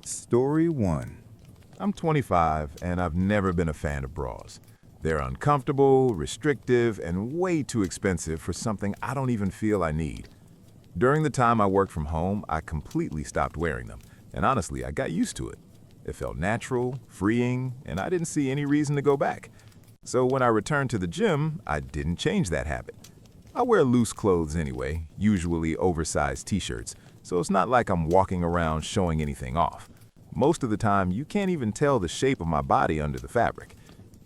Story 1. I'm 25 and I've never been a fan of bras. They're uncomfortable, restrictive, and way too expensive for something I don't even feel I need. During the time I worked from home, I completely stopped wearing them, and honestly, I got used to it. It felt natural, freeing, and I didn't see any reason to go back. So when I returned to the gym, I didn't change that habit. I wear loose clothes anyway, usually oversized t-shirts, so it's not like I'm walking around showing anything off. Most of the time, you can't even tell the shape of my body under the fabric.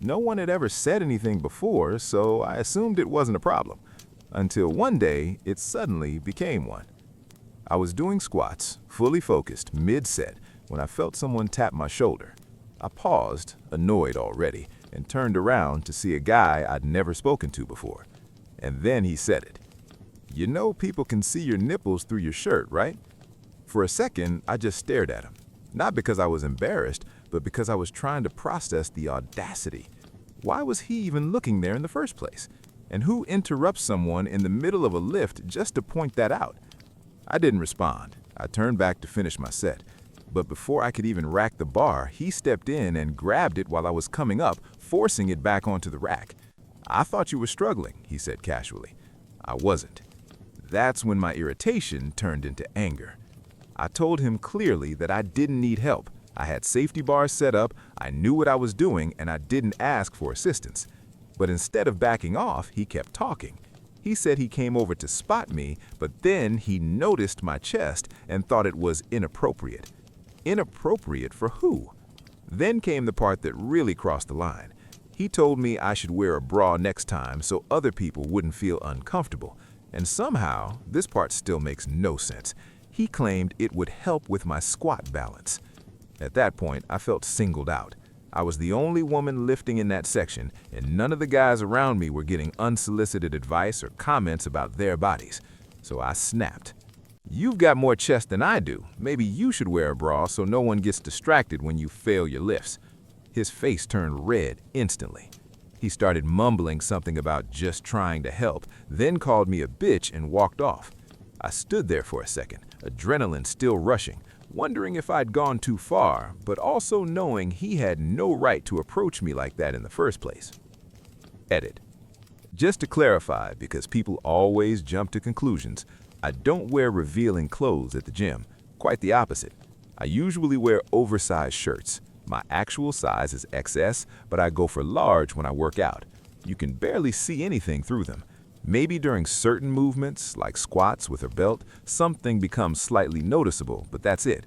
No one had ever said anything before, so I assumed it wasn't a problem. Until one day, it suddenly became one. I was doing squats, fully focused, mid-set, when I felt someone tap my shoulder. I paused, annoyed already, and turned around to see a guy I'd never spoken to before. And then he said it. "You know people can see your nipples through your shirt, right?" For a second, I just stared at him. Not because I was embarrassed, but because I was trying to process the audacity. Why was he even looking there in the first place? And who interrupts someone in the middle of a lift just to point that out? I didn't respond. I turned back to finish my set. But before I could even rack the bar, he stepped in and grabbed it while I was coming up, forcing it back onto the rack. "I thought you were struggling," he said casually. I wasn't. That's when my irritation turned into anger. I told him clearly that I didn't need help. I had safety bars set up, I knew what I was doing, and I didn't ask for assistance. But instead of backing off, he kept talking. He said he came over to spot me, but then he noticed my chest and thought it was inappropriate. Inappropriate for who? Then came the part that really crossed the line. He told me I should wear a bra next time so other people wouldn't feel uncomfortable. And somehow, this part still makes no sense. He claimed it would help with my squat balance. At that point, I felt singled out. I was the only woman lifting in that section, and none of the guys around me were getting unsolicited advice or comments about their bodies. So I snapped. "You've got more chest than I do. Maybe you should wear a bra so no one gets distracted when you fail your lifts." His face turned red instantly. He started mumbling something about just trying to help, then called me a bitch and walked off. I stood there for a second, adrenaline still rushing, wondering if I'd gone too far, but also knowing he had no right to approach me like that in the first place. Edit. Just to clarify, because people always jump to conclusions, I don't wear revealing clothes at the gym. Quite the opposite. I usually wear oversized shirts. My actual size is XS, but I go for large when I work out. You can barely see anything through them. Maybe during certain movements, like squats with a belt, something becomes slightly noticeable, but that's it.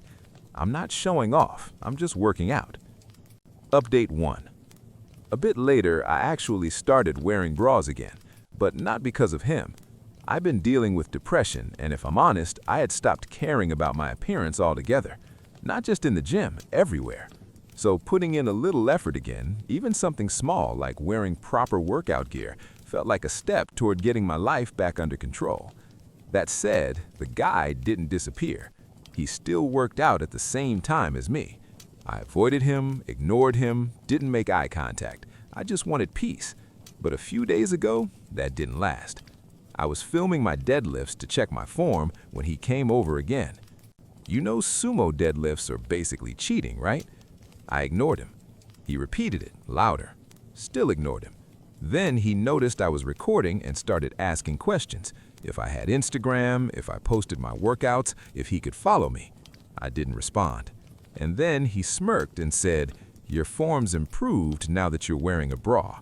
I'm not showing off, I'm just working out. Update 1. A bit later, I actually started wearing bras again, but not because of him. I've been dealing with depression, and if I'm honest, I had stopped caring about my appearance altogether. Not just in the gym, everywhere. So putting in a little effort again, even something small like wearing proper workout gear, felt like a step toward getting my life back under control. That said, the guy didn't disappear. He still worked out at the same time as me. I avoided him, ignored him, didn't make eye contact. I just wanted peace. But a few days ago, that didn't last. I was filming my deadlifts to check my form when he came over again. You know sumo deadlifts are basically cheating, right? I ignored him. He repeated it, louder. Still ignored him. Then he noticed I was recording and started asking questions. If I had Instagram, if I posted my workouts, if he could follow me. I didn't respond. And then he smirked and said, "Your form's improved now that you're wearing a bra."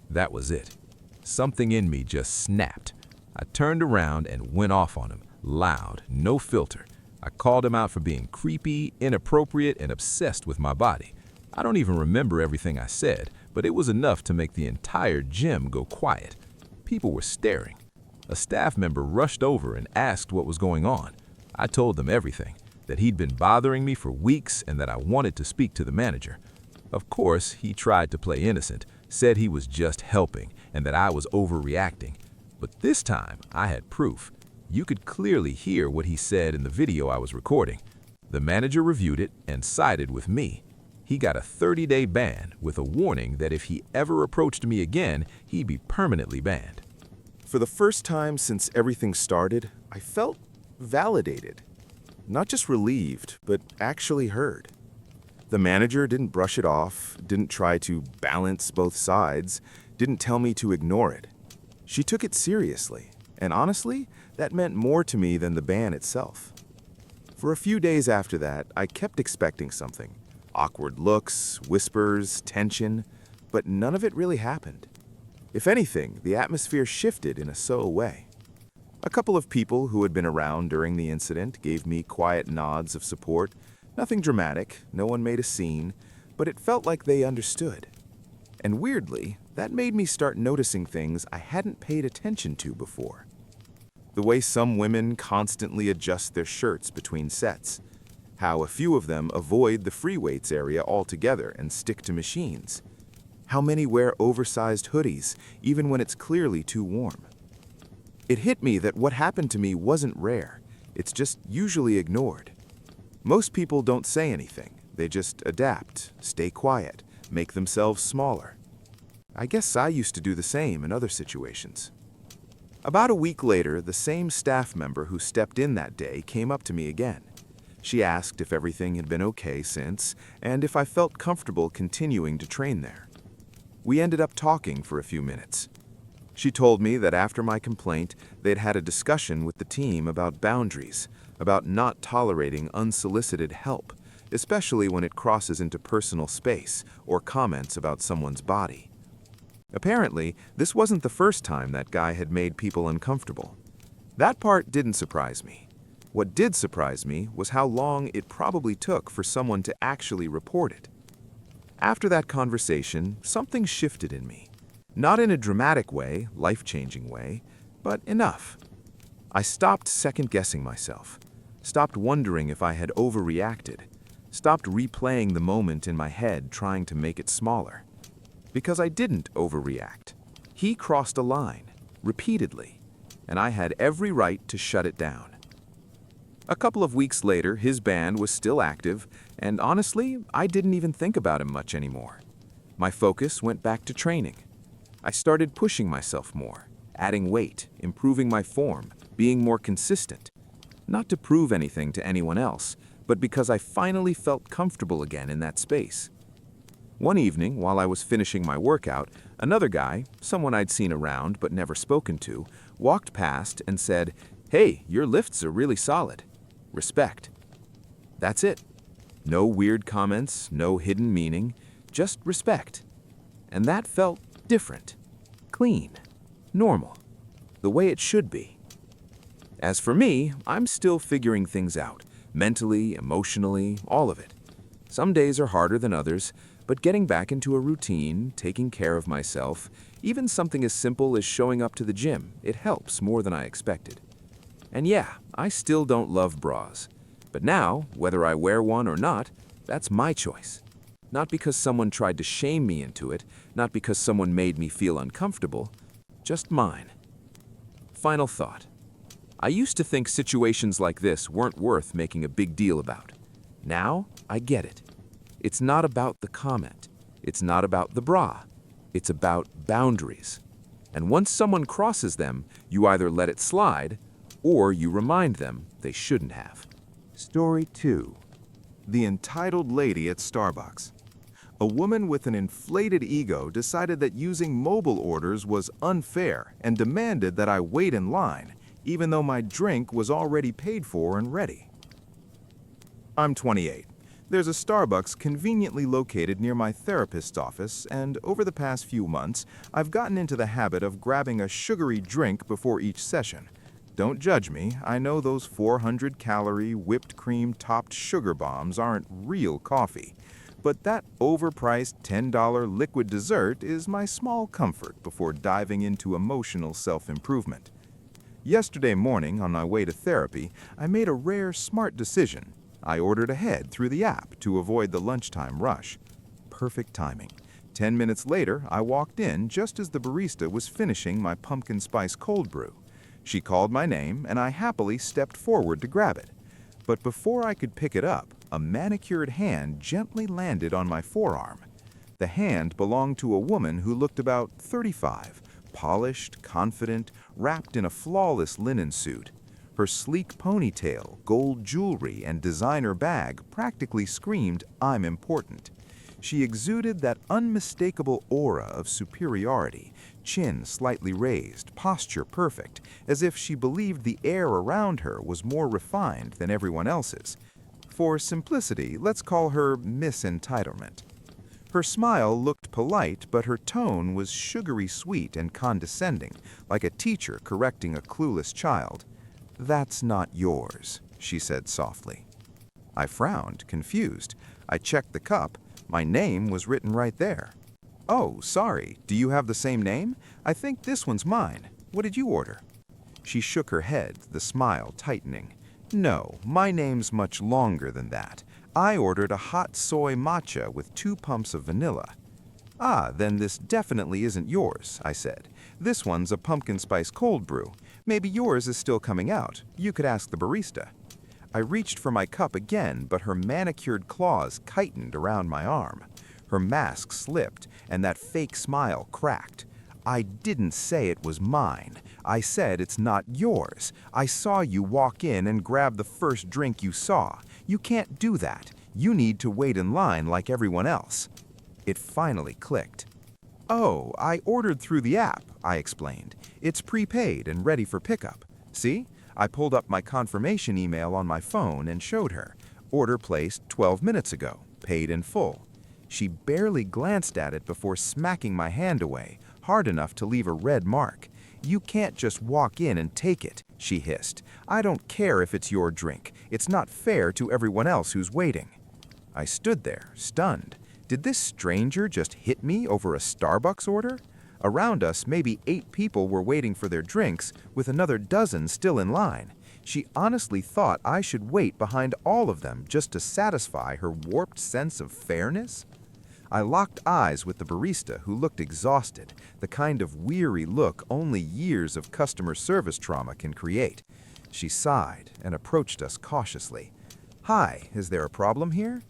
That was it. Something in me just snapped. I turned around and went off on him, loud, no filter. I called him out for being creepy, inappropriate, and obsessed with my body. I don't even remember everything I said, but it was enough to make the entire gym go quiet. People were staring. A staff member rushed over and asked what was going on. I told them everything, that he'd been bothering me for weeks and that I wanted to speak to the manager. Of course, he tried to play innocent, said he was just helping and that I was overreacting. But this time, I had proof. You could clearly hear what he said in the video I was recording. The manager reviewed it and sided with me. He got a 30-day ban with a warning that if he ever approached me again, he'd be permanently banned. For the first time since everything started, I felt validated. not just relieved, but actually heard. The manager didn't brush it off, didn't try to balance both sides, didn't tell me to ignore it. She took it seriously, and honestly, that meant more to me than the ban itself. For a few days after that, I kept expecting something. Awkward looks, whispers, tension, but none of it really happened. If anything, the atmosphere shifted in a subtle way. A couple of people who had been around during the incident gave me quiet nods of support. Nothing dramatic, no one made a scene, but it felt like they understood. And weirdly, that made me start noticing things I hadn't paid attention to before. The way some women constantly adjust their shirts between sets. How a few of them avoid the free weights area altogether and stick to machines. How many wear oversized hoodies, even when it's clearly too warm. It hit me that what happened to me wasn't rare. It's just usually ignored. Most people don't say anything. They just adapt, stay quiet, make themselves smaller. I guess I used to do the same in other situations. About a week later, the same staff member who stepped in that day came up to me again. She asked if everything had been okay since, and if I felt comfortable continuing to train there. We ended up talking for a few minutes. She told me that after my complaint, they'd had a discussion with the team about boundaries, about not tolerating unsolicited help, especially when it crosses into personal space or comments about someone's body. Apparently, this wasn't the first time that guy had made people uncomfortable. That part didn't surprise me. What did surprise me was how long it probably took for someone to actually report it. After that conversation, something shifted in me. Not in a dramatic way, life-changing way, but enough. I stopped second-guessing myself, stopped wondering if I had overreacted, stopped replaying the moment in my head trying to make it smaller. Because I didn't overreact. He crossed a line, repeatedly, and I had every right to shut it down. A couple of weeks later, his band was still active, and honestly, I didn't even think about him much anymore. My focus went back to training. I started pushing myself more, adding weight, improving my form, being more consistent. Not to prove anything to anyone else, but because I finally felt comfortable again in that space. One evening, while I was finishing my workout, another guy, someone I'd seen around but never spoken to, walked past and said, "Hey, your lifts are really solid. Respect." That's it. No weird comments, no hidden meaning, just respect. And that felt different, clean, normal, the way it should be. As for me, I'm still figuring things out, mentally, emotionally, all of it. Some days are harder than others, but getting back into a routine, taking care of myself, even something as simple as showing up to the gym, it helps more than I expected. And yeah, I still don't love bras. But now, whether I wear one or not, that's my choice. Not because someone tried to shame me into it, not because someone made me feel uncomfortable, just mine. Final thought. I used to think situations like this weren't worth making a big deal about. Now, I get it. It's not about the comment. It's not about the bra. It's about boundaries. And once someone crosses them, you either let it slide, or you remind them they shouldn't have. Story 2. The entitled lady at Starbucks. A woman with an inflated ego decided that using mobile orders was unfair and demanded that I wait in line, even though my drink was already paid for and ready. I'm 28. There's a Starbucks conveniently located near my therapist's office, and over the past few months, I've gotten into the habit of grabbing a sugary drink before each session. Don't judge me, I know those 400-calorie whipped cream-topped sugar bombs aren't real coffee. But that overpriced $10 liquid dessert is my small comfort before diving into emotional self-improvement. Yesterday morning, on my way to therapy, I made a rare smart decision. I ordered ahead through the app to avoid the lunchtime rush. Perfect timing. 10 minutes later, I walked in just as the barista was finishing my pumpkin spice cold brew. She called my name, and I happily stepped forward to grab it. But before I could pick it up, a manicured hand gently landed on my forearm. The hand belonged to a woman who looked about 35, polished, confident, wrapped in a flawless linen suit. Her sleek ponytail, gold jewelry, and designer bag practically screamed, "I'm important." She exuded that unmistakable aura of superiority, chin slightly raised, posture perfect, as if she believed the air around her was more refined than everyone else's. For simplicity, let's call her Miss Entitlement. Her smile looked polite, but her tone was sugary sweet and condescending, like a teacher correcting a clueless child. "That's not yours," she said softly. I frowned, confused. I checked the cup. My name was written right there. "Oh, sorry. Do you have the same name? I think this one's mine. What did you order?" She shook her head, the smile tightening. "No, my name's much longer than that. I ordered a hot soy matcha with 2 pumps of vanilla." "Ah, then this definitely isn't yours," I said. "This one's a pumpkin spice cold brew. Maybe yours is still coming out. You could ask the barista." I reached for my cup again, but her manicured claws tightened around my arm. Her mask slipped, and that fake smile cracked. "I didn't say it was mine. I said it's not yours. I saw you walk in and grab the first drink you saw. You can't do that. You need to wait in line like everyone else." It finally clicked. "Oh, I ordered through the app," I explained. "It's prepaid and ready for pickup. See? I pulled up my confirmation email on my phone and showed her. Order placed 12 minutes ago, paid in full." She barely glanced at it before smacking my hand away, hard enough to leave a red mark. "You can't just walk in and take it," she hissed. "I don't care if it's your drink. It's not fair to everyone else who's waiting." I stood there, stunned. Did this stranger just hit me over a Starbucks order? Around us, maybe 8 people were waiting for their drinks, with another dozen still in line. She honestly thought I should wait behind all of them just to satisfy her warped sense of fairness? I locked eyes with the barista, who looked exhausted, the kind of weary look only years of customer service trauma can create. She sighed and approached us cautiously. "Hi, is there a problem here?"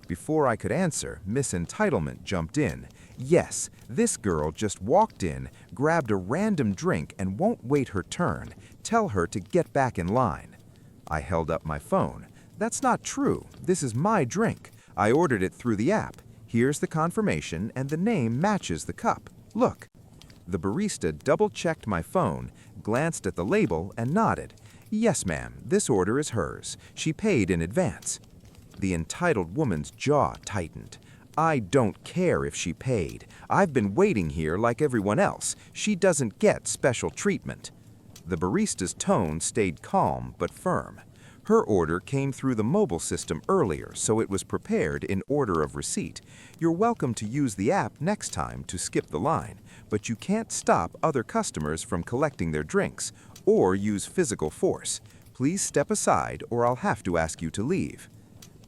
Before I could answer, Miss Entitlement jumped in. "Yes, this girl just walked in, grabbed a random drink and won't wait her turn. Tell her to get back in line." I held up my phone. "That's not true. This is my drink. I ordered it through the app. Here's the confirmation, and the name matches the cup. Look." The barista double-checked my phone, glanced at the label, and nodded. "Yes, ma'am, this order is hers. She paid in advance." The entitled woman's jaw tightened. "I don't care if she paid. I've been waiting here like everyone else. She doesn't get special treatment." The barista's tone stayed calm but firm. Her order came through the mobile system earlier, so it was prepared in order of receipt. You're welcome to use the app next time to skip the line, but you can't stop other customers from collecting their drinks or use physical force. Please step aside or I'll have to ask you to leave.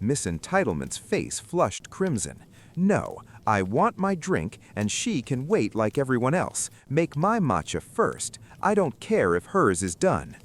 Miss Entitlement's face flushed crimson. "No, I want my drink, and she can wait like everyone else. Make my matcha first. I don't care if hers is done."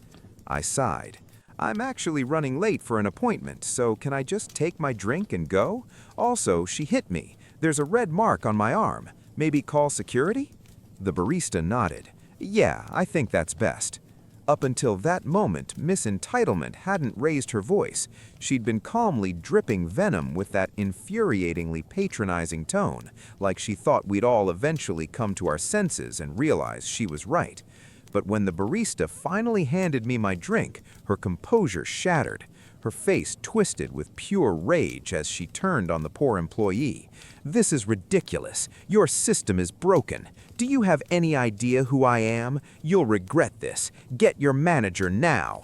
I sighed. "I'm actually running late for an appointment, so can I just take my drink and go? Also, she hit me. There's a red mark on my arm. Maybe call security?" The barista nodded. "Yeah, I think that's best." Up until that moment, Miss Entitlement hadn't raised her voice. She'd been calmly dripping venom with that infuriatingly patronizing tone, like she thought we'd all eventually come to our senses and realize she was right. But when the barista finally handed me my drink, her composure shattered. Her face twisted with pure rage as she turned on the poor employee. "This is ridiculous. Your system is broken. Do you have any idea who I am? You'll regret this. Get your manager now."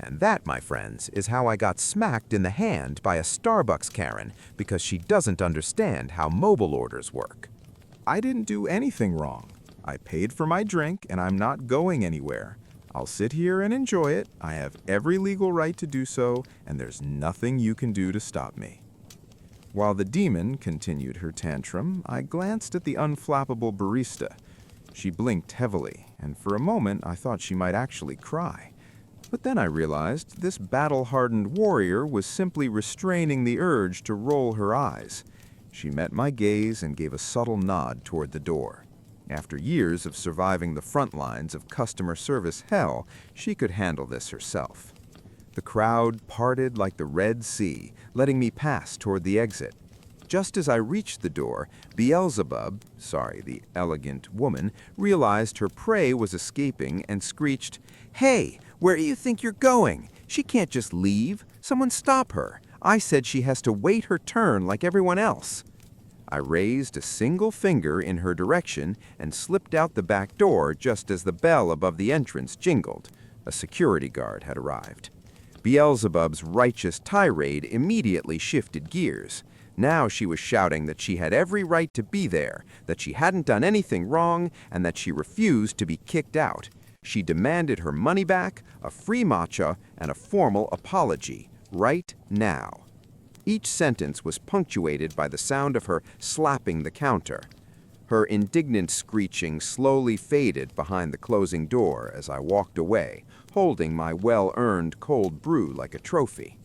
And that, my friends, is how I got smacked in the hand by a Starbucks Karen because she doesn't understand how mobile orders work. I didn't do anything wrong. I paid for my drink and I'm not going anywhere. I'll sit here and enjoy it. I have every legal right to do so, and there's nothing you can do to stop me. While the demon continued her tantrum, I glanced at the unflappable barista. She blinked heavily, and for a moment I thought she might actually cry. But then I realized this battle-hardened warrior was simply restraining the urge to roll her eyes. She met my gaze and gave a subtle nod toward the door. After years of surviving the front lines of customer service hell, she could handle this herself. The crowd parted like the Red Sea, letting me pass toward the exit. Just as I reached the door, Beelzebub, the elegant woman, realized her prey was escaping and screeched, "Hey, where do you think you're going? She can't just leave. Someone stop her. I said she has to wait her turn like everyone else." I raised a single finger in her direction and slipped out the back door just as the bell above the entrance jingled. A security guard had arrived. Beelzebub's righteous tirade immediately shifted gears. Now she was shouting that she had every right to be there, that she hadn't done anything wrong, and that she refused to be kicked out. She demanded her money back, a free matcha, and a formal apology, right now. Each sentence was punctuated by the sound of her slapping the counter. Her indignant screeching slowly faded behind the closing door as I walked away, holding my well-earned cold brew like a trophy.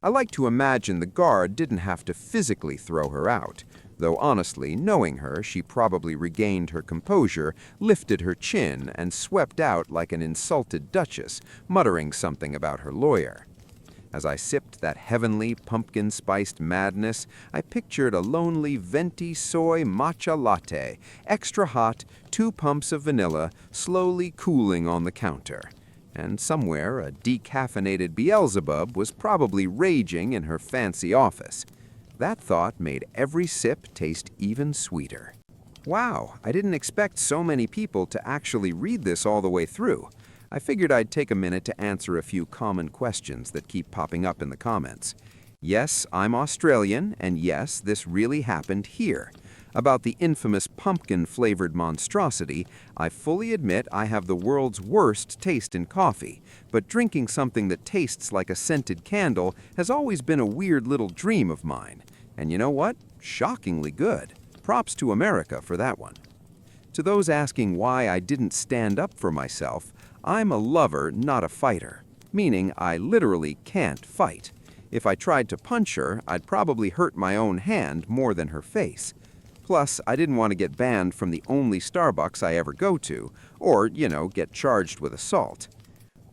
I like to imagine the guard didn't have to physically throw her out, though honestly, knowing her, she probably regained her composure, lifted her chin, and swept out like an insulted duchess, muttering something about her lawyer. As I sipped that heavenly pumpkin-spiced madness, I pictured a lonely venti soy matcha latte, extra hot, 2 pumps of vanilla, slowly cooling on the counter. And somewhere a decaffeinated Beelzebub was probably raging in her fancy office. That thought made every sip taste even sweeter. Wow, I didn't expect so many people to actually read this all the way through. I figured I'd take a minute to answer a few common questions that keep popping up in the comments. Yes, I'm Australian, and yes, this really happened here. About the infamous pumpkin-flavored monstrosity, I fully admit I have the world's worst taste in coffee, but drinking something that tastes like a scented candle has always been a weird little dream of mine. And you know what? Shockingly good. Props to America for that one. To those asking why I didn't stand up for myself, I'm a lover, not a fighter, meaning I literally can't fight. If I tried to punch her, I'd probably hurt my own hand more than her face. Plus, I didn't want to get banned from the only Starbucks I ever go to, or, get charged with assault.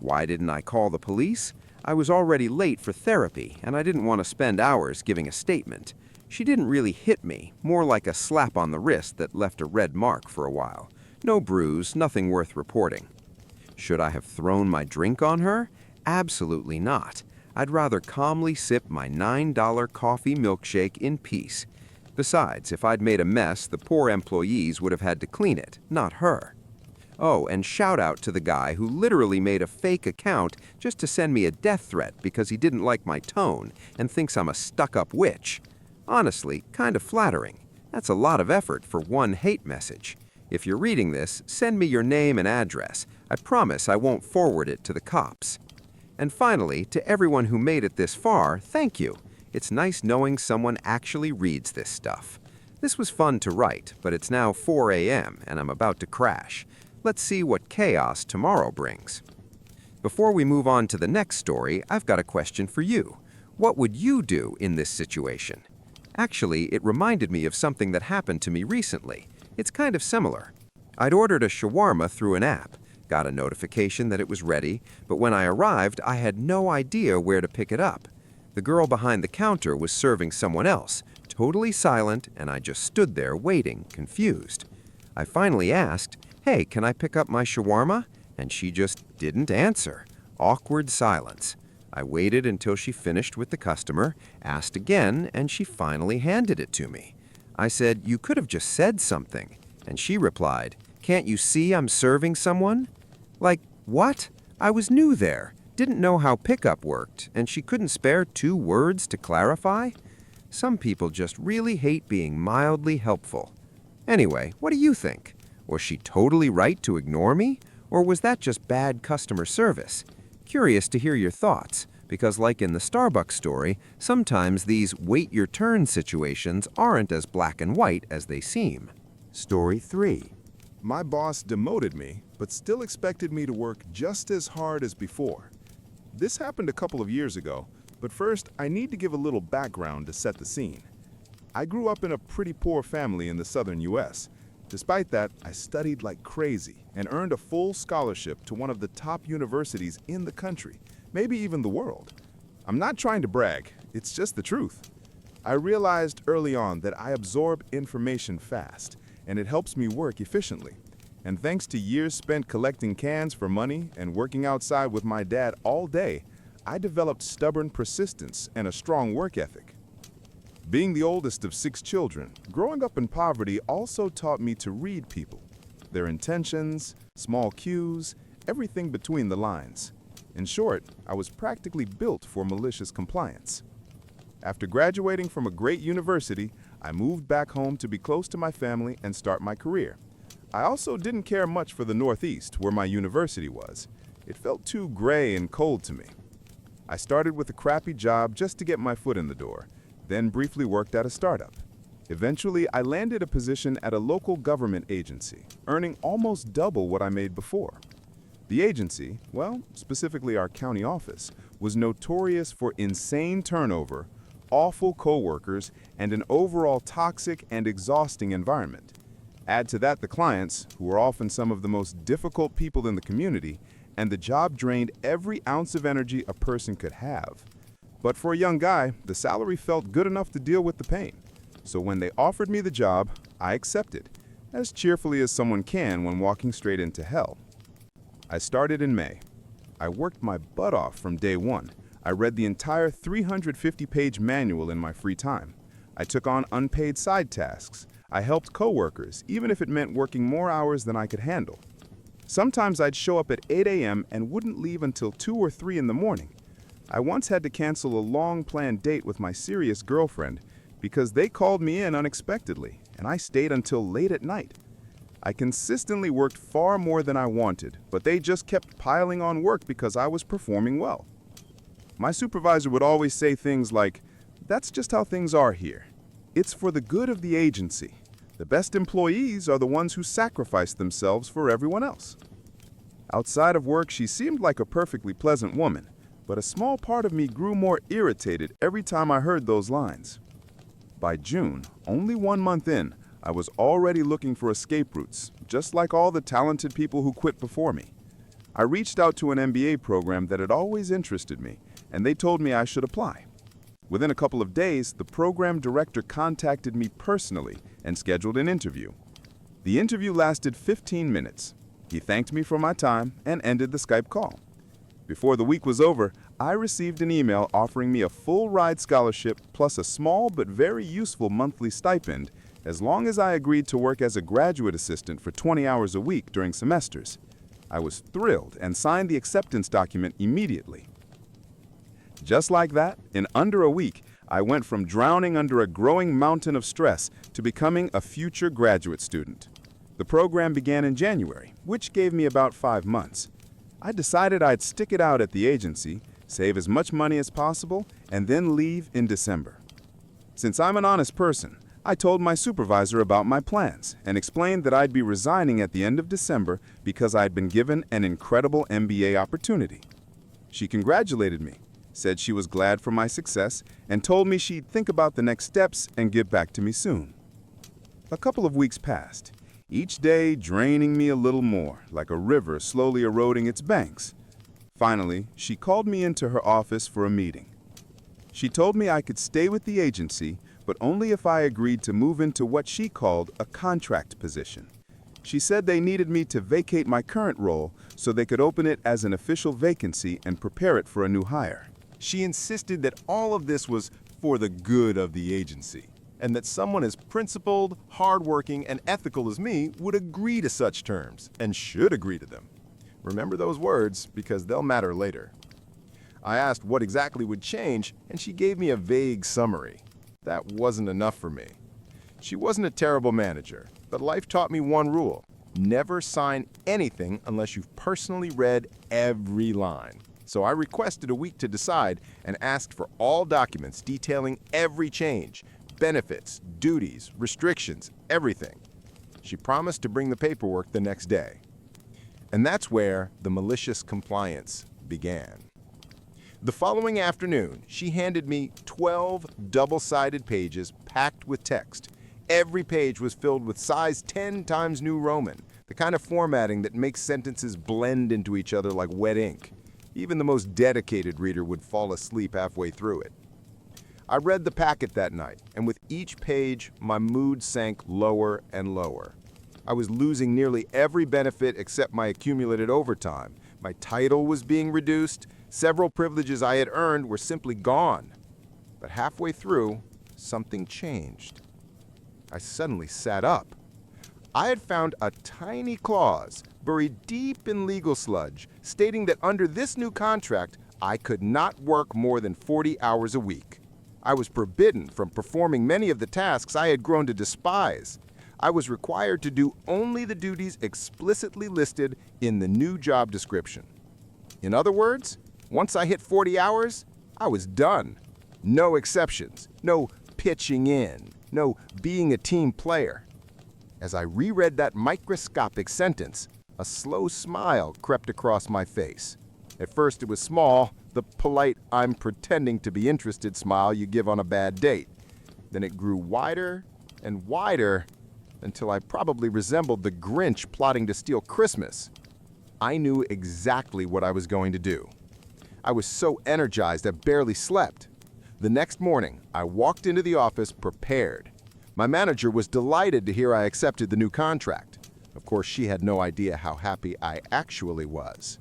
Why didn't I call the police? I was already late for therapy, and I didn't want to spend hours giving a statement. She didn't really hit me, more like a slap on the wrist that left a red mark for a while. No bruise, nothing worth reporting. Should I have thrown my drink on her? Absolutely not. I'd rather calmly sip my $9 coffee milkshake in peace. Besides, if I'd made a mess, the poor employees would have had to clean it, not her. Oh, and shout out to the guy who literally made a fake account just to send me a death threat because he didn't like my tone and thinks I'm a stuck-up witch. Honestly, kind of flattering. That's a lot of effort for one hate message. If you're reading this, send me your name and address. I promise I won't forward it to the cops. And finally, to everyone who made it this far, thank you. It's nice knowing someone actually reads this stuff. This was fun to write, but it's now 4 a.m. and I'm about to crash. Let's see what chaos tomorrow brings. Before we move on to the next story, I've got a question for you. What would you do in this situation? Actually, it reminded me of something that happened to me recently. It's kind of similar. I'd ordered a shawarma through an app, got a notification that it was ready, but when I arrived, I had no idea where to pick it up. The girl behind the counter was serving someone else, totally silent, and I just stood there waiting, confused. I finally asked, "Hey, can I pick up my shawarma?" And she just didn't answer. Awkward silence. I waited until she finished with the customer, asked again, and she finally handed it to me. I said, "You could have just said something." And she replied, "Can't you see I'm serving someone?" Like, what? I was new there, didn't know how pickup worked, and she couldn't spare 2 words to clarify? Some people just really hate being mildly helpful. Anyway, what do you think? Was she totally right to ignore me? Or was that just bad customer service? Curious to hear your thoughts, because like in the Starbucks story, sometimes these wait-your-turn situations aren't as black and white as they seem. Story 3. My boss demoted me, but still expected me to work just as hard as before. This happened a couple of years ago, but first I need to give a little background to set the scene. I grew up in a pretty poor family in the southern US. Despite that, I studied like crazy and earned a full scholarship to one of the top universities in the country, maybe even the world. I'm not trying to brag, it's just the truth. I realized early on that I absorb information fast, and it helps me work efficiently. And thanks to years spent collecting cans for money and working outside with my dad all day, I developed stubborn persistence and a strong work ethic. Being the oldest of 6 children, growing up in poverty also taught me to read people, their intentions, small cues, everything between the lines. In short, I was practically built for malicious compliance. After graduating from a great university, I moved back home to be close to my family and start my career. I also didn't care much for the Northeast, where my university was. It felt too gray and cold to me. I started with a crappy job just to get my foot in the door, then briefly worked at a startup. Eventually, I landed a position at a local government agency, earning almost double what I made before. The agency, well, specifically our county office, was notorious for insane turnover, awful coworkers, and an overall toxic and exhausting environment. Add to that the clients, who were often some of the most difficult people in the community, and the job drained every ounce of energy a person could have. But for a young guy, the salary felt good enough to deal with the pain. So when they offered me the job, I accepted, as cheerfully as someone can when walking straight into hell. I started in May. I worked my butt off from day one. I read the entire 350-page manual in my free time. I took on unpaid side tasks. I helped coworkers, even if it meant working more hours than I could handle. Sometimes I'd show up at 8 a.m. and wouldn't leave until 2 or 3 in the morning. I once had to cancel a long-planned date with my serious girlfriend because they called me in unexpectedly, and I stayed until late at night. I consistently worked far more than I wanted, but they just kept piling on work because I was performing well. My supervisor would always say things like, "That's just how things are here. It's for the good of the agency. The best employees are the ones who sacrifice themselves for everyone else." Outside of work, she seemed like a perfectly pleasant woman, but a small part of me grew more irritated every time I heard those lines. By June, only 1 month in, I was already looking for escape routes, just like all the talented people who quit before me. I reached out to an MBA program that had always interested me, and they told me I should apply. Within a couple of days, the program director contacted me personally and scheduled an interview. The interview lasted 15 minutes. He thanked me for my time and ended the Skype call. Before the week was over, I received an email offering me a full ride scholarship plus a small but very useful monthly stipend as long as I agreed to work as a graduate assistant for 20 hours a week during semesters. I was thrilled and signed the acceptance document immediately. Just like that, in under a week, I went from drowning under a growing mountain of stress to becoming a future graduate student. The program began in January, which gave me about 5 months. I decided I'd stick it out at the agency, save as much money as possible, and then leave in December. Since I'm an honest person, I told my supervisor about my plans and explained that I'd be resigning at the end of December because I'd been given an incredible MBA opportunity. She congratulated me, said she was glad for my success, and told me she'd think about the next steps and get back to me soon. A couple of weeks passed, each day draining me a little more, like a river slowly eroding its banks. Finally, she called me into her office for a meeting. She told me I could stay with the agency, but only if I agreed to move into what she called a contract position. She said they needed me to vacate my current role so they could open it as an official vacancy and prepare it for a new hire. She insisted that all of this was for the good of the agency, and that someone as principled, hardworking, and ethical as me would agree to such terms, and should agree to them. Remember those words, because they'll matter later. I asked what exactly would change, and she gave me a vague summary. That wasn't enough for me. She wasn't a terrible manager, but life taught me one rule: never sign anything unless you've personally read every line. So I requested a week to decide and asked for all documents detailing every change, benefits, duties, restrictions, everything. She promised to bring the paperwork the next day. And that's where the malicious compliance began. The following afternoon, she handed me 12 double-sided pages packed with text, Every page was filled with size 10 times New Roman, the kind of formatting that makes sentences blend into each other like wet ink. Even the most dedicated reader would fall asleep halfway through it. I read the packet that night, and with each page, my mood sank lower and lower. I was losing nearly every benefit except my accumulated overtime. My title was being reduced. Several privileges I had earned were simply gone. But halfway through, something changed. I suddenly sat up. I had found a tiny clause buried deep in legal sludge stating that under this new contract, I could not work more than 40 hours a week. I was forbidden from performing many of the tasks I had grown to despise. I was required to do only the duties explicitly listed in the new job description. In other words, once I hit 40 hours, I was done. No exceptions, no pitching in, no being a team player. As I reread that microscopic sentence, a slow smile crept across my face. At first it was small, the polite "I'm pretending to be interested" smile you give on a bad date. Then it grew wider and wider until I probably resembled the Grinch plotting to steal Christmas. I knew exactly what I was going to do. I was so energized I barely slept. The next morning, I walked into the office prepared. My manager was delighted to hear I accepted the new contract. Of course, she had no idea how happy I actually was.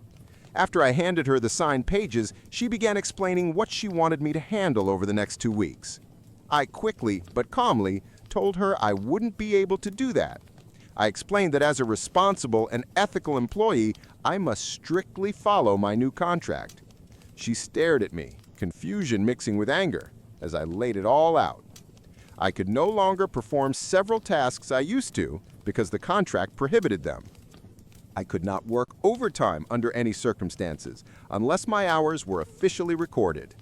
After I handed her the signed pages, she began explaining what she wanted me to handle over the next 2 weeks. I quickly, but calmly, told her I wouldn't be able to do that. I explained that as a responsible and ethical employee, I must strictly follow my new contract. She stared at me, confusion mixing with anger, as I laid it all out. I could no longer perform several tasks I used to because the contract prohibited them. I could not work overtime under any circumstances unless my hours were officially recorded.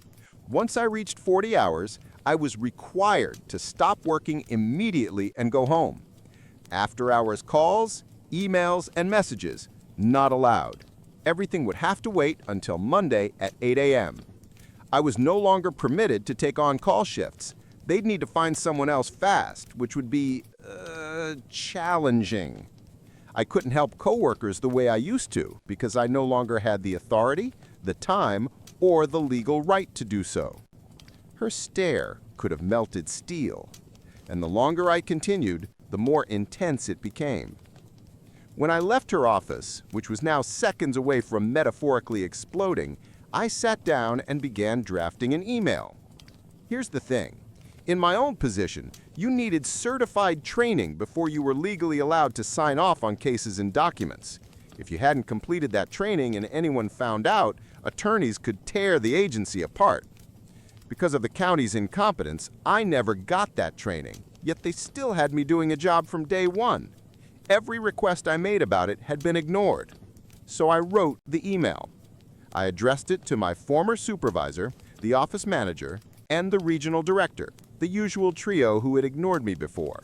Once I reached 40 hours, I was required to stop working immediately and go home. After-hours calls, emails, and messages, not allowed. Everything would have to wait until Monday at 8 a.m. I was no longer permitted to take on call shifts. They'd need to find someone else fast, which would be, challenging. I couldn't help coworkers the way I used to because I no longer had the authority, the time, or the legal right to do so. Her stare could have melted steel, and the longer I continued, the more intense it became. When I left her office, which was now seconds away from metaphorically exploding, I sat down and began drafting an email. Here's the thing. In my own position, you needed certified training before you were legally allowed to sign off on cases and documents. If you hadn't completed that training and anyone found out, attorneys could tear the agency apart. Because of the county's incompetence, I never got that training, yet they still had me doing a job from day one. Every request I made about it had been ignored. So I wrote the email. I addressed it to my former supervisor, the office manager, and the regional director, the usual trio who had ignored me before.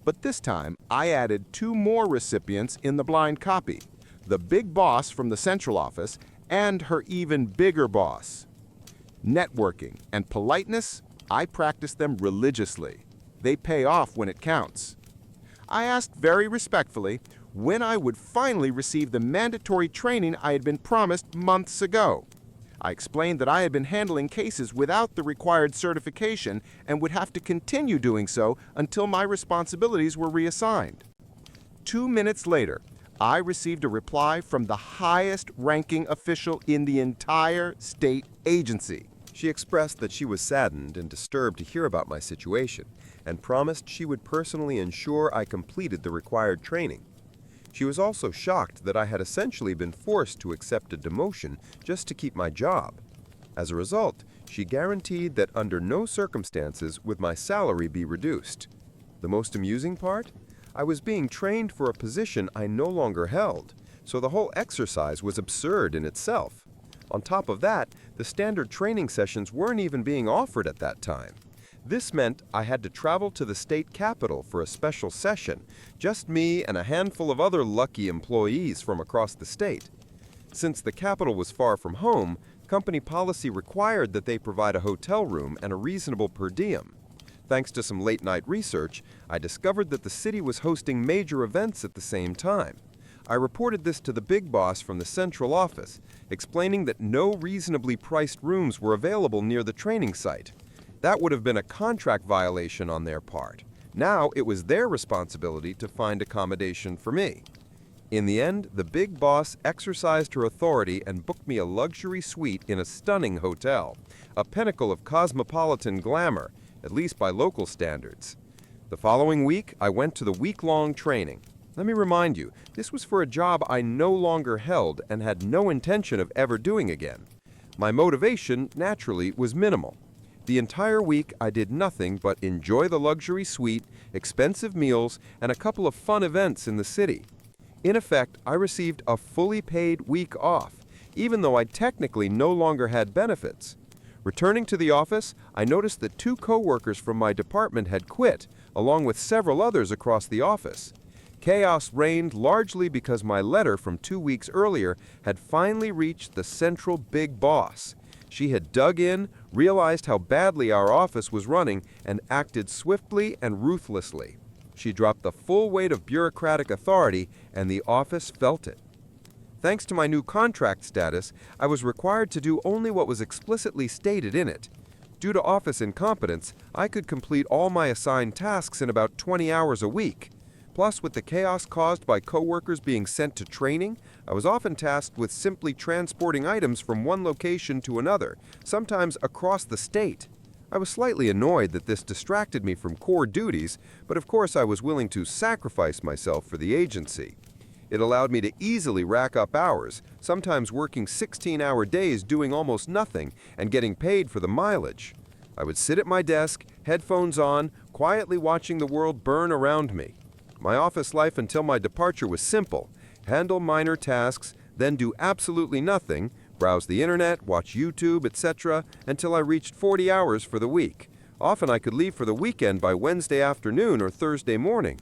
But this time, I added 2 more recipients in the blind copy, the big boss from the central office and her even bigger boss. Networking and politeness, I practice them religiously. They pay off when it counts. I asked very respectfully when I would finally receive the mandatory training I had been promised months ago. I explained that I had been handling cases without the required certification and would have to continue doing so until my responsibilities were reassigned. 2 minutes later, I received a reply from the highest-ranking official in the entire state agency. She expressed that she was saddened and disturbed to hear about my situation and promised she would personally ensure I completed the required training. She was also shocked that I had essentially been forced to accept a demotion just to keep my job. As a result, she guaranteed that under no circumstances would my salary be reduced. The most amusing part? I was being trained for a position I no longer held, so the whole exercise was absurd in itself. On top of that, the standard training sessions weren't even being offered at that time. This meant I had to travel to the state capitol for a special session, just me and a handful of other lucky employees from across the state. Since the capitol was far from home, company policy required that they provide a hotel room and a reasonable per diem. Thanks to some late-night research, I discovered that the city was hosting major events at the same time. I reported this to the big boss from the central office, explaining that no reasonably priced rooms were available near the training site. That would have been a contract violation on their part. Now it was their responsibility to find accommodation for me. In the end, the big boss exercised her authority and booked me a luxury suite in a stunning hotel, a pinnacle of cosmopolitan glamour, at least by local standards. The following week, I went to the week-long training. Let me remind you, this was for a job I no longer held and had no intention of ever doing again. My motivation, naturally, was minimal. The entire week, I did nothing but enjoy the luxury suite, expensive meals, and a couple of fun events in the city. In effect, I received a fully paid week off, even though I technically no longer had benefits. Returning to the office, I noticed that 2 coworkers from my department had quit, along with several others across the office. Chaos reigned largely because my letter from 2 weeks earlier had finally reached the central big boss. She had dug in, realized how badly our office was running, and acted swiftly and ruthlessly. She dropped the full weight of bureaucratic authority, and the office felt it. Thanks to my new contract status, I was required to do only what was explicitly stated in it. Due to office incompetence, I could complete all my assigned tasks in about 20 hours a week. Plus, with the chaos caused by coworkers being sent to training, I was often tasked with simply transporting items from one location to another, sometimes across the state. I was slightly annoyed that this distracted me from core duties, but of course I was willing to sacrifice myself for the agency. It allowed me to easily rack up hours, sometimes working 16-hour days doing almost nothing and getting paid for the mileage. I would sit at my desk, headphones on, quietly watching the world burn around me. My office life until my departure was simple: handle minor tasks, then do absolutely nothing, browse the internet, watch YouTube, etc., until I reached 40 hours for the week. Often I could leave for the weekend by Wednesday afternoon or Thursday morning.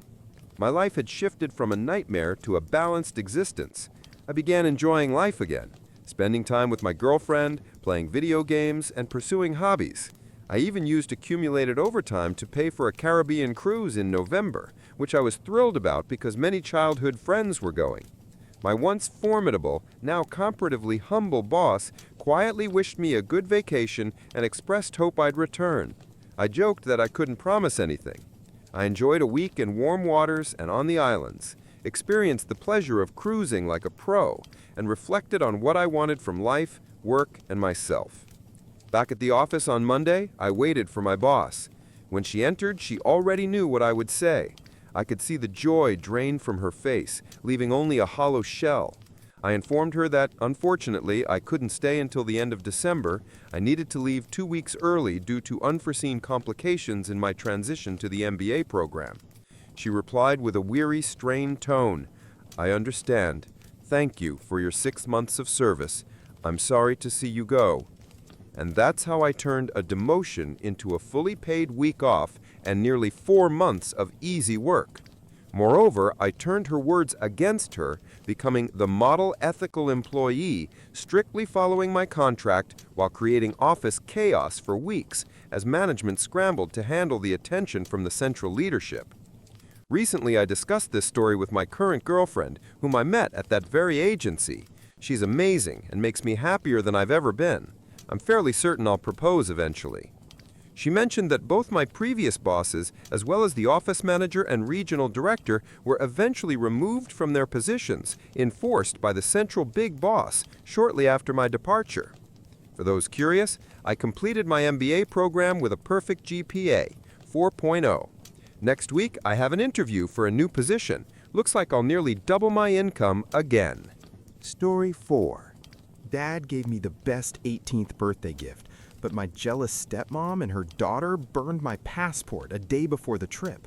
My life had shifted from a nightmare to a balanced existence. I began enjoying life again, spending time with my girlfriend, playing video games, and pursuing hobbies. I even used accumulated overtime to pay for a Caribbean cruise in November, which I was thrilled about because many childhood friends were going. My once formidable, now comparatively humble boss quietly wished me a good vacation and expressed hope I'd return. I joked that I couldn't promise anything. I enjoyed a week in warm waters and on the islands, experienced the pleasure of cruising like a pro, and reflected on what I wanted from life, work, and myself. Back at the office on Monday, I waited for my boss. When she entered, she already knew what I would say. I could see the joy drain from her face, leaving only a hollow shell. I informed her that, unfortunately, I couldn't stay until the end of December. I needed to leave 2 weeks early due to unforeseen complications in my transition to the MBA program. She replied with a weary, strained tone, "I understand. Thank you for your 6 months of service. I'm sorry to see you go." And that's how I turned a demotion into a fully paid week off and nearly 4 months of easy work. Moreover, I turned her words against her, becoming the model ethical employee, strictly following my contract while creating office chaos for weeks as management scrambled to handle the attention from the central leadership. Recently, I discussed this story with my current girlfriend, whom I met at that very agency. She's amazing and makes me happier than I've ever been. I'm fairly certain I'll propose eventually. She mentioned that both my previous bosses, as well as the office manager and regional director, were eventually removed from their positions, enforced by the central big boss shortly after my departure. For those curious, I completed my MBA program with a perfect GPA, 4.0. Next week, I have an interview for a new position. Looks like I'll nearly double my income again. Story 4. Dad gave me the best 18th birthday gift, but my jealous stepmom and her daughter burned my passport a day before the trip.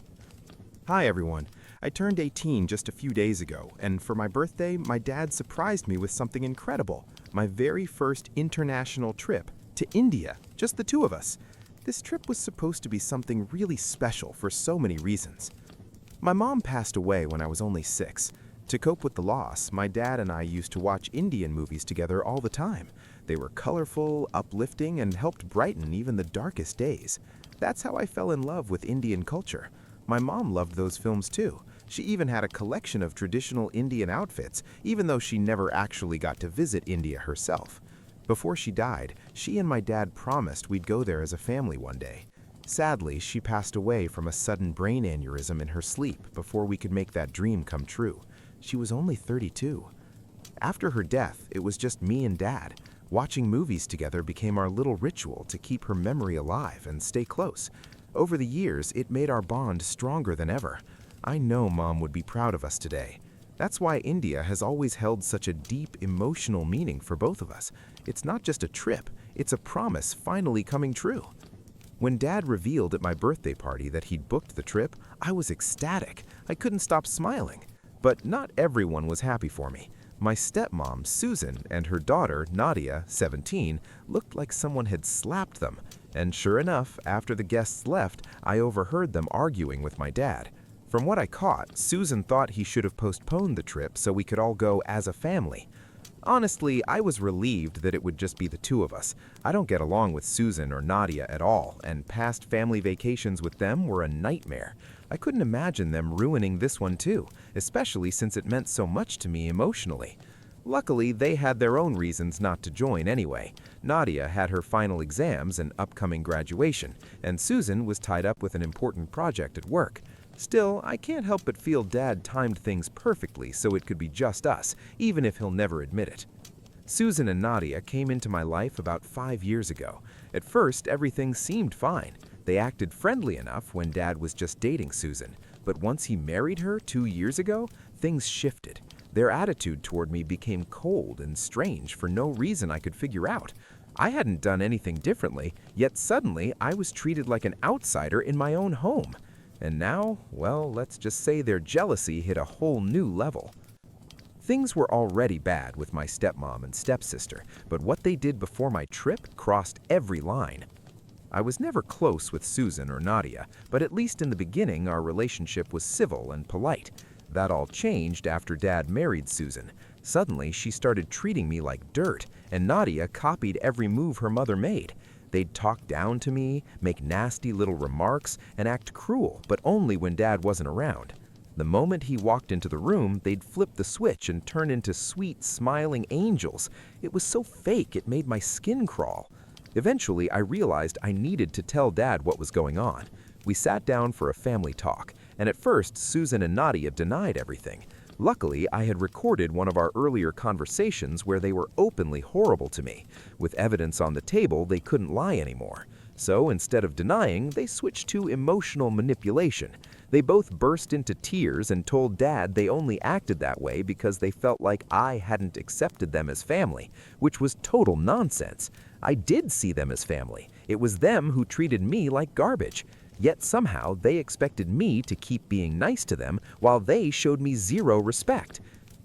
Hi everyone, I turned 18 just a few days ago, and for my birthday, my dad surprised me with something incredible, my very first international trip to India, just the 2 of us. This trip was supposed to be something really special for so many reasons. My mom passed away when I was only 6. To cope with the loss, my dad and I used to watch Indian movies together all the time. They were colorful, uplifting, and helped brighten even the darkest days. That's how I fell in love with Indian culture. My mom loved those films too. She even had a collection of traditional Indian outfits, even though she never actually got to visit India herself. Before she died, she and my dad promised we'd go there as a family one day. Sadly, she passed away from a sudden brain aneurysm in her sleep before we could make that dream come true. She was only 32. After her death, it was just me and Dad. Watching movies together became our little ritual to keep her memory alive and stay close. Over the years, it made our bond stronger than ever. I know Mom would be proud of us today. That's why India has always held such a deep emotional meaning for both of us. It's not just a trip, it's a promise finally coming true. When Dad revealed at my birthday party that he'd booked the trip, I was ecstatic. I couldn't stop smiling. But not everyone was happy for me. My stepmom, Susan, and her daughter, Nadia, 17, looked like someone had slapped them. And sure enough, after the guests left, I overheard them arguing with my dad. From what I caught, Susan thought he should have postponed the trip so we could all go as a family. Honestly, I was relieved that it would just be the two of us. I don't get along with Susan or Nadia at all, and past family vacations with them were a nightmare. I couldn't imagine them ruining this one too, especially since it meant so much to me emotionally. Luckily, they had their own reasons not to join anyway. Nadia had her final exams and upcoming graduation, and Susan was tied up with an important project at work. Still, I can't help but feel Dad timed things perfectly so it could be just us, even if he'll never admit it. Susan and Nadia came into my life about 5 years ago. At first, everything seemed fine. They acted friendly enough when Dad was just dating Susan, but once he married her 2 years ago, things shifted. Their attitude toward me became cold and strange for no reason I could figure out. I hadn't done anything differently, yet suddenly I was treated like an outsider in my own home. And now, well, let's just say their jealousy hit a whole new level. Things were already bad with my stepmom and stepsister, but what they did before my trip crossed every line. I was never close with Susan or Nadia, but at least in the beginning our relationship was civil and polite. That all changed after Dad married Susan. Suddenly, she started treating me like dirt, and Nadia copied every move her mother made. They'd talk down to me, make nasty little remarks, and act cruel, but only when Dad wasn't around. The moment he walked into the room, they'd flip the switch and turn into sweet, smiling angels. It was so fake it made my skin crawl. Eventually, I realized I needed to tell Dad what was going on. We sat down for a family talk, and at first, Susan and Nadia denied everything. Luckily, I had recorded one of our earlier conversations where they were openly horrible to me. With evidence on the table, they couldn't lie anymore. So instead of denying, they switched to emotional manipulation. They both burst into tears and told Dad they only acted that way because they felt like I hadn't accepted them as family, which was total nonsense. I did see them as family. It was them who treated me like garbage. Yet somehow they expected me to keep being nice to them while they showed me zero respect.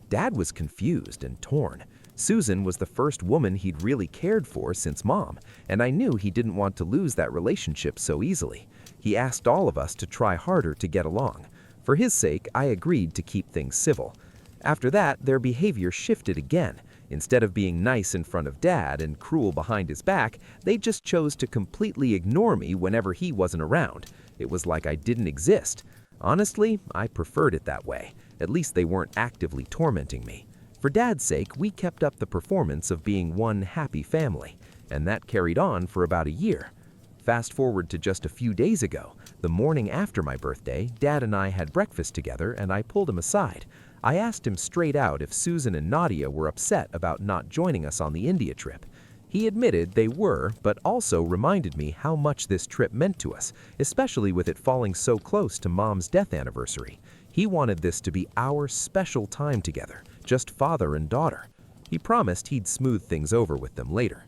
Dad was confused and torn. Susan was the first woman he'd really cared for since Mom, and I knew he didn't want to lose that relationship so easily. He asked all of us to try harder to get along. For his sake, I agreed to keep things civil. After that, their behavior shifted again. Instead of being nice in front of Dad and cruel behind his back, they just chose to completely ignore me whenever he wasn't around. It was like I didn't exist. Honestly, I preferred it that way. At least they weren't actively tormenting me. For Dad's sake, we kept up the performance of being one happy family, and that carried on for about a year. Fast forward to just a few days ago, the morning after my birthday, Dad and I had breakfast together and I pulled him aside. I asked him straight out if Susan and Nadia were upset about not joining us on the India trip. He admitted they were, but also reminded me how much this trip meant to us, especially with it falling so close to Mom's death anniversary. He wanted this to be our special time together, just father and daughter. He promised he'd smooth things over with them later.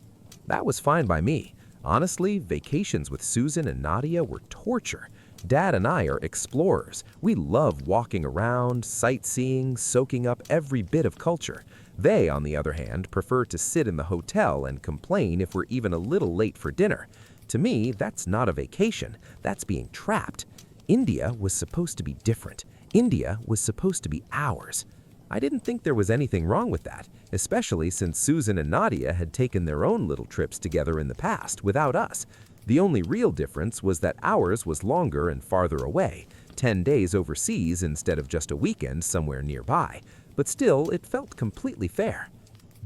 That was fine by me. Honestly, vacations with Susan and Nadia were torture. Dad and I are explorers. We love walking around, sightseeing, soaking up every bit of culture. They, on the other hand, prefer to sit in the hotel and complain if we're even a little late for dinner. To me, that's not a vacation. That's being trapped. India was supposed to be different. India was supposed to be ours. I didn't think there was anything wrong with that, especially since Susan and Nadia had taken their own little trips together in the past without us. The only real difference was that ours was longer and farther away, 10 days overseas instead of just a weekend somewhere nearby, but still it felt completely fair.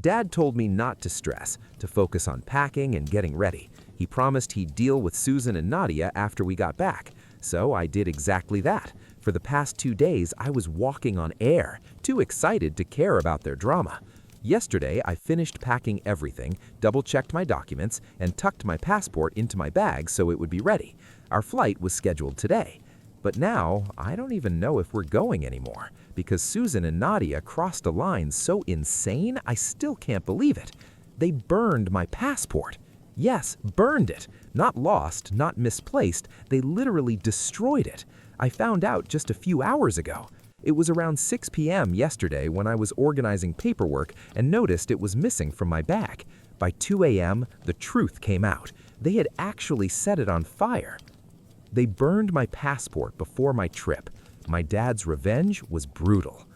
Dad told me not to stress, to focus on packing and getting ready. He promised he'd deal with Susan and Nadia after we got back, so I did exactly that. For the past 2 days, I was walking on air, too excited to care about their drama. Yesterday, I finished packing everything, double-checked my documents, and tucked my passport into my bag so it would be ready. Our flight was scheduled today. But now, I don't even know if we're going anymore, because Susan and Nadia crossed a line so insane I still can't believe it. They burned my passport. Yes, burned it. Not lost, not misplaced, they literally destroyed it. I found out just a few hours ago. It was around 6 p.m. yesterday when I was organizing paperwork and noticed it was missing from my bag. By 2 a.m., the truth came out. They had actually set it on fire. They burned my passport before my trip. My dad's revenge was brutal.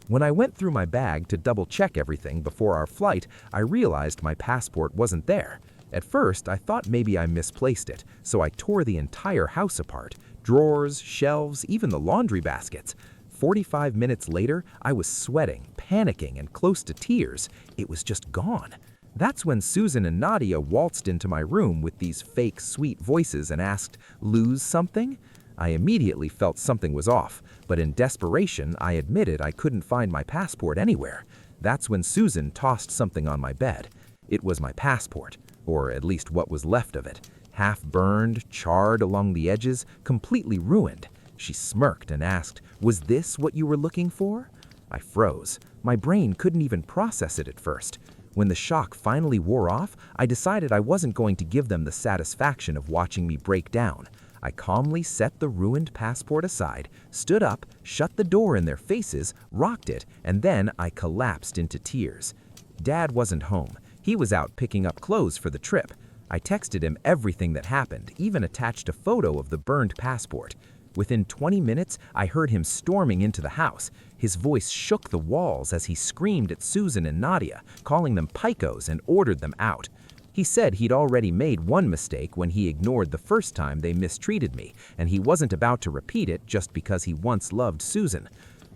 When I went through my bag to double-check everything before our flight, I realized my passport wasn't there. At first, I thought maybe I misplaced it, so I tore the entire house apart. Drawers, shelves, even the laundry baskets. 45 minutes later, I was sweating, panicking, and close to tears. It was just gone. That's when Susan and Nadia waltzed into my room with these fake sweet voices and asked, "Lose something?" I immediately felt something was off, but in desperation, I admitted I couldn't find my passport anywhere. That's when Susan tossed something on my bed. It was my passport, or at least what was left of it. Half burned, charred along the edges, completely ruined. She smirked and asked, "Was this what you were looking for?" I froze. My brain couldn't even process it at first. When the shock finally wore off, I decided I wasn't going to give them the satisfaction of watching me break down. I calmly set the ruined passport aside, stood up, shut the door in their faces, rocked it, and then I collapsed into tears. Dad wasn't home. He was out picking up clothes for the trip. I texted him everything that happened, even attached a photo of the burned passport. Within 20 minutes, I heard him storming into the house. His voice shook the walls as he screamed at Susan and Nadia, calling them picos and ordered them out. He said he'd already made one mistake when he ignored the first time they mistreated me, and he wasn't about to repeat it just because he once loved Susan.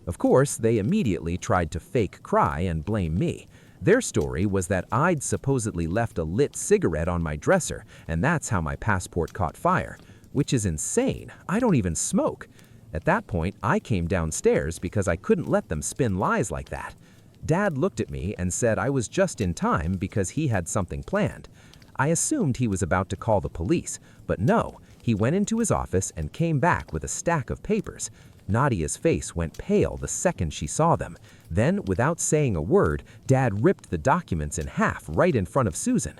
Of course, they immediately tried to fake cry and blame me. Their story was that I'd supposedly left a lit cigarette on my dresser, and that's how my passport caught fire. Which is insane. I don't even smoke. At that point, I came downstairs because I couldn't let them spin lies like that. Dad looked at me and said I was just in time because he had something planned. I assumed he was about to call the police, but no, he went into his office and came back with a stack of papers. Nadia's face went pale the second she saw them. Then, without saying a word, Dad ripped the documents in half right in front of Susan.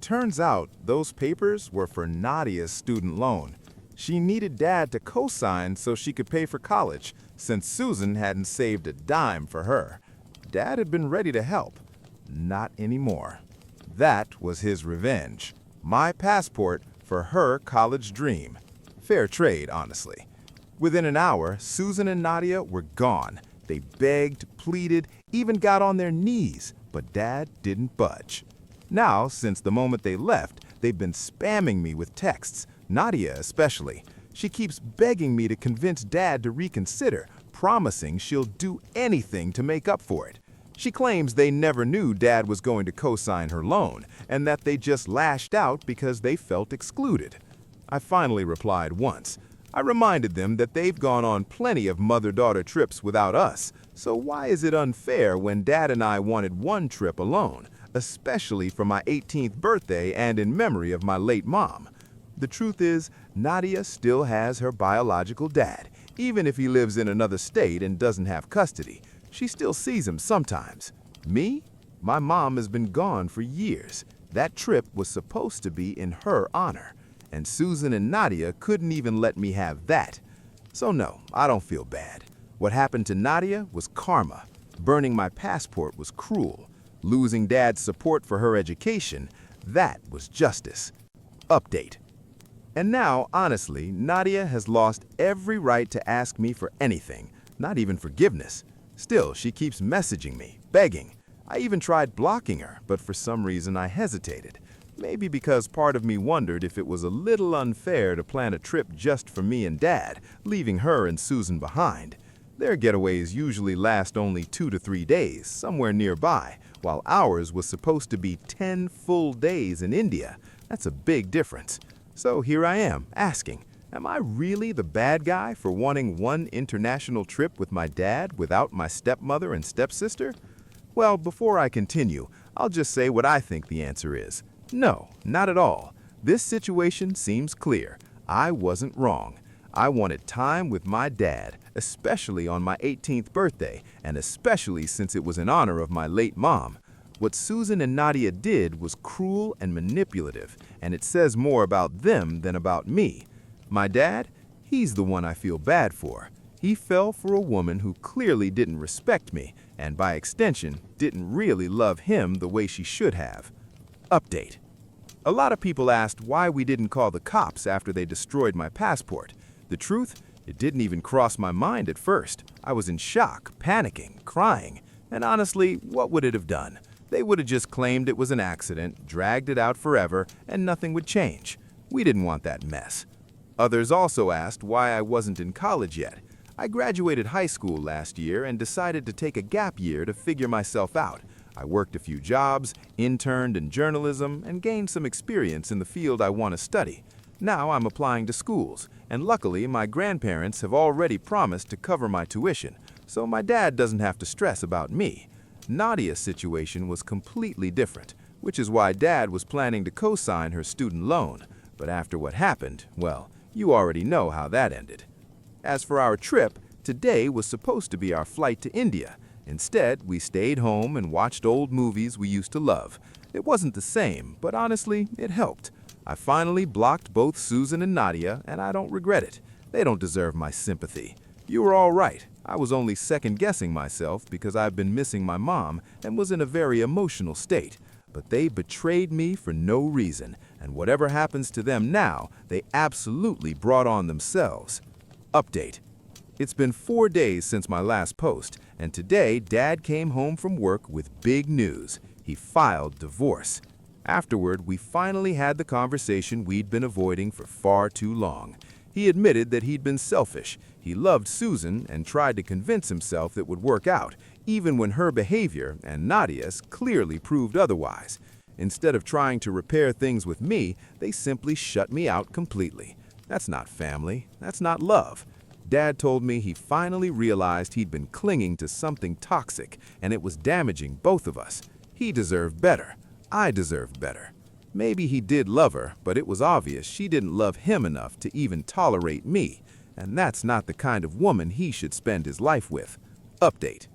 Turns out those papers were for Nadia's student loan. She needed Dad to co-sign so she could pay for college, since Susan hadn't saved a dime for her. Dad had been ready to help. Not anymore. That was his revenge. My passport for her college dream. Fair trade, honestly. Within an hour, Susan and Nadia were gone. They begged, pleaded, even got on their knees, but Dad didn't budge. Now, since the moment they left, they've been spamming me with texts, Nadia especially. She keeps begging me to convince Dad to reconsider, promising she'll do anything to make up for it. She claims they never knew Dad was going to co-sign her loan, and that they just lashed out because they felt excluded. I finally replied once. I reminded them that they've gone on plenty of mother-daughter trips without us, so why is it unfair when Dad and I wanted one trip alone? Especially for my 18th birthday and in memory of my late mom. The truth is, Nadia still has her biological dad, even if he lives in another state and doesn't have custody. She still sees him sometimes. Me? My mom has been gone for years. That trip was supposed to be in her honor, and Susan and Nadia couldn't even let me have that. So no, I don't feel bad. What happened to Nadia was karma. Burning my passport was cruel. Losing Dad's support for her education, that was justice. Update. And now, honestly, Nadia has lost every right to ask me for anything, not even forgiveness. Still, she keeps messaging me, begging. I even tried blocking her, but for some reason I hesitated. Maybe because part of me wondered if it was a little unfair to plan a trip just for me and Dad, leaving her and Susan behind. Their getaways usually last only 2 to 3 days, somewhere nearby, while ours was supposed to be 10 full days in India. That's a big difference. So here I am, asking, am I really the bad guy for wanting one international trip with my dad without my stepmother and stepsister? Well, before I continue, I'll just say what I think the answer is. No, not at all. This situation seems clear. I wasn't wrong. I wanted time with my dad, especially on my 18th birthday, and especially since it was in honor of my late mom. What Susan and Nadia did was cruel and manipulative, and it says more about them than about me. My dad, he's the one I feel bad for. He fell for a woman who clearly didn't respect me, and by extension, didn't really love him the way she should have. Update. A lot of people asked why we didn't call the cops after they destroyed my passport. The truth, it didn't even cross my mind at first. I was in shock, panicking, crying, and honestly, what would it have done? They would have just claimed it was an accident, dragged it out forever, and nothing would change. We didn't want that mess. Others also asked why I wasn't in college yet. I graduated high school last year and decided to take a gap year to figure myself out. I worked a few jobs, interned in journalism, and gained some experience in the field I want to study. Now I'm applying to schools, and luckily my grandparents have already promised to cover my tuition, so my dad doesn't have to stress about me. Nadia's situation was completely different, which is why Dad was planning to co-sign her student loan. But after what happened, well, you already know how that ended. As for our trip, today was supposed to be our flight to India. Instead, we stayed home and watched old movies we used to love. It wasn't the same, but honestly, it helped. I finally blocked both Susan and Nadia, and I don't regret it. They don't deserve my sympathy. You were all right. I was only second-guessing myself because I've been missing my mom and was in a very emotional state. But they betrayed me for no reason, and whatever happens to them now, they absolutely brought on themselves. Update. It's been 4 days since my last post, and today Dad came home from work with big news. He filed divorce. Afterward, we finally had the conversation we'd been avoiding for far too long. He admitted that he'd been selfish. He loved Susan and tried to convince himself it would work out, even when her behavior, and Nadia's, clearly proved otherwise. Instead of trying to repair things with me, they simply shut me out completely. That's not family. That's not love. Dad told me he finally realized he'd been clinging to something toxic, and it was damaging both of us. He deserved better. I deserved better. Maybe he did love her, but it was obvious she didn't love him enough to even tolerate me, and that's not the kind of woman he should spend his life with. Update.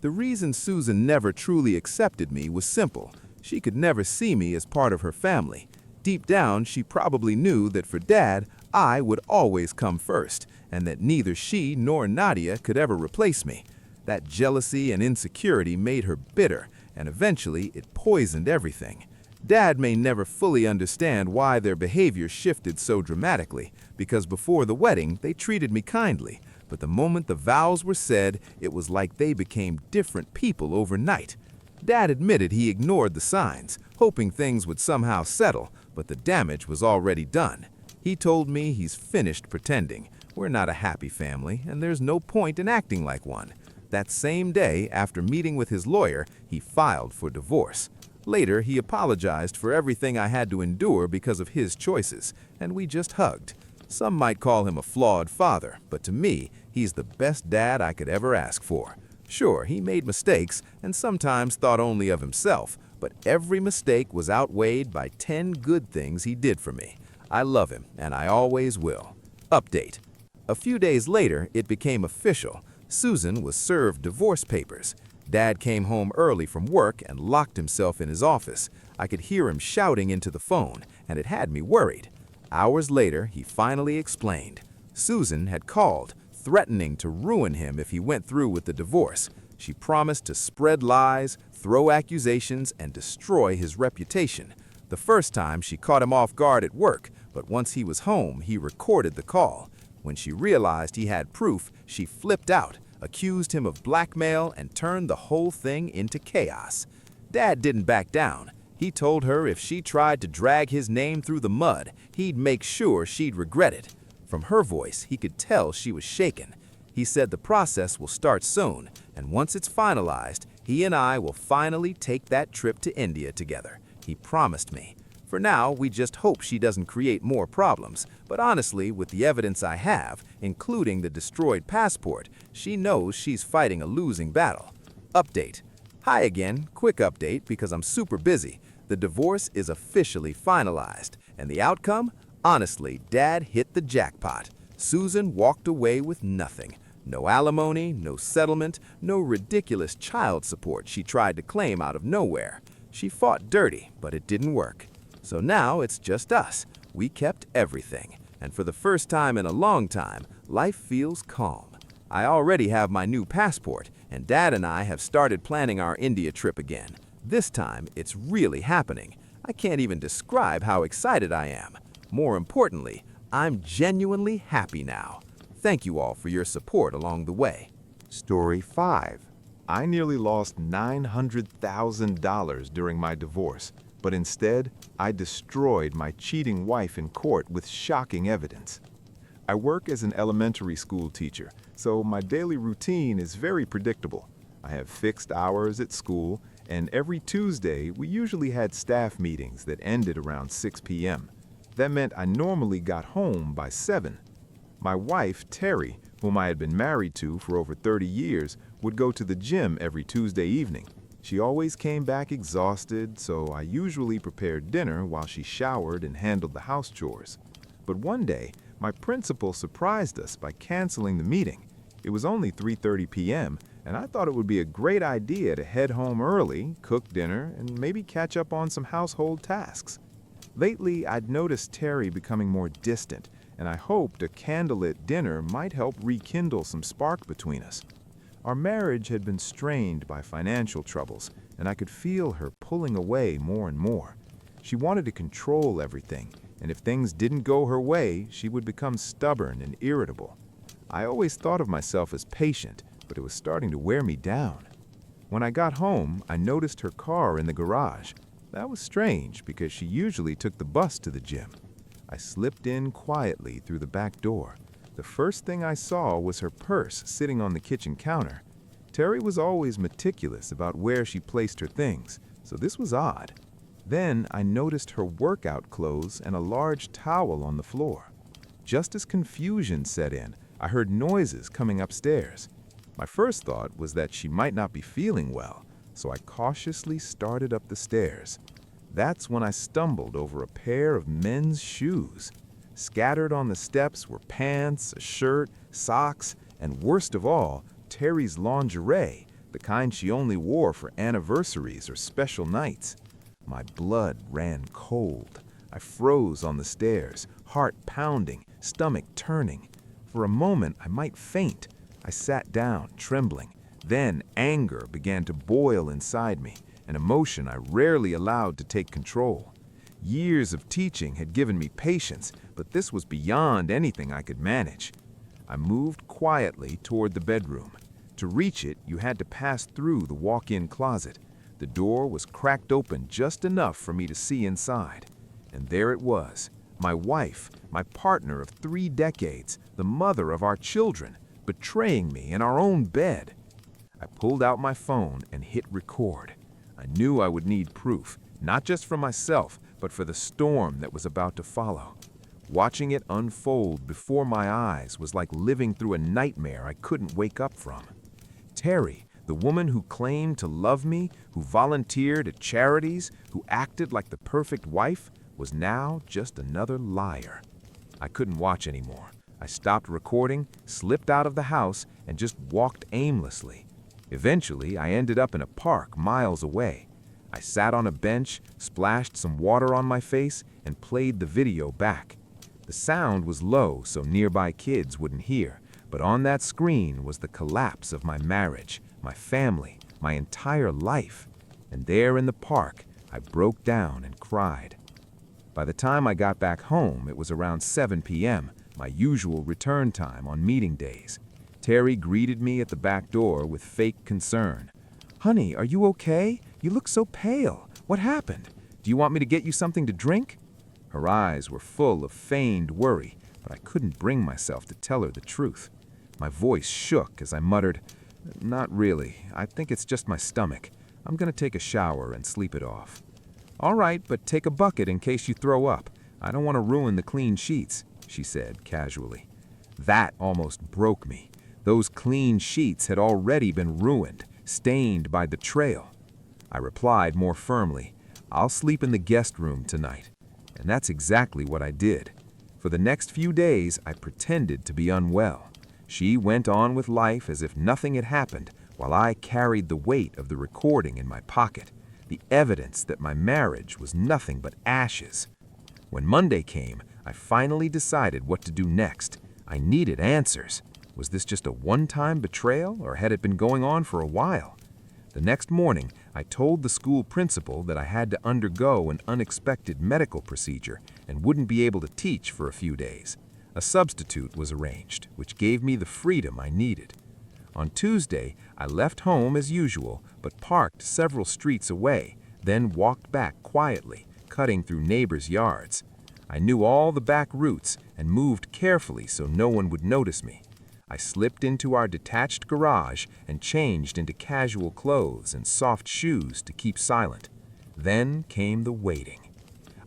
The reason Susan never truly accepted me was simple. She could never see me as part of her family. Deep down, she probably knew that for Dad, I would always come first, and that neither she nor Nadia could ever replace me. That jealousy and insecurity made her bitter, and eventually it poisoned everything. Dad may never fully understand why their behavior shifted so dramatically, because before the wedding, they treated me kindly, but the moment the vows were said, it was like they became different people overnight. Dad admitted he ignored the signs, hoping things would somehow settle, but the damage was already done. He told me he's finished pretending. We're not a happy family, and there's no point in acting like one. That same day, after meeting with his lawyer, he filed for divorce. Later, he apologized for everything I had to endure because of his choices, and we just hugged. Some might call him a flawed father, but to me, he's the best dad I could ever ask for. Sure, he made mistakes and sometimes thought only of himself, but every mistake was outweighed by 10 good things he did for me. I love him, and I always will. Update. A few days later, it became official. Susan was served divorce papers. Dad came home early from work and locked himself in his office. I could hear him shouting into the phone, and it had me worried. Hours later, he finally explained. Susan had called, threatening to ruin him if he went through with the divorce. She promised to spread lies, throw accusations, and destroy his reputation. The first time, she caught him off guard at work, but once he was home, he recorded the call. When she realized he had proof, she flipped out, accused him of blackmail, and turned the whole thing into chaos. Dad didn't back down. He He told her if she tried to drag his name through the mud, he'd make sure she'd regret it. From her voice, he could tell she was shaken. He said the process will start soon, and once it's finalized, he and I will finally take that trip to India together. He promised me. For now, we just hope she doesn't create more problems, but honestly, with the evidence I have, including the destroyed passport, she knows she's fighting a losing battle. Update. Hi again, quick update because I'm super busy. The divorce is officially finalized, and the outcome? Honestly, Dad hit the jackpot. Susan walked away with nothing. No alimony, no settlement, no ridiculous child support she tried to claim out of nowhere. She fought dirty, but it didn't work. So now it's just us. We kept everything, and for the first time in a long time, life feels calm. I already have my new passport, and Dad and I have started planning our India trip again. This time, it's really happening. I can't even describe how excited I am. More importantly, I'm genuinely happy now. Thank you all for your support along the way. Story 5. I nearly lost $900,000 during my divorce, but instead, I destroyed my cheating wife in court with shocking evidence. I work as an elementary school teacher, so my daily routine is very predictable. I have fixed hours at school, and every Tuesday, we usually had staff meetings that ended around 6 p.m. That meant I normally got home by 7. My wife, Terry, whom I had been married to for over 30 years, would go to the gym every Tuesday evening. She always came back exhausted, so I usually prepared dinner while she showered and handled the house chores. But one day, my principal surprised us by canceling the meeting. It was only 3:30 p.m., and I thought it would be a great idea to head home early, cook dinner, and maybe catch up on some household tasks. Lately, I'd noticed Terry becoming more distant, and I hoped a candlelit dinner might help rekindle some spark between us. Our marriage had been strained by financial troubles, and I could feel her pulling away more and more. She wanted to control everything, and if things didn't go her way, she would become stubborn and irritable. I always thought of myself as patient, but it was starting to wear me down. When I got home, I noticed her car in the garage. That was strange because she usually took the bus to the gym. I slipped in quietly through the back door. The first thing I saw was her purse sitting on the kitchen counter. Terry was always meticulous about where she placed her things, so this was odd. Then I noticed her workout clothes and a large towel on the floor. Just as confusion set in, I heard noises coming upstairs. My first thought was that she might not be feeling well, so I cautiously started up the stairs. That's when I stumbled over a pair of men's shoes. Scattered on the steps were pants, a shirt, socks, and worst of all, Terry's lingerie, the kind she only wore for anniversaries or special nights. My blood ran cold. I froze on the stairs, heart pounding, stomach turning. For a moment, I might faint. I sat down, trembling. Then anger began to boil inside me, an emotion I rarely allowed to take control. Years of teaching had given me patience, but this was beyond anything I could manage. I moved quietly toward the bedroom. To reach it, you had to pass through the walk-in closet. The door was cracked open just enough for me to see inside. And there it was, my wife, my partner of 3 decades, the mother of our children, betraying me in our own bed. I pulled out my phone and hit record. I knew I would need proof, not just for myself, but for the storm that was about to follow. Watching it unfold before my eyes was like living through a nightmare I couldn't wake up from. Terry, the woman who claimed to love me, who volunteered at charities, who acted like the perfect wife, was now just another liar. I couldn't watch anymore. I stopped recording, slipped out of the house, and just walked aimlessly. Eventually, I ended up in a park miles away. I sat on a bench, splashed some water on my face, and played the video back. The sound was low so nearby kids wouldn't hear, but on that screen was the collapse of my marriage, my family, my entire life. And there in the park, I broke down and cried. By the time I got back home, it was around 7 p.m., my usual return time on meeting days. Terry greeted me at the back door with fake concern. "Honey, are you okay? You look so pale. What happened?" Do you want me to get you something to drink?" Her eyes were full of feigned worry, but I couldn't bring myself to tell her the truth. My voice shook as I muttered, "Not really. I think it's just my stomach. I'm going to take a shower and sleep it off." "All right, but take a bucket in case you throw up. I don't want to ruin the clean sheets," she said casually. That almost broke me. Those clean sheets had already been ruined, stained by betrayal. I replied more firmly, "I'll sleep in the guest room tonight." And that's exactly what I did. For the next few days, I pretended to be unwell. She went on with life as if nothing had happened, while I carried the weight of the recording in my pocket, the evidence that my marriage was nothing but ashes. When Monday came, I finally decided what to do next. I needed answers. Was this just a one-time betrayal, or had it been going on for a while? The next morning, I told the school principal that I had to undergo an unexpected medical procedure and wouldn't be able to teach for a few days. A substitute was arranged, which gave me the freedom I needed. On Tuesday, I left home as usual, but parked several streets away, then walked back quietly, cutting through neighbors' yards. I knew all the back routes and moved carefully so no one would notice me. I slipped into our detached garage and changed into casual clothes and soft shoes to keep silent. Then came the waiting.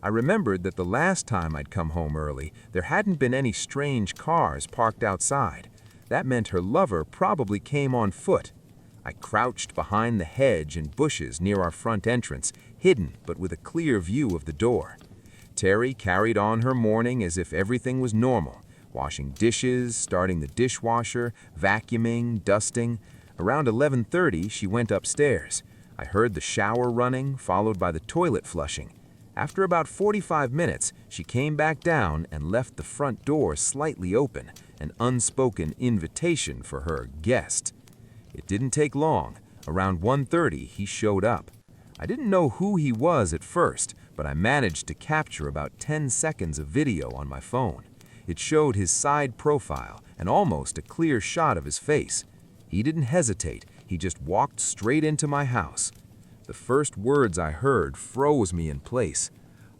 I remembered that the last time I'd come home early, there hadn't been any strange cars parked outside. That meant her lover probably came on foot. I crouched behind the hedge and bushes near our front entrance, hidden but with a clear view of the door. Terry carried on her morning as if everything was normal, washing dishes, starting the dishwasher, vacuuming, dusting. Around 11:30, she went upstairs. I heard the shower running, followed by the toilet flushing. After about 45 minutes, she came back down and left the front door slightly open, an unspoken invitation for her guest. It didn't take long. Around 1:30, he showed up. I didn't know who he was at first, but I managed to capture about 10 seconds of video on my phone. It showed his side profile and almost a clear shot of his face. He didn't hesitate. He just walked straight into my house. The first words I heard froze me in place.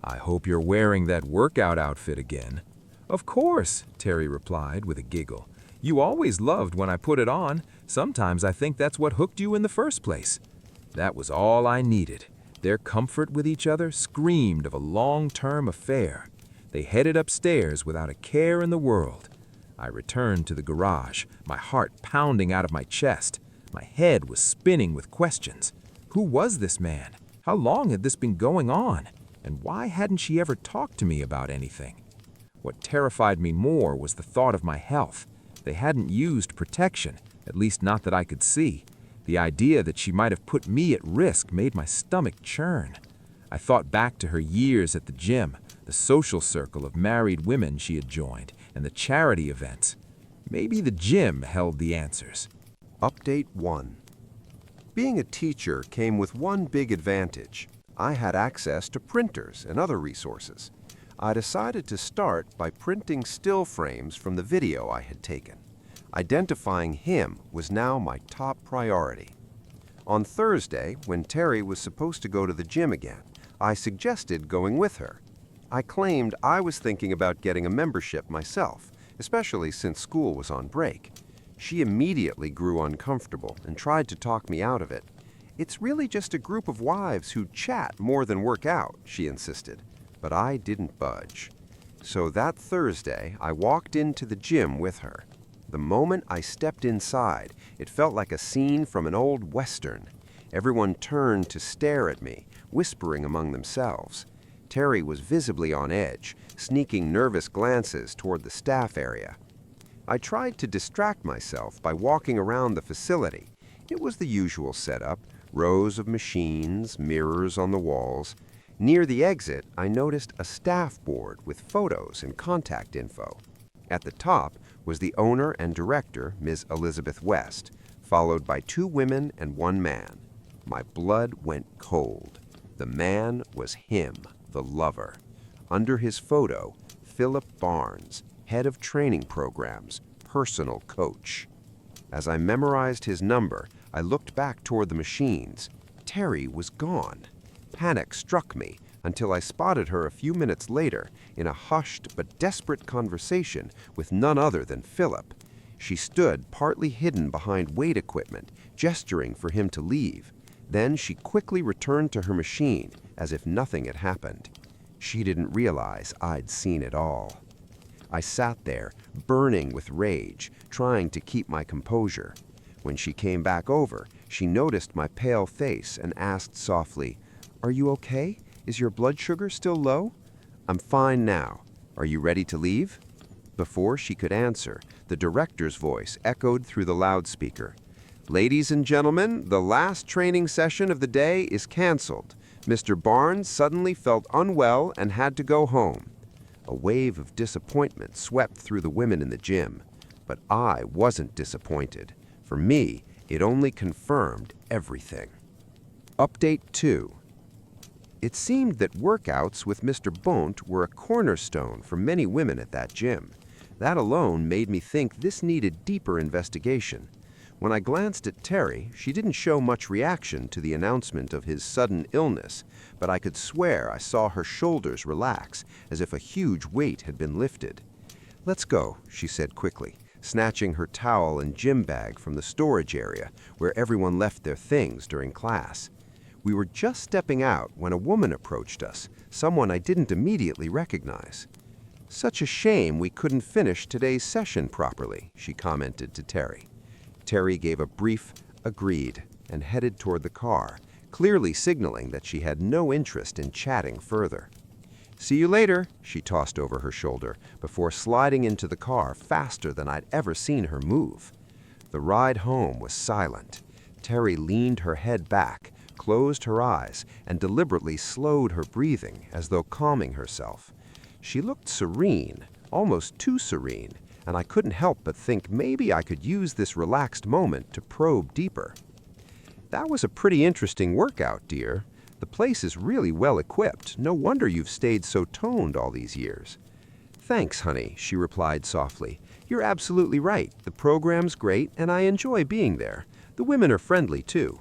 "I hope you're wearing that workout outfit again." "Of course," Terry replied with a giggle. "You always loved when I put it on. Sometimes I think that's what hooked you in the first place." That was all I needed. Their comfort with each other screamed of a long-term affair. They headed upstairs without a care in the world. I returned to the garage, my heart pounding out of my chest. My head was spinning with questions. Who was this man? How long had this been going on? And why hadn't she ever talked to me about anything? What terrified me more was the thought of my health. They hadn't used protection, at least not that I could see. The idea that she might have put me at risk made my stomach churn. I thought back to her years at the gym, the social circle of married women she had joined, and the charity events. Maybe the gym held the answers. Update 1. Being a teacher came with one big advantage. I had access to printers and other resources. I decided to start by printing still frames from the video I had taken. Identifying him was now my top priority. On Thursday, when Terry was supposed to go to the gym again, I suggested going with her. I claimed I was thinking about getting a membership myself, especially since school was on break. She immediately grew uncomfortable and tried to talk me out of it. "It's really just a group of wives who chat more than work out," she insisted, but I didn't budge. So that Thursday, I walked into the gym with her. The moment I stepped inside, it felt like a scene from an old Western. Everyone turned to stare at me, whispering among themselves. Terry was visibly on edge, sneaking nervous glances toward the staff area. I tried to distract myself by walking around the facility. It was the usual setup, rows of machines, mirrors on the walls. Near the exit, I noticed a staff board with photos and contact info. At the top was the owner and director, Ms. Elizabeth West, followed by 2 women and 1 man. My blood went cold. The man was him, the lover. Under his photo, Philip Barnes, head of training programs, personal coach. As I memorized his number, I looked back toward the machines. Terry was gone. Panic struck me, until I spotted her a few minutes later in a hushed but desperate conversation with none other than Philip. She stood partly hidden behind weight equipment, gesturing for him to leave. Then she quickly returned to her machine as if nothing had happened. She didn't realize I'd seen it all. I sat there, burning with rage, trying to keep my composure. When she came back over, she noticed my pale face and asked softly, "Are you okay? Is your blood sugar still low?" "I'm fine now. Are you ready to leave?" Before she could answer, the director's voice echoed through the loudspeaker. "Ladies and gentlemen, the last training session of the day is canceled. Mr. Barnes suddenly felt unwell and had to go home." A wave of disappointment swept through the women in the gym. But I wasn't disappointed. For me, it only confirmed everything. Update 2. It seemed that workouts with Mr. Bont were a cornerstone for many women at that gym. That alone made me think this needed deeper investigation. When I glanced at Terry, she didn't show much reaction to the announcement of his sudden illness, but I could swear I saw her shoulders relax, as if a huge weight had been lifted. "Let's go," she said quickly, snatching her towel and gym bag from the storage area where everyone left their things during class. We were just stepping out when a woman approached us, someone I didn't immediately recognize. "Such a shame we couldn't finish today's session properly," she commented to Terry. Terry gave a brief "agreed" and headed toward the car, clearly signaling that she had no interest in chatting further. "See you later," she tossed over her shoulder before sliding into the car faster than I'd ever seen her move. The ride home was silent. Terry leaned her head back, closed her eyes, and deliberately slowed her breathing as though calming herself. She looked serene, almost too serene, and I couldn't help but think maybe I could use this relaxed moment to probe deeper. "That was a pretty interesting workout, dear. The place is really well equipped. No wonder you've stayed so toned all these years." "Thanks, honey," she replied softly. "You're absolutely right. The program's great, and I enjoy being there. The women are friendly, too.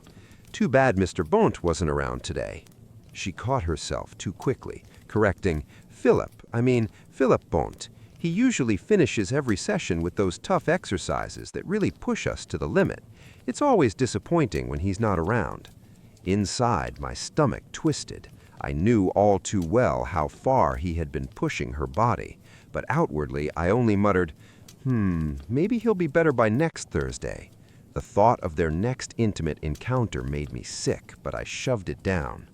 Too bad Mr. Bont wasn't around today." She caught herself too quickly, correcting, Philip Bont. He usually finishes every session with those tough exercises that really push us to the limit. It's always disappointing when he's not around." Inside, my stomach twisted. I knew all too well how far he had been pushing her body, but outwardly I only muttered, maybe he'll be better by next Thursday." The thought of their next intimate encounter made me sick, but I shoved it down.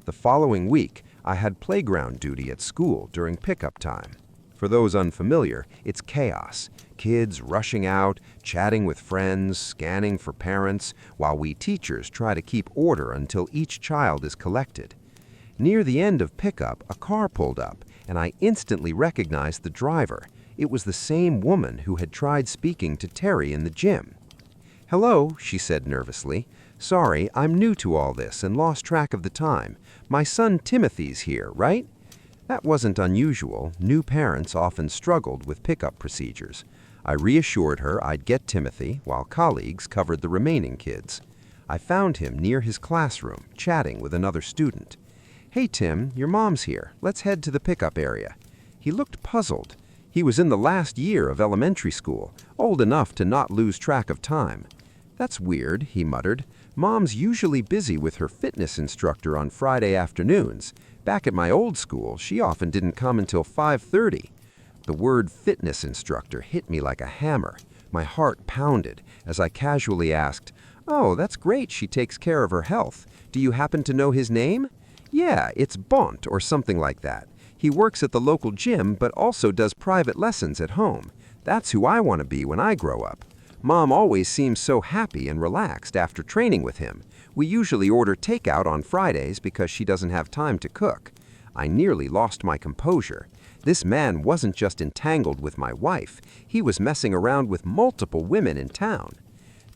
The following week, I had playground duty at school during pickup time. For those unfamiliar, it's chaos. Kids rushing out, chatting with friends, scanning for parents, while we teachers try to keep order until each child is collected. Near the end of pickup, a car pulled up, and I instantly recognized the driver. It was the same woman who had tried speaking to Terry in the gym. "Hello," she said nervously. "Sorry, I'm new to all this and lost track of the time. My son Timothy's here, right?" That wasn't unusual. New parents often struggled with pickup procedures. I reassured her I'd get Timothy, while colleagues covered the remaining kids. I found him near his classroom, chatting with another student. "Hey Tim, your mom's here. Let's head to the pickup area." He looked puzzled. He was in the last year of elementary school, old enough to not lose track of time. "That's weird," he muttered. "Mom's usually busy with her fitness instructor on Friday afternoons. Back at my old school, she often didn't come until 5:30. The word fitness instructor hit me like a hammer. My heart pounded as I casually asked, "Oh, that's great she takes care of her health. Do you happen to know his name?" "Yeah, it's Bont or something like that. He works at the local gym but also does private lessons at home. That's who I want to be when I grow up. Mom always seems so happy and relaxed after training with him. We usually order takeout on Fridays because she doesn't have time to cook." I nearly lost my composure. This man wasn't just entangled with my wife. He was messing around with multiple women in town.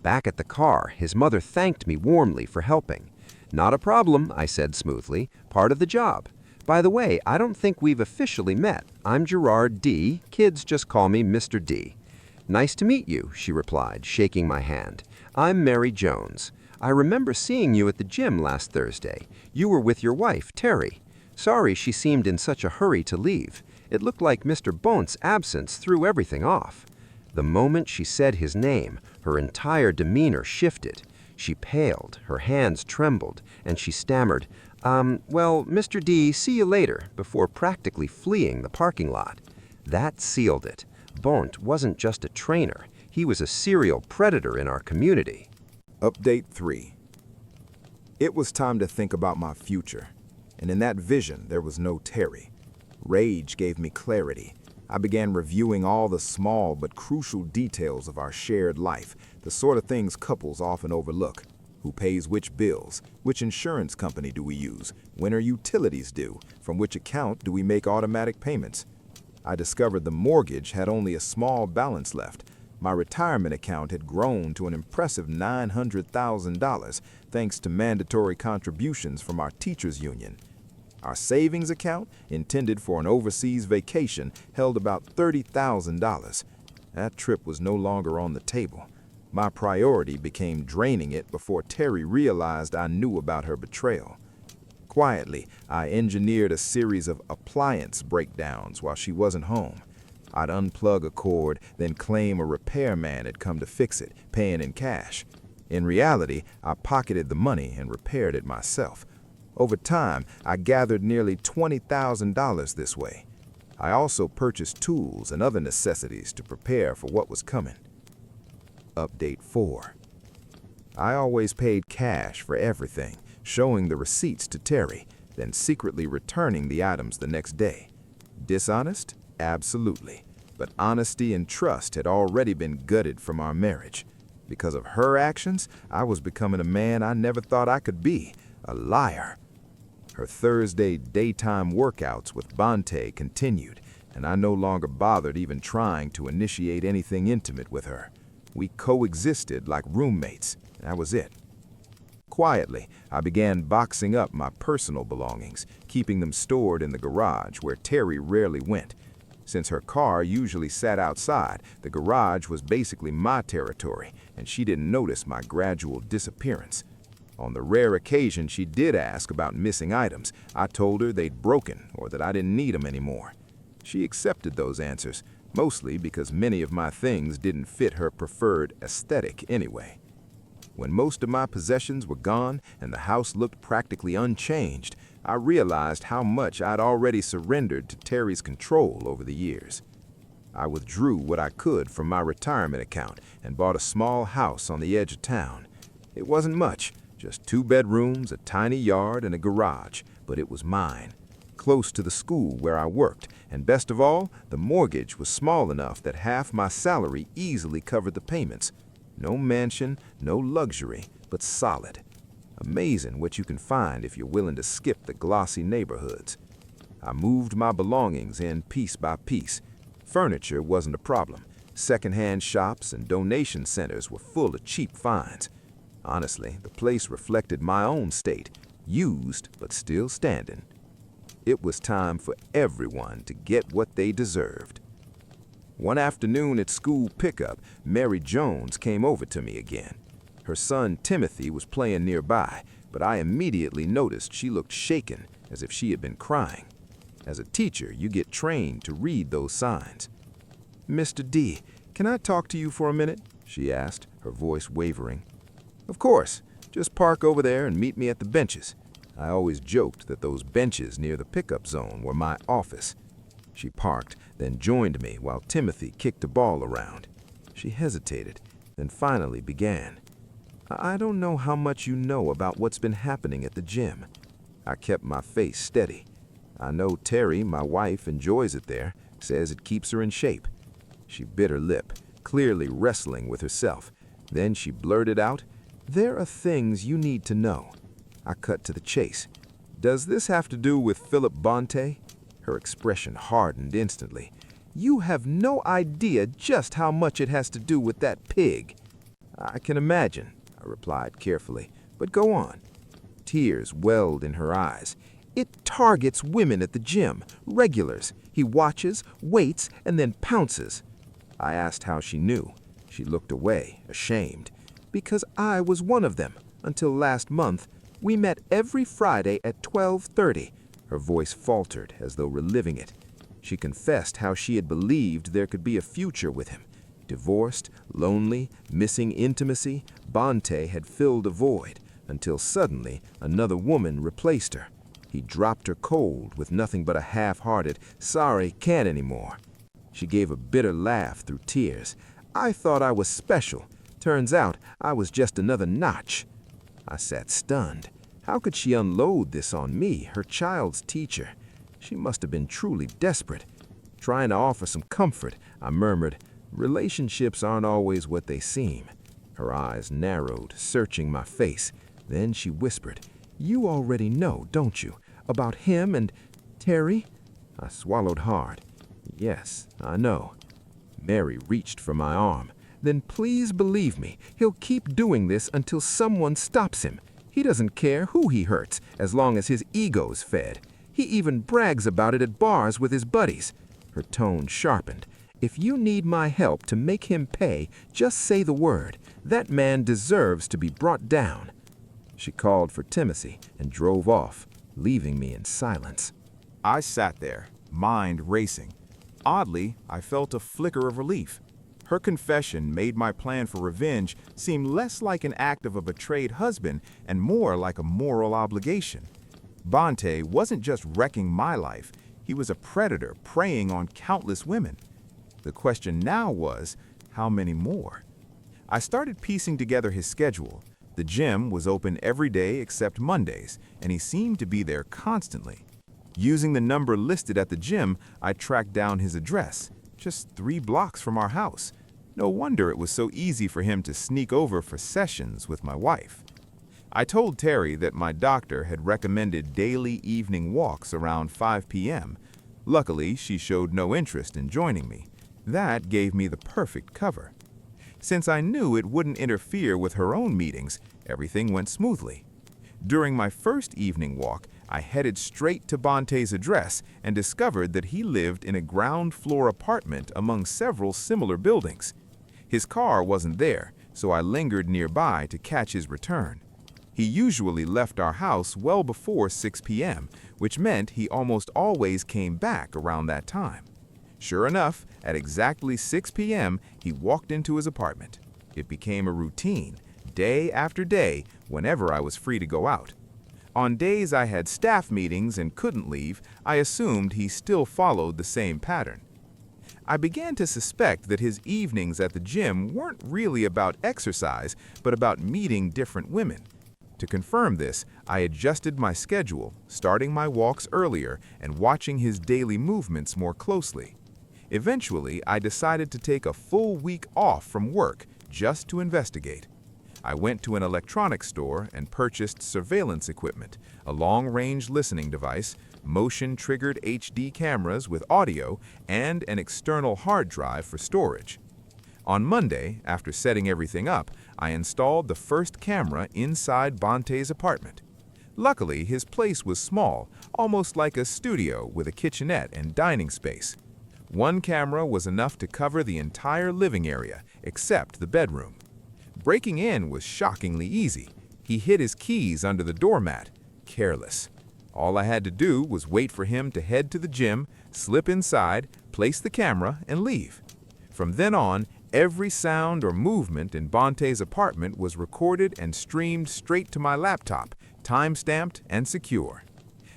Back at the car, his mother thanked me warmly for helping. "Not a problem," I said smoothly. "Part of the job. By the way, I don't think we've officially met. I'm Gerard D. Kids just call me Mr. D." "Nice to meet you," she replied, shaking my hand. "I'm Mary Jones. I remember seeing you at the gym last Thursday. You were with your wife, Terry. Sorry she seemed in such a hurry to leave. It looked like Mr. Bont's absence threw everything off. The moment she said his name, her entire demeanor shifted. She paled, her hands trembled, and she stammered, well, Mr. D, see you later, before practically fleeing the parking lot. That sealed it. Bont wasn't just a trainer. He was a serial predator in our community. Update 3. It was time to think about my future, and in that vision there was no Terry. Rage gave me clarity. I began reviewing all the small but crucial details of our shared life, the sort of things couples often overlook. Who pays which bills? Which insurance company do we use? When are utilities due? From which account do we make automatic payments? I discovered the mortgage had only a small balance left. My retirement account had grown to an impressive $900,000 thanks to mandatory contributions from our teachers' union. Our savings account, intended for an overseas vacation, held about $30,000. That trip was no longer on the table. My priority became draining it before Terry realized I knew about her betrayal. Quietly, I engineered a series of appliance breakdowns while she wasn't home. I'd unplug a cord, then claim a repairman had come to fix it, paying in cash. In reality, I pocketed the money and repaired it myself. Over time, I gathered nearly $20,000 this way. I also purchased tools and other necessities to prepare for what was coming. Update 4. I always paid cash for everything, showing the receipts to Terry, then secretly returning the items the next day. Dishonest? Absolutely. But honesty and trust had already been gutted from our marriage. Because of her actions, I was becoming a man I never thought I could be, a liar. Her Thursday daytime workouts with Bonte continued, and I no longer bothered even trying to initiate anything intimate with her. We coexisted like roommates. That was it. Quietly, I began boxing up my personal belongings, keeping them stored in the garage where Terry rarely went. Since her car usually sat outside, the garage was basically my territory, and she didn't notice my gradual disappearance. On the rare occasion she did ask about missing items, I told her they'd broken or that I didn't need them anymore. She accepted those answers, mostly because many of my things didn't fit her preferred aesthetic anyway. When most of my possessions were gone and the house looked practically unchanged, I realized how much I'd already surrendered to Terry's control over the years. I withdrew what I could from my retirement account and bought a small house on the edge of town. It wasn't much, just 2 bedrooms, a tiny yard, and a garage, but it was mine. Close to the school where I worked, and best of all, the mortgage was small enough that half my salary easily covered the payments. No mansion, no luxury, but solid. Amazing what you can find if you're willing to skip the glossy neighborhoods. I moved my belongings in piece by piece. Furniture wasn't a problem. Secondhand shops and donation centers were full of cheap finds. Honestly, the place reflected my own state, used but still standing. It was time for everyone to get what they deserved. One afternoon at school pickup, Mary Jones came over to me again. Her son Timothy was playing nearby, but I immediately noticed she looked shaken, as if she had been crying. As a teacher, you get trained to read those signs. "Mr. D, can I talk to you for a minute?" she asked, her voice wavering. "Of course. Just park over there and meet me at the benches." I always joked that those benches near the pickup zone were my office. She parked, then joined me while Timothy kicked a ball around. She hesitated, then finally began. "I don't know how much you know about what's been happening at the gym." I kept my face steady. "I know Terry, my wife, enjoys it there, says it keeps her in shape." She bit her lip, clearly wrestling with herself. Then she blurted out, "There are things you need to know." I cut to the chase. "Does this have to do with Philip Bonte?" Her expression hardened instantly. "You have no idea just how much it has to do with that pig." "I can imagine," I replied carefully, "but go on." Tears welled in her eyes. "It targets women at the gym, regulars. He watches, waits, and then pounces." I asked how she knew. She looked away, ashamed. "Because I was one of them, until last month. We met every Friday at 12:30. Her voice faltered as though reliving it. She confessed how she had believed there could be a future with him. Divorced, lonely, missing intimacy, Bante had filled a void until suddenly another woman replaced her. He dropped her cold with nothing but a half-hearted, "Sorry, can't anymore." She gave a bitter laugh through tears. "I thought I was special. Turns out I was just another notch." I sat stunned. How could she unload this on me, her child's teacher? She must have been truly desperate. Trying to offer some comfort, I murmured, "Relationships aren't always what they seem." Her eyes narrowed, searching my face. Then she whispered, "You already know, don't you, about him and Terry?" I swallowed hard. "Yes, I know." Mary reached for my arm. "Then please believe me, he'll keep doing this until someone stops him. He doesn't care who he hurts, as long as his ego's fed. He even brags about it at bars with his buddies." Her tone sharpened. "If you need my help to make him pay, just say the word. That man deserves to be brought down." She called for Timothy and drove off, leaving me in silence. I sat there, mind racing. Oddly, I felt a flicker of relief. Her confession made my plan for revenge seem less like an act of a betrayed husband and more like a moral obligation. Bante wasn't just wrecking my life, he was a predator preying on countless women. The question now was, how many more? I started piecing together his schedule. The gym was open every day except Mondays, and he seemed to be there constantly. Using the number listed at the gym, I tracked down his address, just 3 blocks from our house. No wonder it was so easy for him to sneak over for sessions with my wife. I told Terry that my doctor had recommended daily evening walks around 5 p.m. Luckily, she showed no interest in joining me. That gave me the perfect cover. Since I knew it wouldn't interfere with her own meetings, everything went smoothly. During my first evening walk, I headed straight to Bante's address and discovered that he lived in a ground-floor apartment among several similar buildings. His car wasn't there, so I lingered nearby to catch his return. He usually left our house well before 6 p.m., which meant he almost always came back around that time. Sure enough, at exactly 6 p.m., he walked into his apartment. It became a routine, day after day, whenever I was free to go out. On days I had staff meetings and couldn't leave, I assumed he still followed the same pattern. I began to suspect that his evenings at the gym weren't really about exercise, but about meeting different women. To confirm this, I adjusted my schedule, starting my walks earlier and watching his daily movements more closely. Eventually, I decided to take a full week off from work just to investigate. I went to an electronics store and purchased surveillance equipment, a long-range listening device, motion-triggered HD cameras with audio, and an external hard drive for storage. On Monday, after setting everything up, I installed the first camera inside Bante's apartment. Luckily, his place was small, almost like a studio with a kitchenette and dining space. One camera was enough to cover the entire living area, except the bedroom. Breaking in was shockingly easy. He hid his keys under the doormat. Careless. All I had to do was wait for him to head to the gym, slip inside, place the camera, and leave. From then on, every sound or movement in Bante's apartment was recorded and streamed straight to my laptop, time-stamped and secure.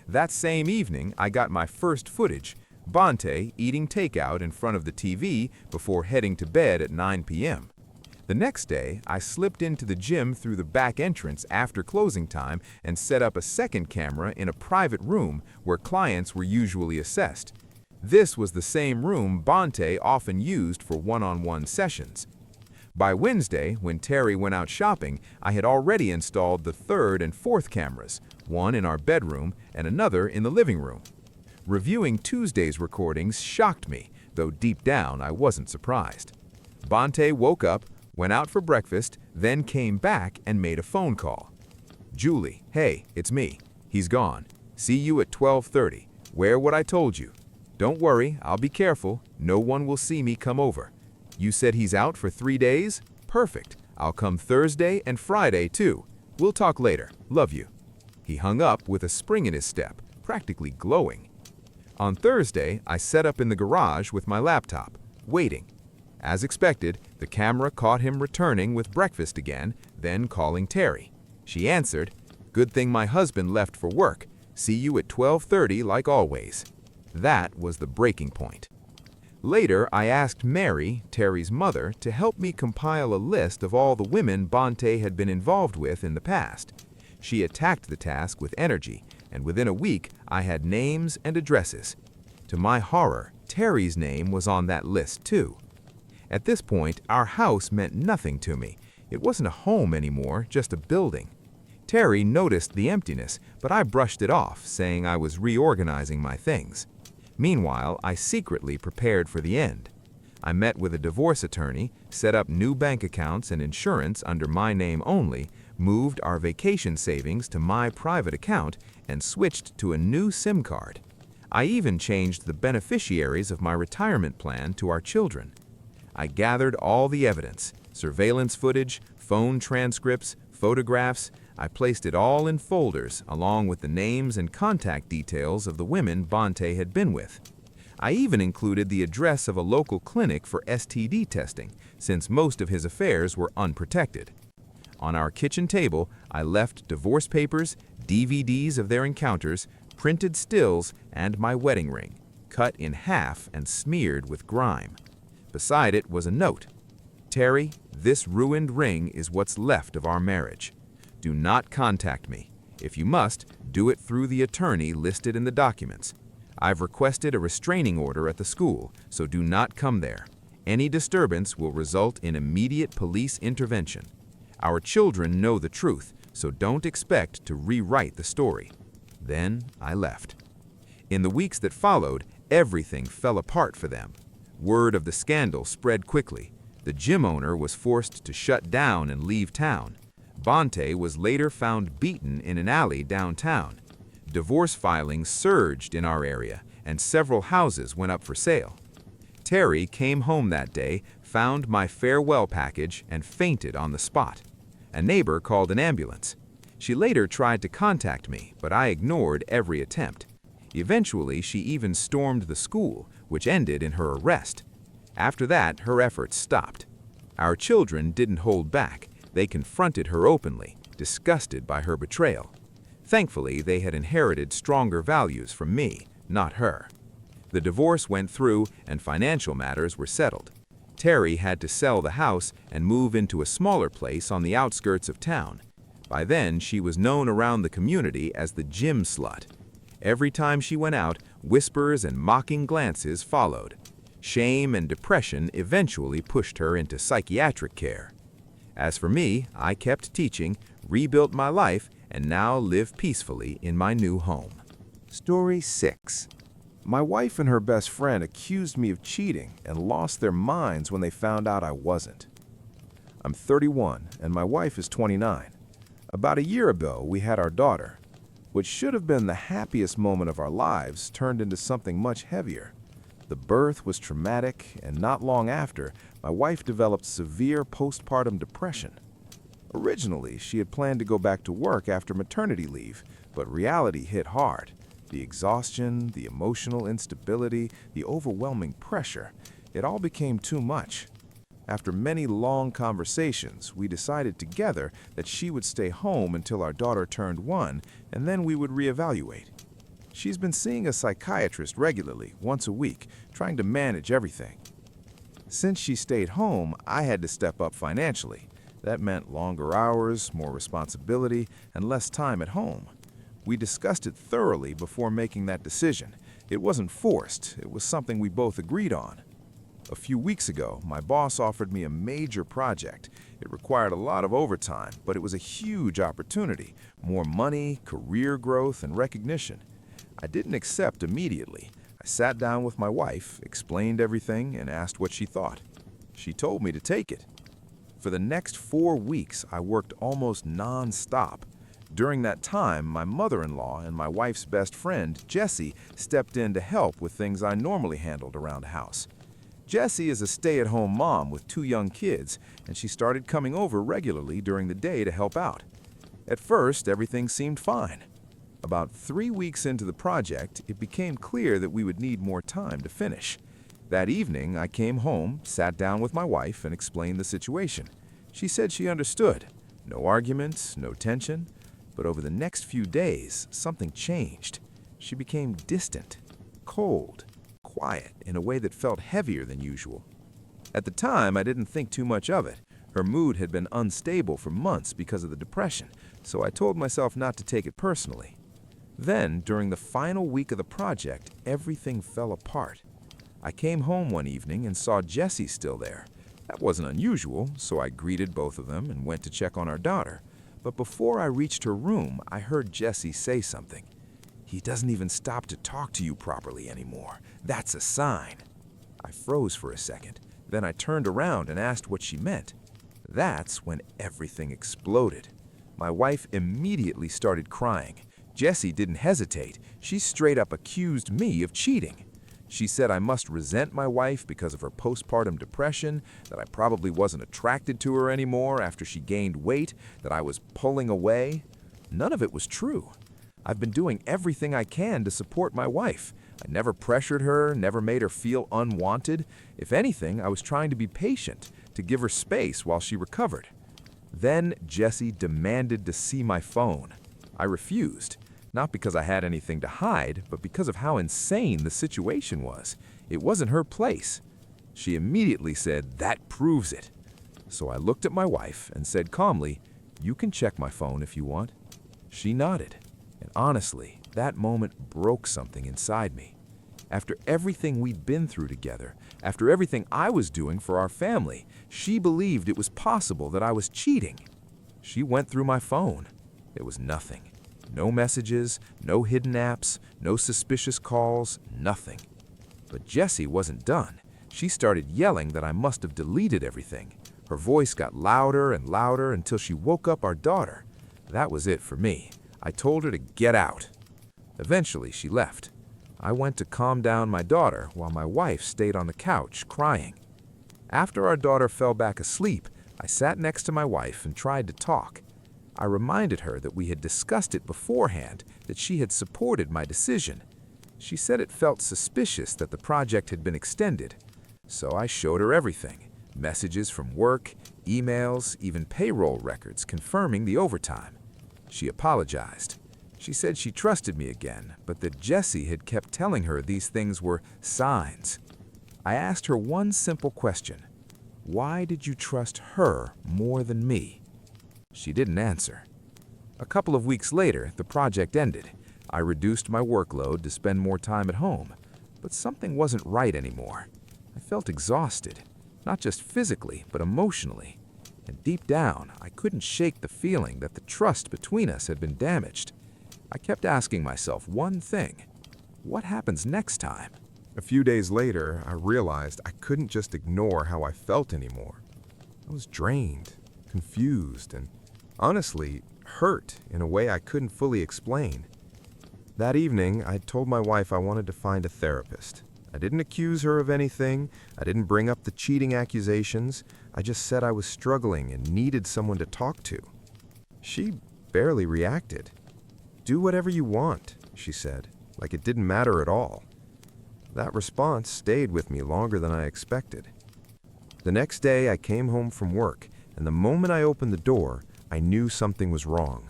That same evening, I got my first footage, Bante eating takeout in front of the TV before heading to bed at 9 p.m. The next day, I slipped into the gym through the back entrance after closing time and set up a second camera in a private room where clients were usually assessed. This was the same room Bante often used for one-on-one sessions. By Wednesday, when Terry went out shopping, I had already installed the third and fourth cameras, one in our bedroom and another in the living room. Reviewing Tuesday's recordings shocked me, though deep down I wasn't surprised. Bante woke up, went out for breakfast, then came back and made a phone call. "Julie, hey, it's me. He's gone. See you at 12:30. Wear what I told you. Don't worry, I'll be careful. No one will see me come over. You said he's out for 3 days? Perfect. I'll come Thursday and Friday too. We'll talk later. Love you." He hung up with a spring in his step. practically glowing. On Thursday, I set up in the garage with my laptop, waiting. As expected, the camera caught him returning with breakfast again, then calling Terry. She answered, "Good thing my husband left for work. See you at 12:30 like always." That was the breaking point. Later, I asked Mary, Terry's mother, to help me compile a list of all the women Bonte had been involved with in the past. She attacked the task with energy, and within a week, I had names and addresses. To my horror, Terry's name was on that list too. At this point, our house meant nothing to me. It wasn't a home anymore, just a building. Terry noticed the emptiness, but I brushed it off, saying I was reorganizing my things. Meanwhile, I secretly prepared for the end. I met with a divorce attorney, set up new bank accounts and insurance under my name only, moved our vacation savings to my private account, and switched to a new SIM card. I even changed the beneficiaries of my retirement plan to our children. I gathered all the evidence, surveillance footage, phone transcripts, photographs. I placed it all in folders along with the names and contact details of the women Bonte had been with. I even included the address of a local clinic for STD testing, since most of his affairs were unprotected. On our kitchen table, I left divorce papers, DVDs of their encounters, printed stills, and my wedding ring, cut in half and smeared with grime. Beside it was a note. "Terry, this ruined ring is what's left of our marriage. Do not contact me. If you must, do it through the attorney listed in the documents. I've requested a restraining order at the school, so do not come there. Any disturbance will result in immediate police intervention. Our children know the truth, so don't expect to rewrite the story." Then I left. In the weeks that followed, everything fell apart for them. Word of the scandal spread quickly. The gym owner was forced to shut down and leave town. Bonte was later found beaten in an alley downtown. Divorce filings surged in our area, and several houses went up for sale. Terry came home that day, found my farewell package, and fainted on the spot. A neighbor called an ambulance. She later tried to contact me, but I ignored every attempt. Eventually, she even stormed the school, which ended in her arrest. After that, her efforts stopped. Our children didn't hold back. They confronted her openly, disgusted by her betrayal. Thankfully, they had inherited stronger values from me, not her. The divorce went through, and financial matters were settled. Terry had to sell the house and move into a smaller place on the outskirts of town. By then, she was known around the community as the gym slut. Every time she went out, whispers and mocking glances followed. Shame and depression eventually pushed her into psychiatric care. As for me, I kept teaching, rebuilt my life, and now live peacefully in my new home. Story 6. My wife and her best friend accused me of cheating and lost their minds when they found out I wasn't. I'm 31 and my wife is 29. About a year ago, we had our daughter. What should have been the happiest moment of our lives turned into something much heavier. The birth was traumatic, and not long after, my wife developed severe postpartum depression. Originally, she had planned to go back to work after maternity leave, but reality hit hard. The exhaustion, the emotional instability, the overwhelming pressure, it all became too much. After many long conversations, we decided together that she would stay home until our daughter turned 1, and then we would reevaluate. She's been seeing a psychiatrist regularly, once a week, trying to manage everything. Since she stayed home, I had to step up financially. That meant longer hours, more responsibility, and less time at home. We discussed it thoroughly before making that decision. It wasn't forced, it was something we both agreed on. A few weeks ago, my boss offered me a major project. It required a lot of overtime, but it was a huge opportunity, more money, career growth, and recognition. I didn't accept immediately. I sat down with my wife, explained everything, and asked what she thought. She told me to take it. For the next 4 weeks, I worked almost non-stop. During that time, my mother-in-law and my wife's best friend, Jessie, stepped in to help with things I normally handled around the house. Jessie is a stay-at-home mom with 2 young kids, and she started coming over regularly during the day to help out. At first, everything seemed fine. About 3 weeks into the project, it became clear that we would need more time to finish. That evening, I came home, sat down with my wife, and explained the situation. She said she understood. No arguments, no tension. But over the next few days, something changed. She became distant, cold, quiet in a way that felt heavier than usual. At the time, I didn't think too much of it. Her mood had been unstable for months because of the depression, so I told myself not to take it personally. Then, during the final week of the project, everything fell apart. I came home one evening and saw Jesse still there. That wasn't unusual, so I greeted both of them and went to check on our daughter. But before I reached her room, I heard Jesse say something. "He doesn't even stop to talk to you properly anymore. That's a sign." I froze for a second. Then I turned around and asked what she meant. That's when everything exploded. My wife immediately started crying. Jessie didn't hesitate. She straight up accused me of cheating. She said I must resent my wife because of her postpartum depression, that I probably wasn't attracted to her anymore after she gained weight, that I was pulling away. None of it was true. I've been doing everything I can to support my wife. I never pressured her, never made her feel unwanted. If anything, I was trying to be patient, to give her space while she recovered. Then Jessie demanded to see my phone. I refused. Not because I had anything to hide, but because of how insane the situation was. It wasn't her place. She immediately said, "That proves it." So I looked at my wife and said calmly, "You can check my phone if you want." She nodded, and honestly, that moment broke something inside me. After everything we'd been through together, after everything I was doing for our family, she believed it was possible that I was cheating. She went through my phone. There was nothing. No messages, no hidden apps, no suspicious calls, nothing. But Jessie wasn't done. She started yelling that I must have deleted everything. Her voice got louder and louder until she woke up our daughter. That was it for me. I told her to get out. Eventually, she left. I went to calm down my daughter while my wife stayed on the couch crying. After our daughter fell back asleep, I sat next to my wife and tried to talk. I reminded her that we had discussed it beforehand, that she had supported my decision. She said it felt suspicious that the project had been extended. So I showed her everything, messages from work, emails, even payroll records confirming the overtime. She apologized. She said she trusted me again, but that Jessie had kept telling her these things were signs. I asked her one simple question. Why did you trust her more than me? She didn't answer. A couple of weeks later, the project ended. I reduced my workload to spend more time at home, but something wasn't right anymore. I felt exhausted, not just physically, but emotionally. And deep down, I couldn't shake the feeling that the trust between us had been damaged. I kept asking myself one thing. What happens next time? A few days later, I realized I couldn't just ignore how I felt anymore. I was drained, confused, and honestly, hurt in a way I couldn't fully explain. That evening, I told my wife I wanted to find a therapist. I didn't accuse her of anything. I didn't bring up the cheating accusations. I just said I was struggling and needed someone to talk to. She barely reacted. "Do whatever you want," she said, like it didn't matter at all. That response stayed with me longer than I expected. The next day, I came home from work, and the moment I opened the door, I knew something was wrong.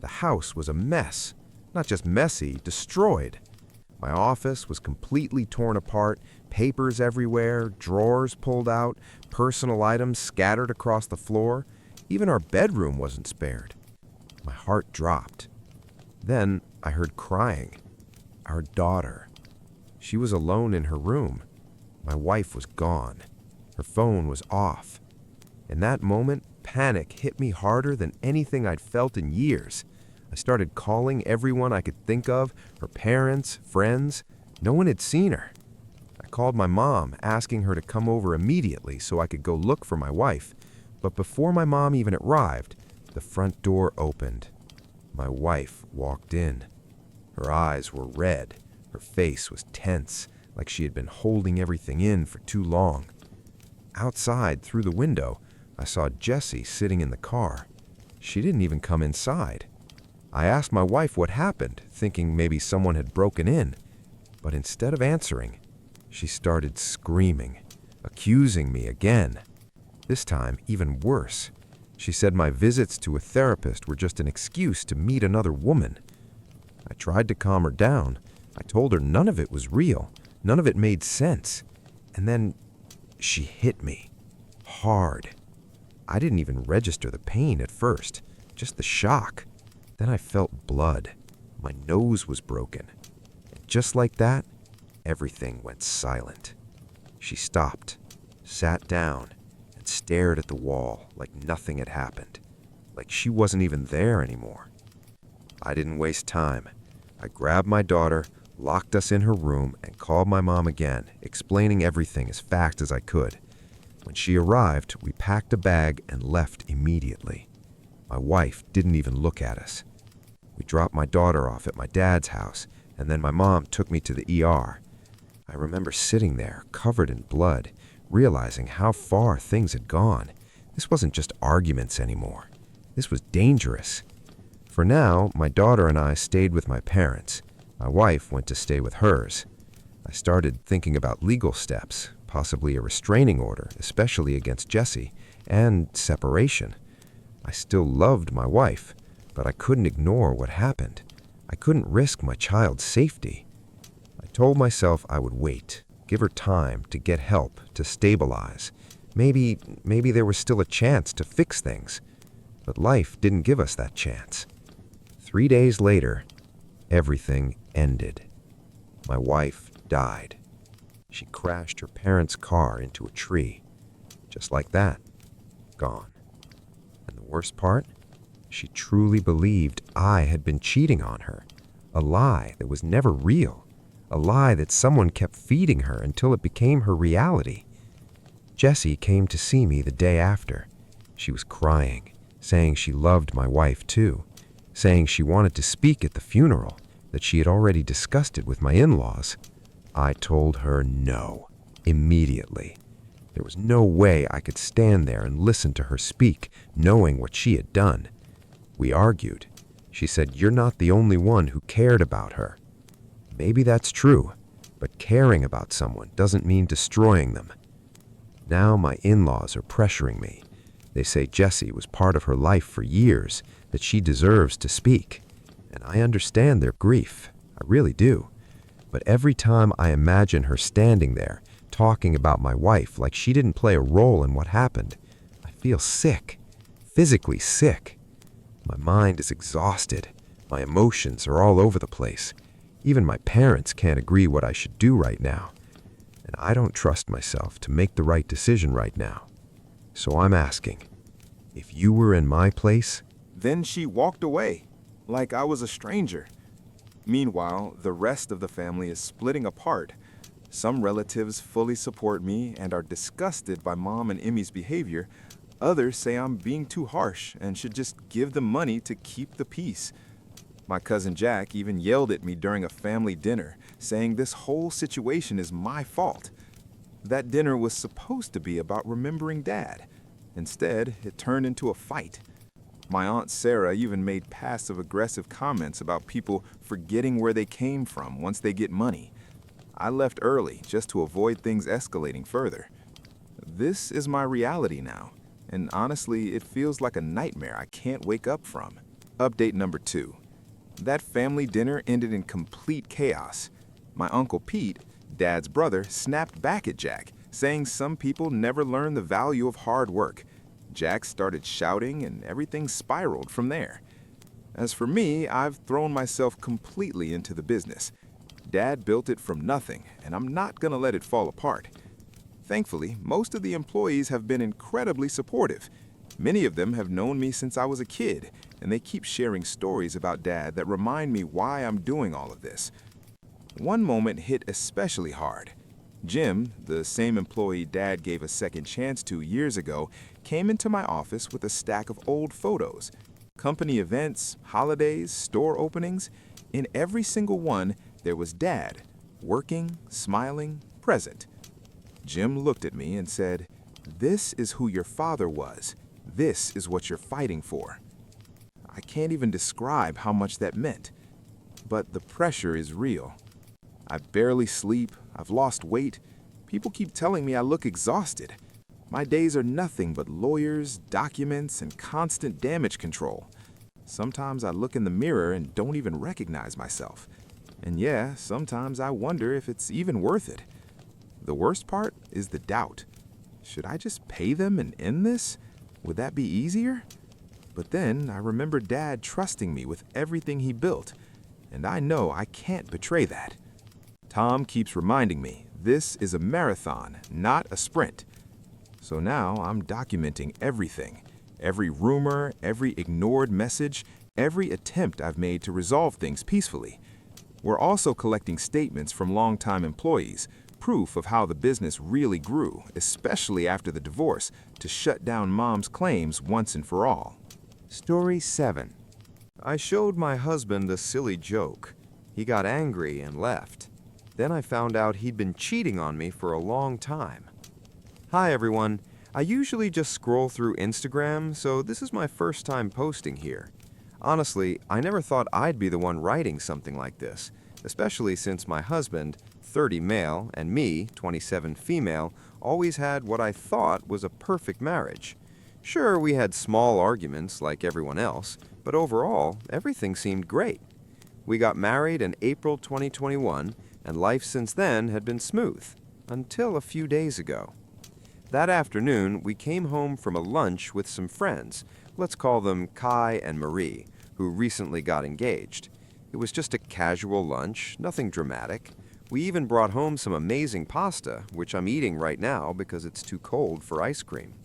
The house was a mess. Not just messy, destroyed. My office was completely torn apart, papers everywhere, drawers pulled out, personal items scattered across the floor. Even our bedroom wasn't spared. My heart dropped. Then I heard crying. Our daughter. She was alone in her room. My wife was gone. Her phone was off. In that moment, panic hit me harder than anything I'd felt in years. I started calling everyone I could think of, her parents, friends. No one had seen her. I called my mom, asking her to come over immediately so I could go look for my wife. But before my mom even arrived, the front door opened. My wife walked in. Her eyes were red. Her face was tense, like she had been holding everything in for too long. Outside, through the window, I saw Jessie sitting in the car. She didn't even come inside. I asked my wife what happened, thinking maybe someone had broken in. But instead of answering, she started screaming, accusing me again. This time, even worse. She said my visits to a therapist were just an excuse to meet another woman. I tried to calm her down. I told her none of it was real. None of it made sense. And then she hit me. Hard. I didn't even register the pain at first, just the shock. Then I felt blood. My nose was broken. And just like that, everything went silent. She stopped, sat down, and stared at the wall like nothing had happened, like she wasn't even there anymore. I didn't waste time. I grabbed my daughter, locked us in her room, and called my mom again, explaining everything as fast as I could. When she arrived, we packed a bag and left immediately. My wife didn't even look at us. We dropped my daughter off at my dad's house, and then my mom took me to the ER. I remember sitting there, covered in blood, realizing how far things had gone. This wasn't just arguments anymore. This was dangerous. For now, my daughter and I stayed with my parents. My wife went to stay with hers. I started thinking about legal steps, possibly a restraining order, especially against Jesse, and separation. I still loved my wife, but I couldn't ignore what happened. I couldn't risk my child's safety. I told myself I would wait, give her time to get help, to stabilize. Maybe there was still a chance to fix things. But life didn't give us that chance. 3 days later, everything ended. My wife died. She crashed her parents' car into a tree. Just like that, gone. And the worst part? She truly believed I had been cheating on her. A lie that was never real. A lie that someone kept feeding her until it became her reality. Jessie came to see me the day after. She was crying, saying she loved my wife too, saying she wanted to speak at the funeral, that she had already discussed it with my in-laws. I told her no, immediately. There was no way I could stand there and listen to her speak, knowing what she had done. We argued. She said, "You're not the only one who cared about her." Maybe that's true, but caring about someone doesn't mean destroying them. Now my in-laws are pressuring me. They say Jessie was part of her life for years, that she deserves to speak. And I understand their grief. I really do. But every time I imagine her standing there, talking about my wife like she didn't play a role in what happened, I feel sick, physically sick. My mind is exhausted. My emotions are all over the place. Even my parents can't agree what I should do right now. And I don't trust myself to make the right decision right now. So I'm asking, if you were in my place? Then she walked away, like I was a stranger. Meanwhile, the rest of the family is splitting apart. Some relatives fully support me and are disgusted by Mom and Emmy's behavior. Others say I'm being too harsh and should just give them money to keep the peace. My cousin Jack even yelled at me during a family dinner, saying this whole situation is my fault. That dinner was supposed to be about remembering Dad. Instead, it turned into a fight. My Aunt Sarah even made passive-aggressive comments about people forgetting where they came from once they get money. I left early just to avoid things escalating further. This is my reality now, and honestly, it feels like a nightmare I can't wake up from. Update number 2. That family dinner ended in complete chaos. My Uncle Pete, Dad's brother, snapped back at Jack, saying some people never learn the value of hard work. Jack started shouting and everything spiraled from there. As for me, I've thrown myself completely into the business. Dad built it from nothing, and I'm not gonna let it fall apart. Thankfully, most of the employees have been incredibly supportive. Many of them have known me since I was a kid, and they keep sharing stories about Dad that remind me why I'm doing all of this. One moment hit especially hard. Jim, the same employee Dad gave a second chance to years ago, came into my office with a stack of old photos. Company events, holidays, store openings. In every single one, there was Dad, working, smiling, present. Jim looked at me and said, "This is who your father was. This is what you're fighting for." I can't even describe how much that meant. But the pressure is real. I barely sleep, I've lost weight. People keep telling me I look exhausted. My days are nothing but lawyers, documents, and constant damage control. Sometimes I look in the mirror and don't even recognize myself. And yeah, sometimes I wonder if it's even worth it. The worst part is the doubt. Should I just pay them and end this? Would that be easier? But then I remember Dad trusting me with everything he built, and I know I can't betray that. Tom keeps reminding me this is a marathon, not a sprint. So now I'm documenting everything, every rumor, every ignored message, every attempt I've made to resolve things peacefully. We're also collecting statements from longtime employees, proof of how the business really grew, especially after the divorce, to shut down Mom's claims once and for all. Story 7. I showed my husband a silly joke. He got angry and left. Then I found out he'd been cheating on me for a long time. Hi everyone. I usually just scroll through Instagram, so this is my first time posting here. Honestly, I never thought I'd be the one writing something like this, especially since my husband, 30 male, and me, 27 female, always had what I thought was a perfect marriage. Sure, we had small arguments like everyone else, but overall, everything seemed great. We got married in April 2021, and life since then had been smooth, until a few days ago. That afternoon, we came home from a lunch with some friends, let's call them Kai and Marie, who recently got engaged. It was just a casual lunch, nothing dramatic. We even brought home some amazing pasta, which I'm eating right now because it's too cold for ice cream.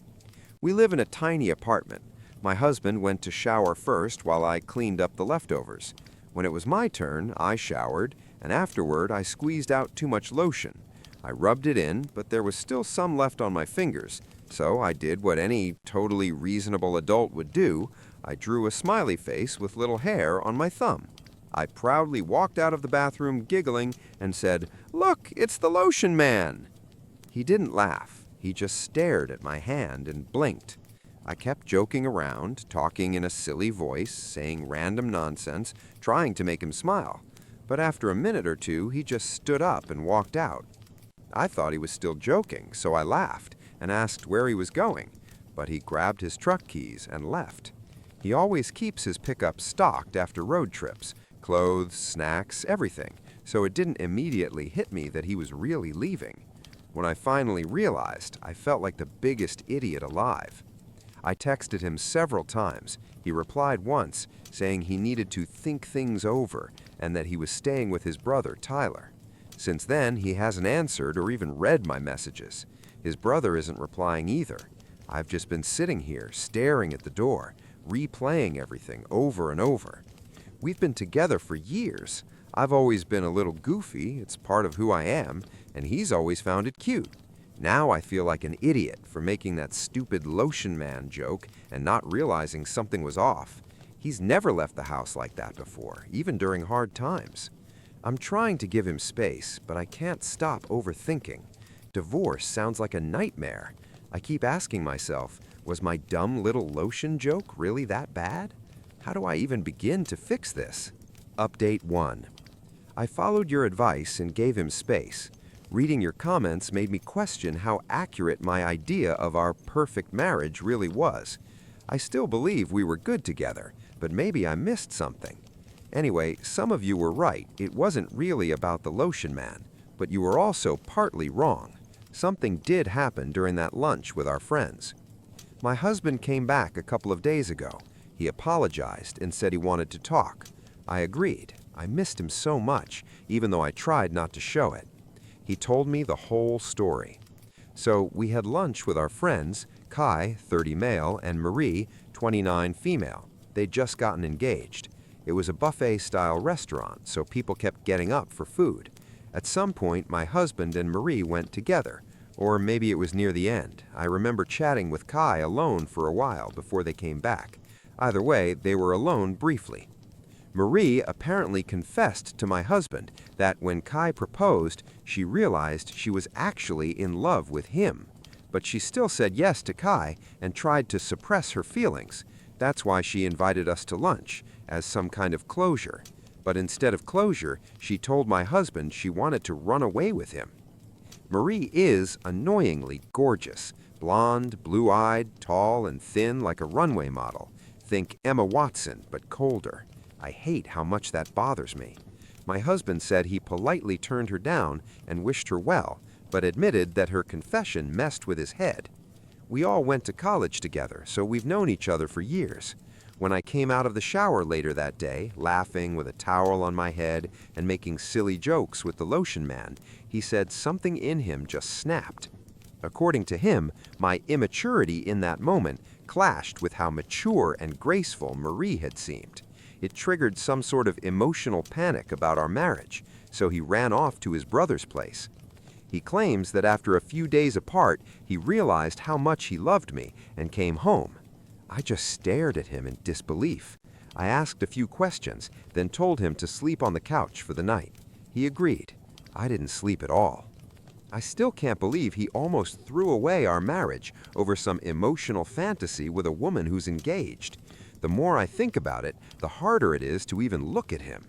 We live in a tiny apartment. My husband went to shower first while I cleaned up the leftovers. When it was my turn, I showered, and afterward I squeezed out too much lotion. I rubbed it in, but there was still some left on my fingers, so I did what any totally reasonable adult would do. I drew a smiley face with little hair on my thumb. I proudly walked out of the bathroom giggling and said, "Look, it's the lotion man!" He didn't laugh. He just stared at my hand and blinked. I kept joking around, talking in a silly voice, saying random nonsense, trying to make him smile. But after a minute or two, he just stood up and walked out. I thought he was still joking, so I laughed and asked where he was going, but he grabbed his truck keys and left. He always keeps his pickup stocked after road trips, clothes, snacks, everything, so it didn't immediately hit me that he was really leaving. When I finally realized, I felt like the biggest idiot alive. I texted him several times. He replied once, saying he needed to think things over and that he was staying with his brother, Tyler. Since then, he hasn't answered or even read my messages. His brother isn't replying either. I've just been sitting here, staring at the door, replaying everything over and over. We've been together for years. I've always been a little goofy, it's part of who I am, and he's always found it cute. Now I feel like an idiot for making that stupid lotion man joke and not realizing something was off. He's never left the house like that before, even during hard times. I'm trying to give him space, but I can't stop overthinking. Divorce sounds like a nightmare. I keep asking myself, was my dumb little lotion joke really that bad? How do I even begin to fix this? Update 1. I followed your advice and gave him space. Reading your comments made me question how accurate my idea of our perfect marriage really was. I still believe we were good together, but maybe I missed something. Anyway, some of you were right. It wasn't really about the lotion man, but you were also partly wrong. Something did happen during that lunch with our friends. My husband came back a couple of days ago. He apologized and said he wanted to talk. I agreed. I missed him so much, even though I tried not to show it. He told me the whole story. So we had lunch with our friends, Kai, 30 male, and Marie, 29 female. They'd just gotten engaged. It was a buffet-style restaurant, so people kept getting up for food. At some point, my husband and Marie went together, or maybe it was near the end. I remember chatting with Kai alone for a while before they came back. Either way, they were alone briefly. Marie apparently confessed to my husband that when Kai proposed, she realized she was actually in love with him. But she still said yes to Kai and tried to suppress her feelings. That's why she invited us to lunch, as some kind of closure. But instead of closure, she told my husband she wanted to run away with him. Marie is annoyingly gorgeous, blonde, blue-eyed, tall, and thin like a runway model. Think Emma Watson, but colder. I hate how much that bothers me. My husband said he politely turned her down and wished her well, but admitted that her confession messed with his head. We all went to college together, so we've known each other for years. When I came out of the shower later that day, laughing with a towel on my head and making silly jokes with the lotion man, he said something in him just snapped. According to him, my immaturity in that moment clashed with how mature and graceful Marie had seemed. It triggered some sort of emotional panic about our marriage, so he ran off to his brother's place. He claims that after a few days apart, he realized how much he loved me and came home. I just stared at him in disbelief. I asked a few questions, then told him to sleep on the couch for the night. He agreed. I didn't sleep at all. I still can't believe he almost threw away our marriage over some emotional fantasy with a woman who's engaged. The more I think about it, the harder it is to even look at him.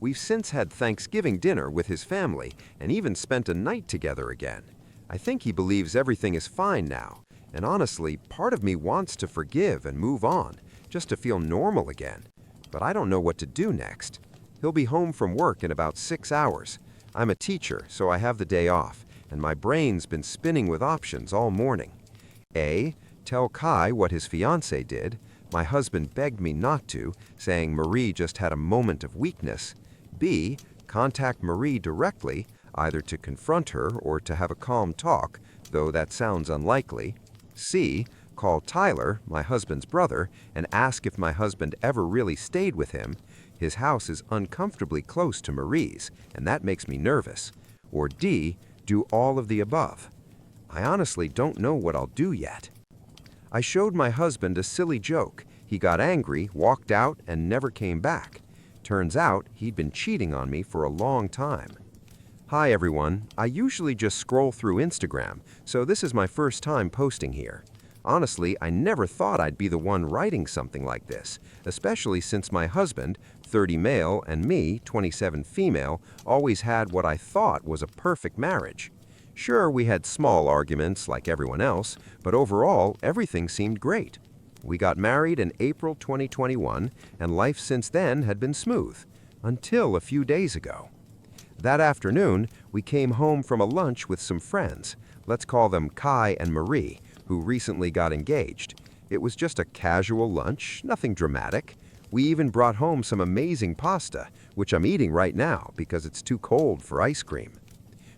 We've since had Thanksgiving dinner with his family and even spent a night together again. I think he believes everything is fine now, and honestly, part of me wants to forgive and move on, just to feel normal again. But I don't know what to do next. He'll be home from work in about 6 hours. I'm a teacher, so I have the day off, and my brain's been spinning with options all morning. A. Tell Kai what his fiancée did. My husband begged me not to, saying Marie just had a moment of weakness. B. Contact Marie directly, either to confront her or to have a calm talk, though that sounds unlikely. C. Call Tyler, my husband's brother, and ask if my husband ever really stayed with him. His house is uncomfortably close to Marie's, and that makes me nervous. Or D. Do all of the above. I honestly don't know what I'll do yet. I showed my husband a silly joke. He got angry, walked out, and never came back. Turns out he'd been cheating on me for a long time. Hi everyone, I usually just scroll through Instagram, so this is my first time posting here. Honestly, I never thought I'd be the one writing something like this, especially since my husband, 30 male, and me, 27 female, always had what I thought was a perfect marriage. Sure, we had small arguments like everyone else, but overall, everything seemed great. We got married in April 2021, and life since then had been smooth, until a few days ago. That afternoon, we came home from a lunch with some friends, let's call them Kai and Marie, who recently got engaged. It was just a casual lunch, nothing dramatic. We even brought home some amazing pasta, which I'm eating right now because it's too cold for ice cream.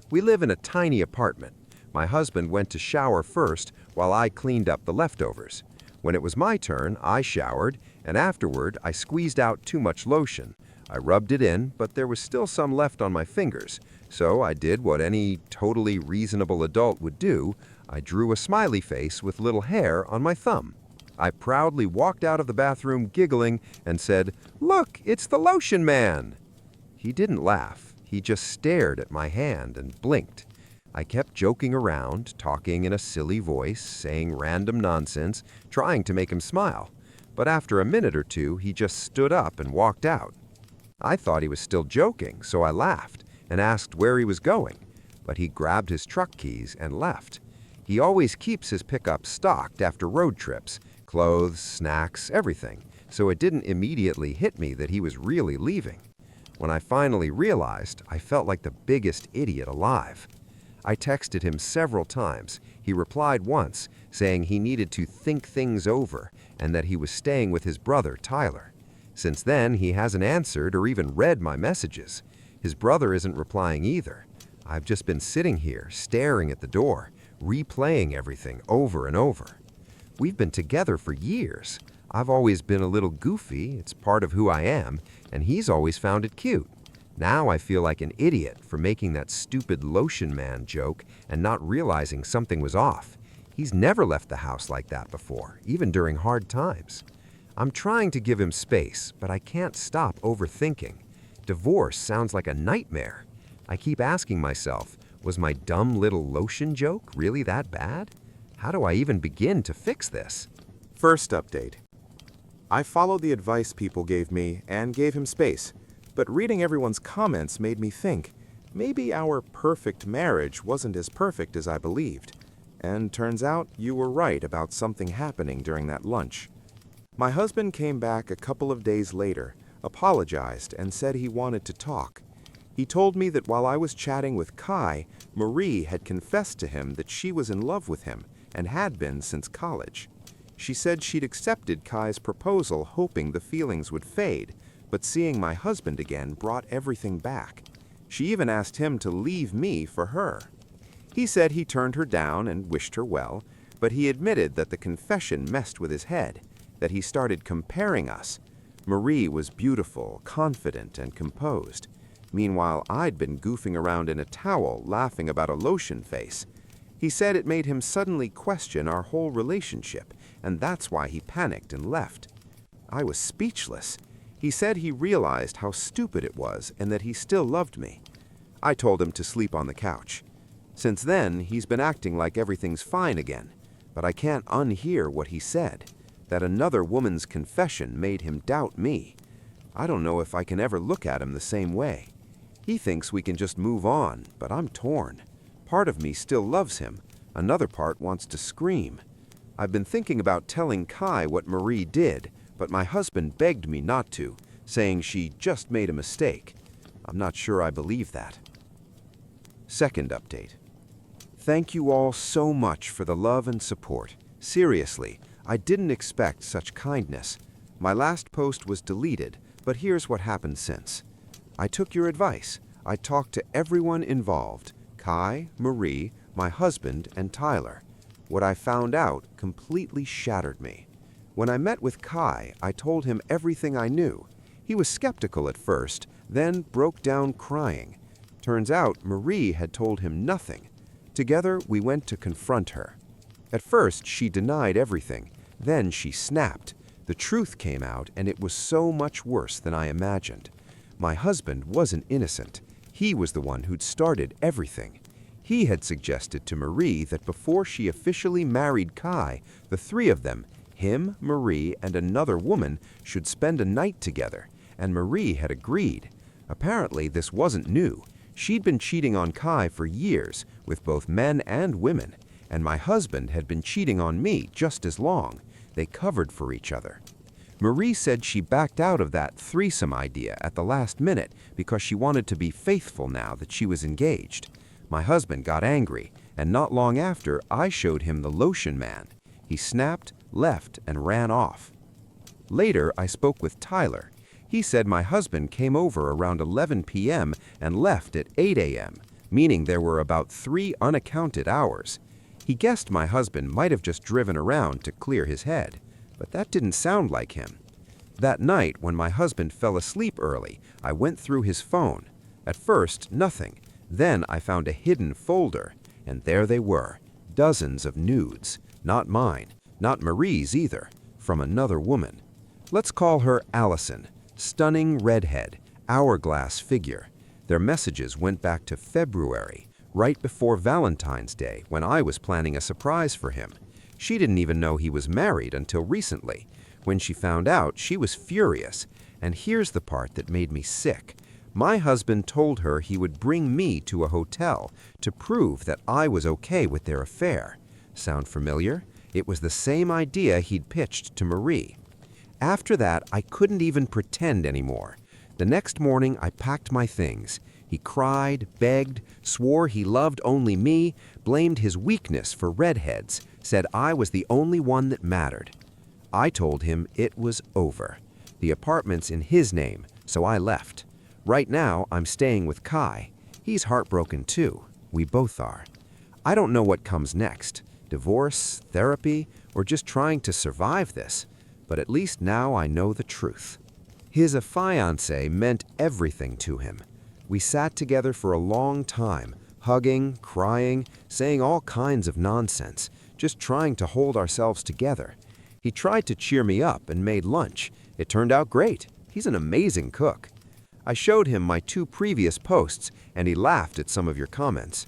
We live in a tiny apartment. My husband went to shower first while I cleaned up the leftovers. When it was my turn, I showered, and afterward, I squeezed out too much lotion. I rubbed it in, but there was still some left on my fingers, so I did what any totally reasonable adult would do. I drew a smiley face with little hair on my thumb. I proudly walked out of the bathroom giggling and said, "Look, it's the lotion man!" He didn't laugh. He just stared at my hand and blinked. I kept joking around, talking in a silly voice, saying random nonsense, trying to make him smile. But after a minute or two, he just stood up and walked out. I thought he was still joking, so I laughed and asked where he was going. But he grabbed his truck keys and left. He always keeps his pickup stocked after road trips, clothes, snacks, everything, so it didn't immediately hit me that he was really leaving. When I finally realized, I felt like the biggest idiot alive. I texted him several times. He replied once, saying he needed to think things over and that he was staying with his brother, Tyler. Since then, he hasn't answered or even read my messages. His brother isn't replying either. I've just been sitting here, staring at the door, replaying everything over and over. We've been together for years. I've always been a little goofy, it's part of who I am, and he's always found it cute. Now I feel like an idiot for making that stupid lotion man joke and not realizing something was off. He's never left the house like that before, even during hard times. I'm trying to give him space, but I can't stop overthinking. Divorce sounds like a nightmare. I keep asking myself, was my dumb little lotion joke really that bad? How do I even begin to fix this? First update. I followed the advice people gave me and gave him space, but reading everyone's comments made me think maybe our perfect marriage wasn't as perfect as I believed. And turns out you were right about something happening during that lunch. My husband came back a couple of days later, apologized, and said he wanted to talk. He told me that while I was chatting with Kai, Marie had confessed to him that she was in love with him and had been since college. She said she'd accepted Kai's proposal hoping the feelings would fade, but seeing my husband again brought everything back. She even asked him to leave me for her. He said he turned her down and wished her well, but he admitted that the confession messed with his head, that he started comparing us. Marie was beautiful, confident, and composed. Meanwhile, I'd been goofing around in a towel, laughing about a lotion face. He said it made him suddenly question our whole relationship, and that's why he panicked and left. I was speechless. He said he realized how stupid it was and that he still loved me. I told him to sleep on the couch. Since then, he's been acting like everything's fine again, but I can't unhear what he said, that another woman's confession made him doubt me. I don't know if I can ever look at him the same way. He thinks we can just move on, but I'm torn. Part of me still loves him. Another part wants to scream. I've been thinking about telling Kai what Marie did, but my husband begged me not to, saying she just made a mistake. I'm not sure I believe that. Second update. Thank you all so much for the love and support. Seriously, I didn't expect such kindness. My last post was deleted, but here's what happened since. I took your advice. I talked to everyone involved, Kai, Marie, my husband, and Tyler. What I found out completely shattered me. When I met with Kai, I told him everything I knew. He was skeptical at first, then broke down crying. Turns out Marie had told him nothing. Together, we went to confront her. At first, she denied everything. Then she snapped. The truth came out, and it was so much worse than I imagined. My husband wasn't innocent. He was the one who'd started everything. He had suggested to Marie that before she officially married Kai, the three of them, him, Marie, and another woman, should spend a night together, and Marie had agreed. Apparently, this wasn't new. She'd been cheating on Kai for years, with both men and women, and my husband had been cheating on me just as long. They covered for each other. Marie said she backed out of that threesome idea at the last minute because she wanted to be faithful now that she was engaged. My husband got angry, and not long after, I showed him the lotion man. He snapped, left, and ran off. Later, I spoke with Tyler. He said my husband came over around 11 p.m. and left at 8 a.m., meaning there were about 3 unaccounted hours. He guessed my husband might have just driven around to clear his head, but that didn't sound like him. That night, when my husband fell asleep early, I went through his phone. At first, nothing. Then I found a hidden folder, and there they were, dozens of nudes. Not mine, not Marie's either, from another woman. Let's call her Allison. Stunning redhead, hourglass figure. Their messages went back to February, right before Valentine's Day, when I was planning a surprise for him. She didn't even know he was married until recently. When she found out, she was furious. And here's the part that made me sick. My husband told her he would bring me to a hotel to prove that I was okay with their affair. Sound familiar? It was the same idea he'd pitched to Marie. After that, I couldn't even pretend anymore. The next morning, I packed my things. He cried, begged, swore he loved only me, blamed his weakness for redheads, said I was the only one that mattered. I told him it was over. The apartment's in his name, so I left. Right now, I'm staying with Kai. He's heartbroken too. We both are. I don't know what comes next. Divorce, therapy, or just trying to survive this. But at least now I know the truth. His fiancée meant everything to him. We sat together for a long time, hugging, crying, saying all kinds of nonsense, just trying to hold ourselves together. He tried to cheer me up and made lunch. It turned out great. He's an amazing cook. I showed him my 2 previous posts, and he laughed at some of your comments.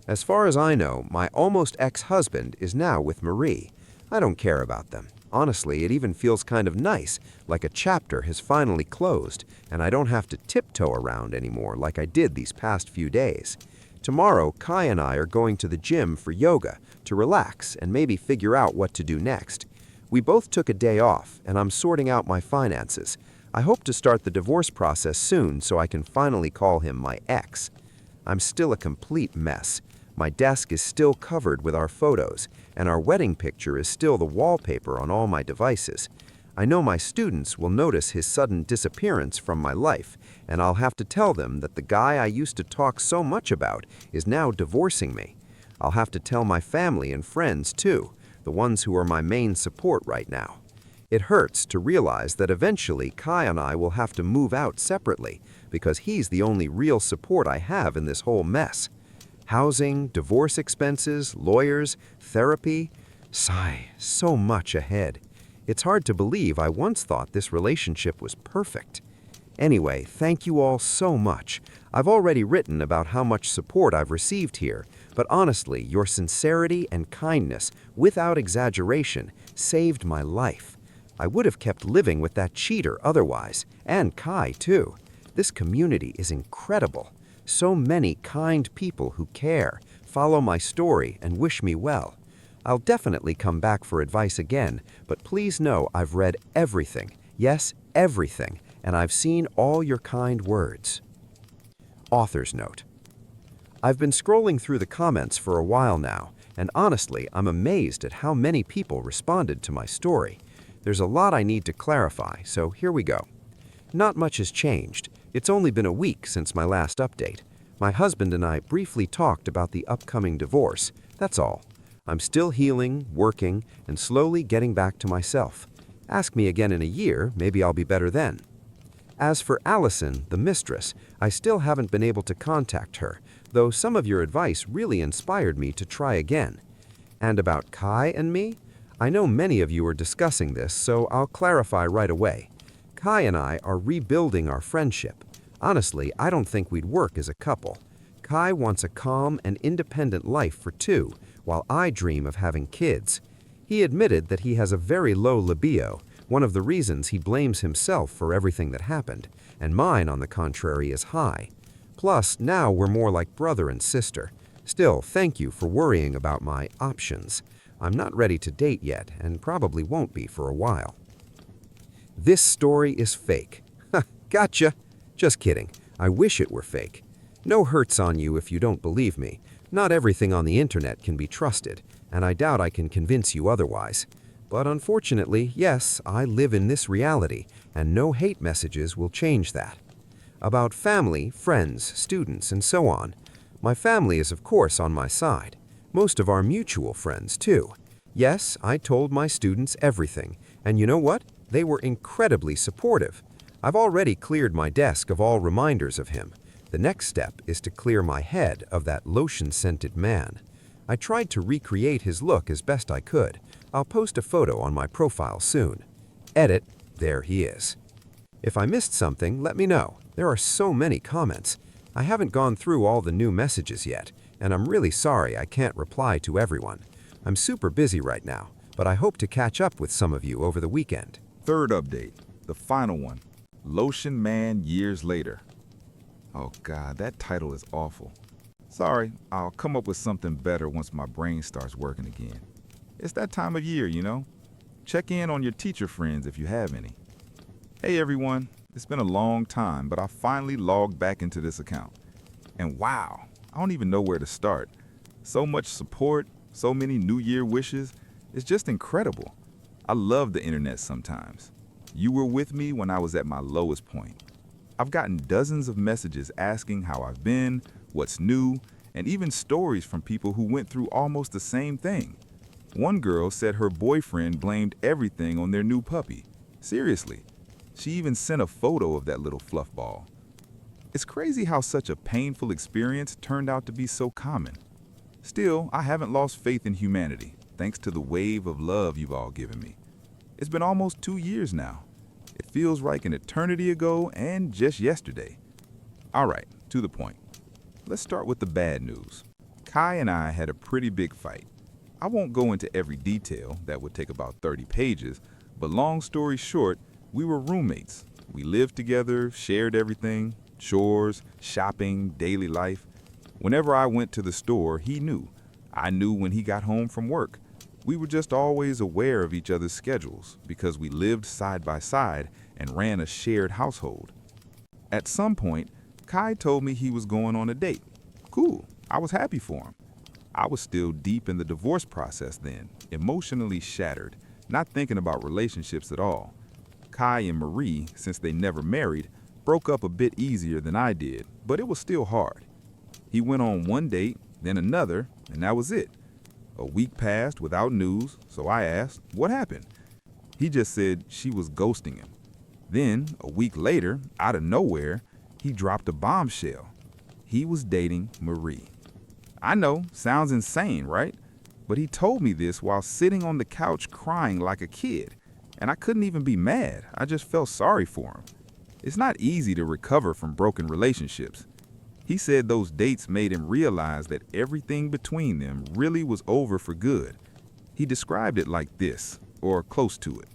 As far as I know, my almost ex-husband is now with Marie. I don't care about them. Honestly, it even feels kind of nice, like a chapter has finally closed, and I don't have to tiptoe around anymore like I did these past few days. Tomorrow, Kai and I are going to the gym for yoga, to relax and maybe figure out what to do next. We both took a day off, and I'm sorting out my finances. I hope to start the divorce process soon so I can finally call him my ex. I'm still a complete mess. My desk is still covered with our photos, and our wedding picture is still the wallpaper on all my devices. I know my students will notice his sudden disappearance from my life, and I'll have to tell them that the guy I used to talk so much about is now divorcing me. I'll have to tell my family and friends too, the ones who are my main support right now. It hurts to realize that eventually Kai and I will have to move out separately because he's the only real support I have in this whole mess. Housing, divorce expenses, lawyers, therapy. Sigh, so much ahead. It's hard to believe I once thought this relationship was perfect. Anyway, thank you all so much. I've already written about how much support I've received here, but honestly, your sincerity and kindness, without exaggeration, saved my life. I would have kept living with that cheater otherwise, and Kai too. This community is incredible. So many kind people who care, follow my story, and wish me well. I'll definitely come back for advice again, but please know I've read everything, yes, everything, and I've seen all your kind words. Author's note. I've been scrolling through the comments for a while now, and honestly, I'm amazed at how many people responded to my story. There's a lot I need to clarify, so here we go. Not much has changed. It's only been a week since my last update. My husband and I briefly talked about the upcoming divorce. That's all. I'm still healing, working, and slowly getting back to myself. Ask me again in a year, maybe I'll be better then. As for Allison, the mistress, I still haven't been able to contact her, though some of your advice really inspired me to try again. And about Kai and me? I know many of you are discussing this, so I'll clarify right away. Kai and I are rebuilding our friendship. Honestly, I don't think we'd work as a couple. Kai wants a calm and independent life for two, while I dream of having kids. He admitted that he has a very low libido, one of the reasons he blames himself for everything that happened, and mine, on the contrary, is high. Plus, now we're more like brother and sister. Still, thank you for worrying about my options. I'm not ready to date yet, and probably won't be for a while. This story is fake. Ha, gotcha! Just kidding. I wish it were fake. No hurts on you if you don't believe me. Not everything on the internet can be trusted, and I doubt I can convince you otherwise. But unfortunately, yes, I live in this reality, and no hate messages will change that. About family, friends, students, and so on. My family is of course on my side. Most of our mutual friends too. Yes, I told my students everything, and you know what? They were incredibly supportive. I've already cleared my desk of all reminders of him. The next step is to clear my head of that lotion-scented man. I tried to recreate his look as best I could. I'll post a photo on my profile soon. Edit, there he is. If I missed something, let me know. There are so many comments. I haven't gone through all the new messages yet, and I'm really sorry I can't reply to everyone. I'm super busy right now, but I hope to catch up with some of you over the weekend. Third update, the final one. Lotion Man Years Later. Oh God, that title is awful. Sorry, I'll come up with something better once my brain starts working again. It's that time of year, you know? Check in on your teacher friends if you have any. Hey everyone, it's been a long time, but I finally logged back into this account. And wow, I don't even know where to start. So much support, so many New Year wishes. It's just incredible. I love the internet sometimes. You were with me when I was at my lowest point. I've gotten dozens of messages asking how I've been, what's new, and even stories from people who went through almost the same thing. One girl said her boyfriend blamed everything on their new puppy. Seriously. She even sent a photo of that little fluff ball. It's crazy how such a painful experience turned out to be so common. Still, I haven't lost faith in humanity, thanks to the wave of love you've all given me. It's been almost 2 years now. It feels like an eternity ago and just yesterday. All right, to the point. Let's start with the bad news. Kai and I had a pretty big fight. I won't go into every detail, that would take about 30 pages, but long story short, we were roommates. We lived together, shared everything, chores, shopping, daily life. Whenever I went to the store, he knew. I knew when he got home from work. We were just always aware of each other's schedules because we lived side by side and ran a shared household. At some point, Kai told me he was going on a date. Cool, I was happy for him. I was still deep in the divorce process then, emotionally shattered, not thinking about relationships at all. Kai and Marie, since they never married, broke up a bit easier than I did, but it was still hard. He went on one date, then another, and that was it. A week passed without news, so I asked, what happened? He just said she was ghosting him. Then, a week later, out of nowhere, he dropped a bombshell. He was dating Marie. I know, sounds insane, right? But he told me this while sitting on the couch crying like a kid. And I couldn't even be mad. I just felt sorry for him. It's not easy to recover from broken relationships. He said those dates made him realize that everything between them really was over for good. He described it like this, or close to it.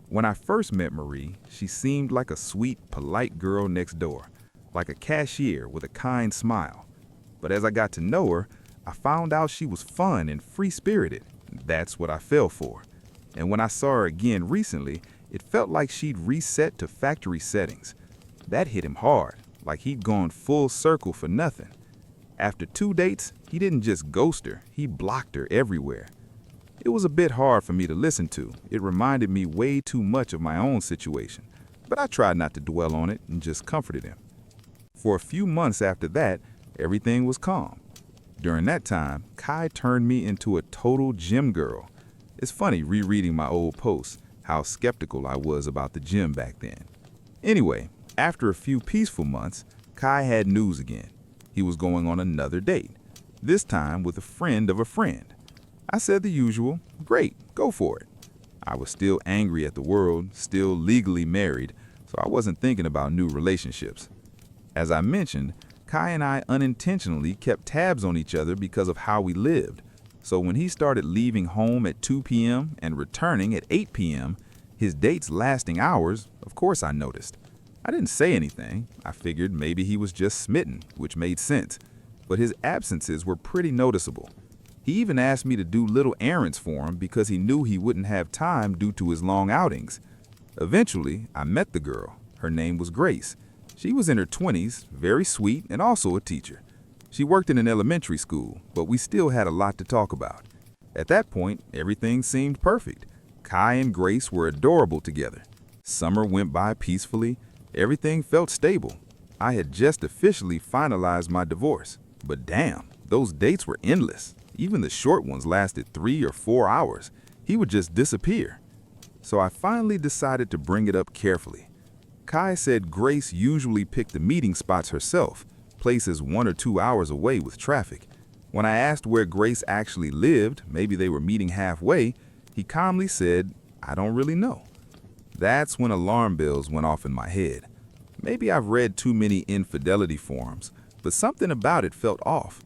When I first met Marie, she seemed like a sweet, polite girl next door, like a cashier with a kind smile. But as I got to know her, I found out she was fun and free-spirited. That's what I fell for. And when I saw her again recently, it felt like she'd reset to factory settings. That hit him hard, like he'd gone full circle for nothing. After 2 dates, he didn't just ghost her, he blocked her everywhere. It was a bit hard for me to listen to. It reminded me way too much of my own situation, but I tried not to dwell on it and just comforted him. For a few months after that, everything was calm. During that time, Kai turned me into a total gym girl. It's funny rereading my old posts, how skeptical I was about the gym back then. Anyway, after a few peaceful months, Kai had news again. He was going on another date, this time with a friend of a friend. I said the usual, great, go for it. I was still angry at the world, still legally married, so I wasn't thinking about new relationships. As I mentioned, Kai and I unintentionally kept tabs on each other because of how we lived. So when he started leaving home at 2 p.m. and returning at 8 p.m., his dates lasting hours, of course I noticed. I didn't say anything. I figured maybe he was just smitten, which made sense. But his absences were pretty noticeable. He even asked me to do little errands for him because he knew he wouldn't have time due to his long outings. Eventually, I met the girl. Her name was Grace. She was in her 20s, very sweet, and also a teacher. She worked in an elementary school, but we still had a lot to talk about. At that point, everything seemed perfect. Kai and Grace were adorable together. Summer went by peacefully. Everything felt stable. I had just officially finalized my divorce. But damn, those dates were endless. Even the short ones lasted 3 or 4 hours. He would just disappear. So I finally decided to bring it up carefully. Kai said Grace usually picked the meeting spots herself, places 1 or 2 hours away with traffic. When I asked where Grace actually lived, maybe they were meeting halfway, he calmly said, I don't really know. That's when alarm bells went off in my head. Maybe I've read too many infidelity forums, but something about it felt off.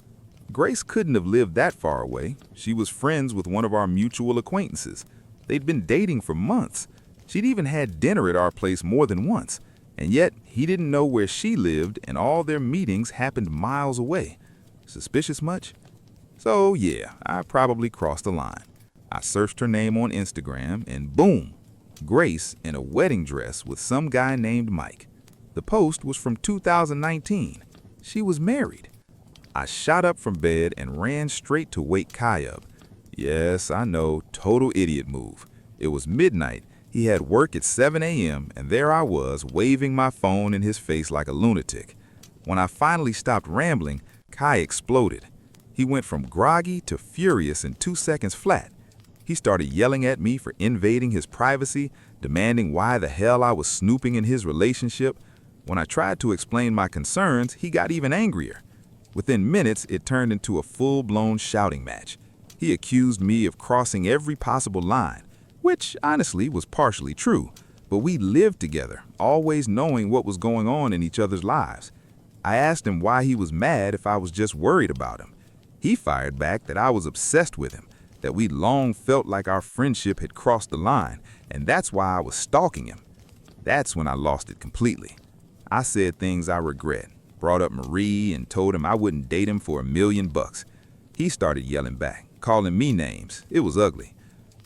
Grace couldn't have lived that far away. She was friends with one of our mutual acquaintances. They'd been dating for months. She'd even had dinner at our place more than once. And yet, he didn't know where she lived, and all their meetings happened miles away. Suspicious much? So yeah, I probably crossed the line. I searched her name on Instagram, and boom, Grace in a wedding dress with some guy named Mike. The post was from 2019. She was married. I shot up from bed and ran straight to wake Kai up. Yes, I know, total idiot move. It was midnight. He had work at 7 a.m., and there I was, waving my phone in his face like a lunatic. When I finally stopped rambling, Kai exploded. He went from groggy to furious in 2 seconds flat. He started yelling at me for invading his privacy, demanding why the hell I was snooping in his relationship. When I tried to explain my concerns, he got even angrier. Within minutes, it turned into a full-blown shouting match. He accused me of crossing every possible line, which honestly was partially true, but we lived together, always knowing what was going on in each other's lives. I asked him why he was mad if I was just worried about him. He fired back that I was obsessed with him, that we'd long felt like our friendship had crossed the line, and that's why I was stalking him. That's when I lost it completely. I said things I regret, brought up Marie and told him I wouldn't date him for $1,000,000. He started yelling back, calling me names. It was ugly.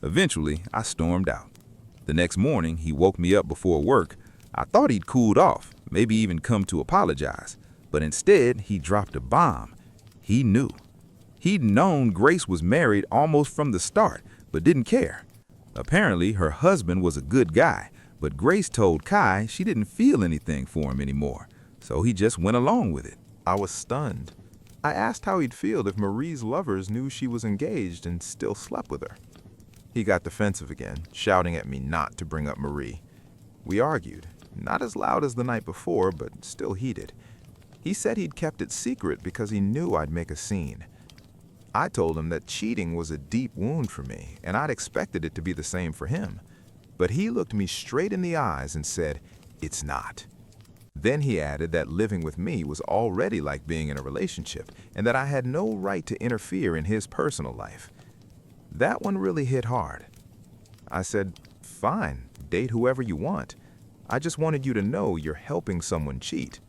Eventually, I stormed out. The next morning, he woke me up before work. I thought he'd cooled off, maybe even come to apologize. But instead, he dropped a bomb. He knew. He'd known Grace was married almost from the start, but didn't care. Apparently, her husband was a good guy, but Grace told Kai she didn't feel anything for him anymore, so he just went along with it. I was stunned. I asked how he'd feel if Marie's lovers knew she was engaged and still slept with her. He got defensive again, shouting at me not to bring up Marie. We argued, not as loud as the night before, but still heated. He said he'd kept it secret because he knew I'd make a scene. I told him that cheating was a deep wound for me, and I'd expected it to be the same for him. But he looked me straight in the eyes and said, "It's not." Then he added that living with me was already like being in a relationship, and that I had no right to interfere in his personal life. That one really hit hard. I said, "Fine, date whoever you want. I just wanted you to know you're helping someone cheat."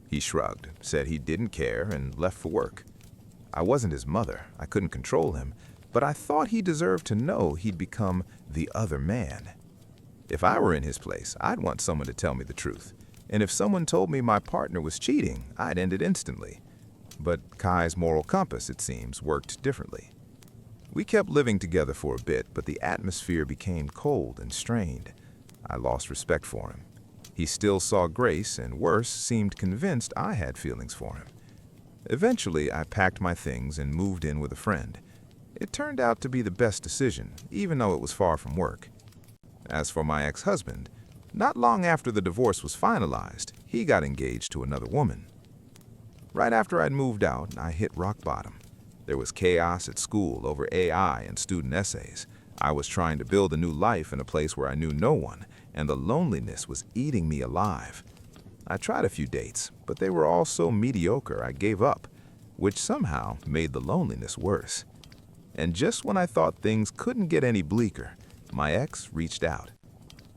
He shrugged, said he didn't care, and left for work. I wasn't his mother, I couldn't control him, but I thought he deserved to know he'd become the other man. If I were in his place, I'd want someone to tell me the truth. And if someone told me my partner was cheating, I'd end it instantly. But Kai's moral compass, it seems, worked differently. We kept living together for a bit, but the atmosphere became cold and strained. I lost respect for him. He still saw Grace, and worse, seemed convinced I had feelings for him. Eventually, I packed my things and moved in with a friend. It turned out to be the best decision, even though it was far from work. As for my ex-husband, not long after the divorce was finalized, he got engaged to another woman. Right after I'd moved out, I hit rock bottom. There was chaos at school over AI and student essays. I was trying to build a new life in a place where I knew no one, and the loneliness was eating me alive. I tried a few dates, but they were all so mediocre I gave up, which somehow made the loneliness worse. And just when I thought things couldn't get any bleaker, my ex reached out.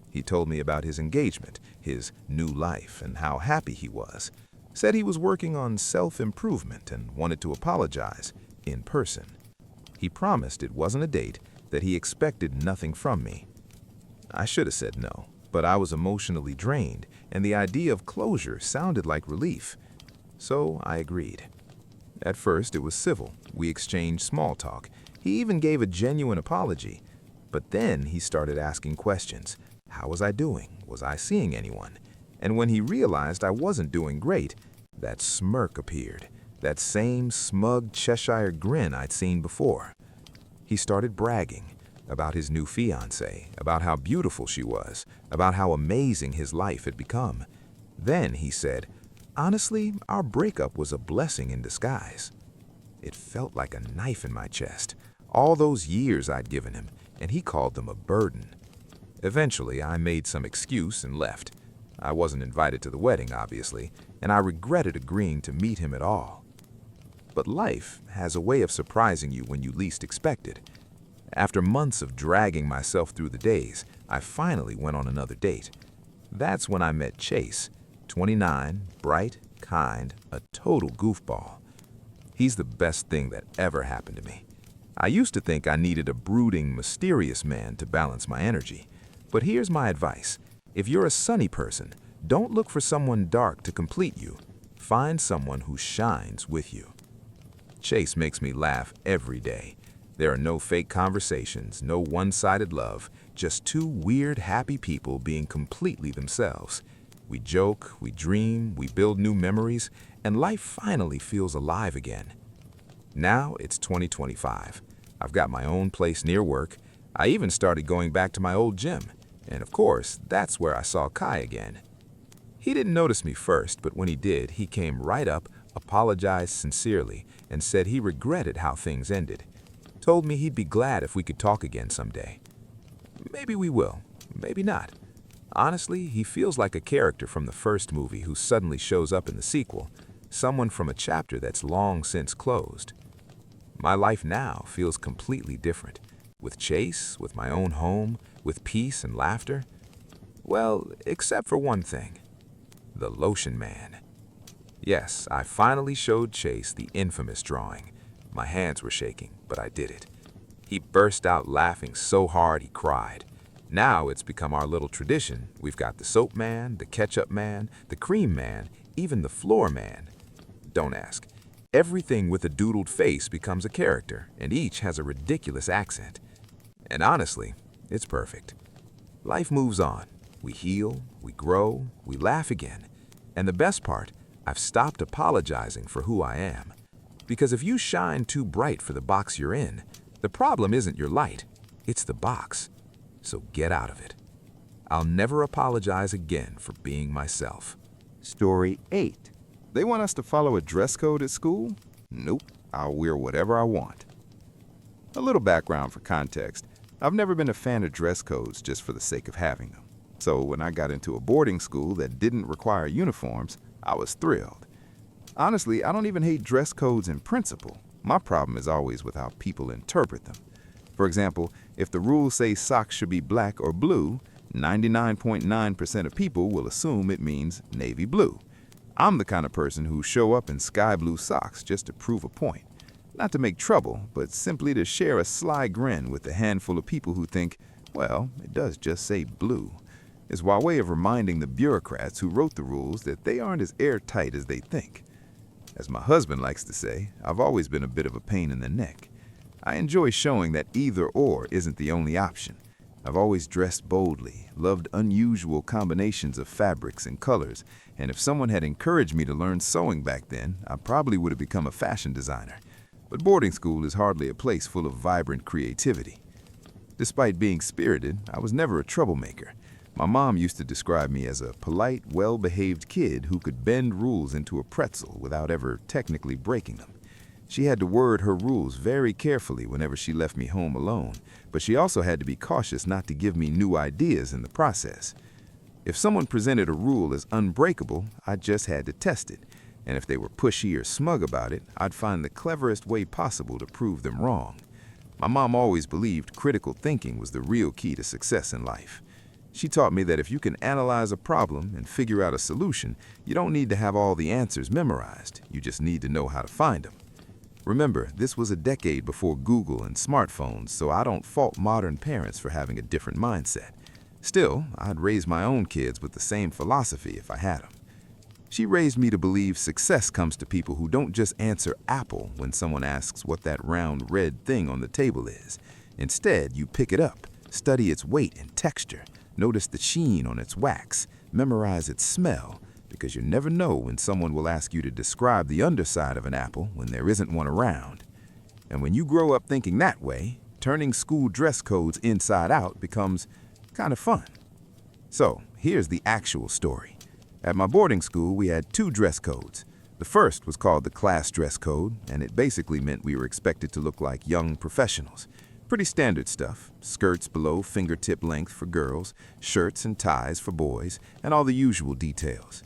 He told me about his engagement, his new life, and how happy he was. Said he was working on self-improvement and wanted to apologize in person. He promised it wasn't a date, that he expected nothing from me. I should have said no, but I was emotionally drained, and the idea of closure sounded like relief. So I agreed. At first, it was civil. We exchanged small talk. He even gave a genuine apology. But then he started asking questions. How was I doing? Was I seeing anyone? And when he realized I wasn't doing great, that smirk appeared, that same smug Cheshire grin I'd seen before. He started bragging about his new fiancée, about how beautiful she was, about how amazing his life had become. Then he said, "Honestly, our breakup was a blessing in disguise." It felt like a knife in my chest. All those years I'd given him, and he called them a burden. Eventually, I made some excuse and left. I wasn't invited to the wedding, obviously, and I regretted agreeing to meet him at all. But life has a way of surprising you when you least expect it. After months of dragging myself through the days, I finally went on another date. That's when I met Chase, 29, bright, kind, a total goofball. He's the best thing that ever happened to me. I used to think I needed a brooding, mysterious man to balance my energy. But here's my advice. If you're a sunny person, don't look for someone dark to complete you. Find someone who shines with you. Chase makes me laugh every day. There are no fake conversations, no one-sided love, just two weird, happy people being completely themselves. We joke, we dream, we build new memories, and life finally feels alive again. Now it's 2025. I've got my own place near work. I even started going back to my old gym. And of course, that's where I saw Kai again. He didn't notice me first, but when he did, he came right up, apologized sincerely, and said he regretted how things ended. Told me he'd be glad if we could talk again someday. Maybe we will, maybe not. Honestly, he feels like a character from the first movie who suddenly shows up in the sequel, someone from a chapter that's long since closed. My life now feels completely different. With Chase, with my own home, with peace and laughter. Well, except for one thing. The lotion man. Yes, I finally showed Chase the infamous drawing. My hands were shaking, but I did it. He burst out laughing so hard he cried. Now it's become our little tradition. We've got the soap man, the ketchup man, the cream man, even the floor man. Don't ask. Everything with a doodled face becomes a character, and each has a ridiculous accent. And honestly, it's perfect. Life moves on. We heal, we grow, we laugh again. And the best part, I've stopped apologizing for who I am. Because if you shine too bright for the box you're in, the problem isn't your light, it's the box. So get out of it. I'll never apologize again for being myself. Story 8. They want us to follow a dress code at school? Nope, I'll wear whatever I want. A little background for context. I've never been a fan of dress codes just for the sake of having them. So when I got into a boarding school that didn't require uniforms, I was thrilled. Honestly, I don't even hate dress codes in principle. My problem is always with how people interpret them. For example, if the rules say socks should be black or blue, 99.9% of people will assume it means navy blue. I'm the kind of person who show up in sky blue socks just to prove a point. Not to make trouble, but simply to share a sly grin with a handful of people who think, well, it does just say blue. It's my way of reminding the bureaucrats who wrote the rules that they aren't as airtight as they think. As my husband likes to say, I've always been a bit of a pain in the neck. I enjoy showing that either or isn't the only option. I've always dressed boldly, loved unusual combinations of fabrics and colors, and if someone had encouraged me to learn sewing back then, I probably would have become a fashion designer. But boarding school is hardly a place full of vibrant creativity. Despite being spirited, I was never a troublemaker. My mom used to describe me as a polite, well-behaved kid who could bend rules into a pretzel without ever technically breaking them. She had to word her rules very carefully whenever she left me home alone, but she also had to be cautious not to give me new ideas in the process. If someone presented a rule as unbreakable, I just had to test it, and if they were pushy or smug about it, I'd find the cleverest way possible to prove them wrong. My mom always believed critical thinking was the real key to success in life. She taught me that if you can analyze a problem and figure out a solution, you don't need to have all the answers memorized. You just need to know how to find them. Remember, this was a decade before Google and smartphones, so I don't fault modern parents for having a different mindset. Still, I'd raise my own kids with the same philosophy if I had them. She raised me to believe success comes to people who don't just answer apple when someone asks what that round red thing on the table is. Instead, you pick it up, study its weight and texture, notice the sheen on its wax, memorize its smell, because you never know when someone will ask you to describe the underside of an apple when there isn't one around. And when you grow up thinking that way, turning school dress codes inside out becomes kind of fun. So, here's the actual story. At my boarding school, we had 2 dress codes. The first was called the class dress code, and it basically meant we were expected to look like young professionals. Pretty standard stuff, skirts below fingertip length for girls, shirts and ties for boys, and all the usual details.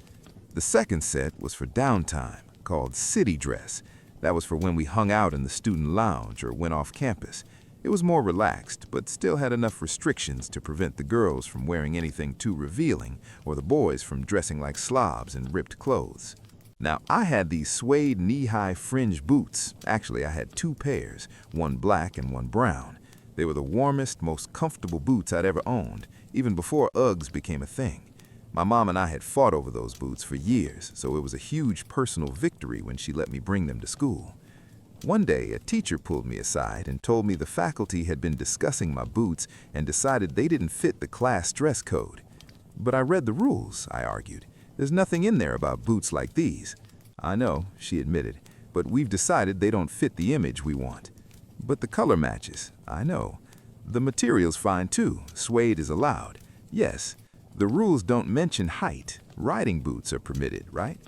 The second set was for downtime, called city dress. That was for when we hung out in the student lounge or went off campus. It was more relaxed, but still had enough restrictions to prevent the girls from wearing anything too revealing or the boys from dressing like slobs in ripped clothes. Now, I had these suede knee-high fringe boots. Actually, I had 2 pairs, one black and one brown. They were the warmest, most comfortable boots I'd ever owned, even before Uggs became a thing. My mom and I had fought over those boots for years, so it was a huge personal victory when she let me bring them to school. One day, a teacher pulled me aside and told me the faculty had been discussing my boots and decided they didn't fit the class dress code. But I read the rules, I argued. There's nothing in there about boots like these. I know, she admitted, but we've decided they don't fit the image we want. But the color matches, I know. The material's fine too, suede is allowed. Yes, the rules don't mention height. Riding boots are permitted, right?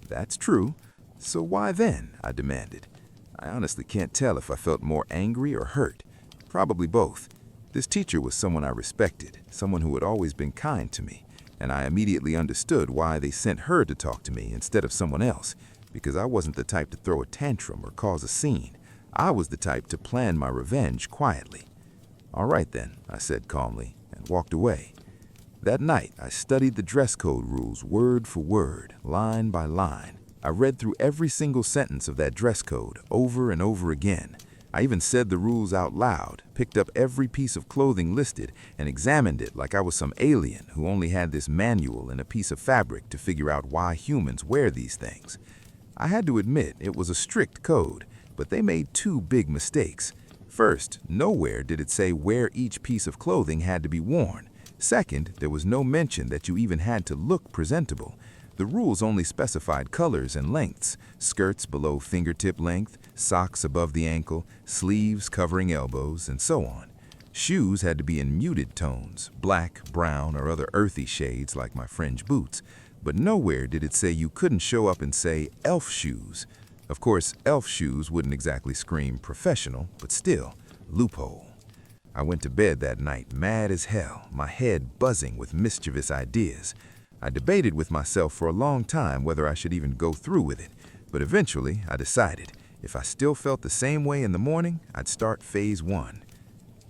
That's true. So why then? I demanded. I honestly can't tell if I felt more angry or hurt. Probably both. This teacher was someone I respected, someone who had always been kind to me, and I immediately understood why they sent her to talk to me instead of someone else, because I wasn't the type to throw a tantrum or cause a scene. I was the type to plan my revenge quietly. "All right then," I said calmly, and walked away. That night, I studied the dress code rules word for word, line by line. I read through every single sentence of that dress code over and over again. I even said the rules out loud, picked up every piece of clothing listed, and examined it like I was some alien who only had this manual and a piece of fabric to figure out why humans wear these things. I had to admit it was a strict code, but they made two big mistakes. First, nowhere did it say where each piece of clothing had to be worn. Second, there was no mention that you even had to look presentable. The rules only specified colors and lengths: skirts below fingertip length, socks above the ankle, sleeves covering elbows, and so on. Shoes had to be in muted tones, black, brown, or other earthy shades like my fringe boots, but nowhere did it say you couldn't show up and say elf shoes. Of course, elf shoes wouldn't exactly scream professional, but still, loophole. I went to bed that night mad as hell, my head buzzing with mischievous ideas. I debated with myself for a long time whether I should even go through with it, but eventually I decided if I still felt the same way in the morning, I'd start phase 1.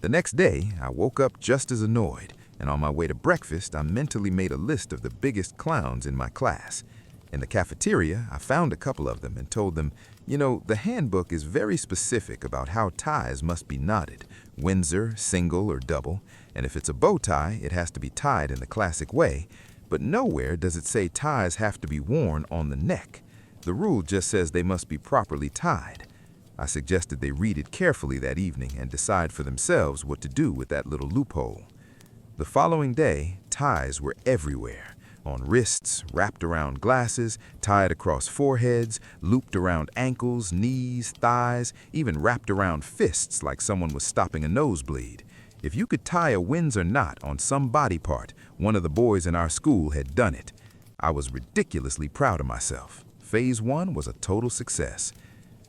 The next day, I woke up just as annoyed, and on my way to breakfast, I mentally made a list of the biggest clowns in my class. In the cafeteria, I found a couple of them and told them, the handbook is very specific about how ties must be knotted, Windsor, single, or double, and if it's a bow tie, it has to be tied in the classic way, but nowhere does it say ties have to be worn on the neck. The rule just says they must be properly tied. I suggested they read it carefully that evening and decide for themselves what to do with that little loophole. The following day, ties were everywhere. On wrists, wrapped around glasses, tied across foreheads, looped around ankles, knees, thighs, even wrapped around fists like someone was stopping a nosebleed. If you could tie a Windsor knot on some body part, one of the boys in our school had done it. I was ridiculously proud of myself. Phase 1 was a total success.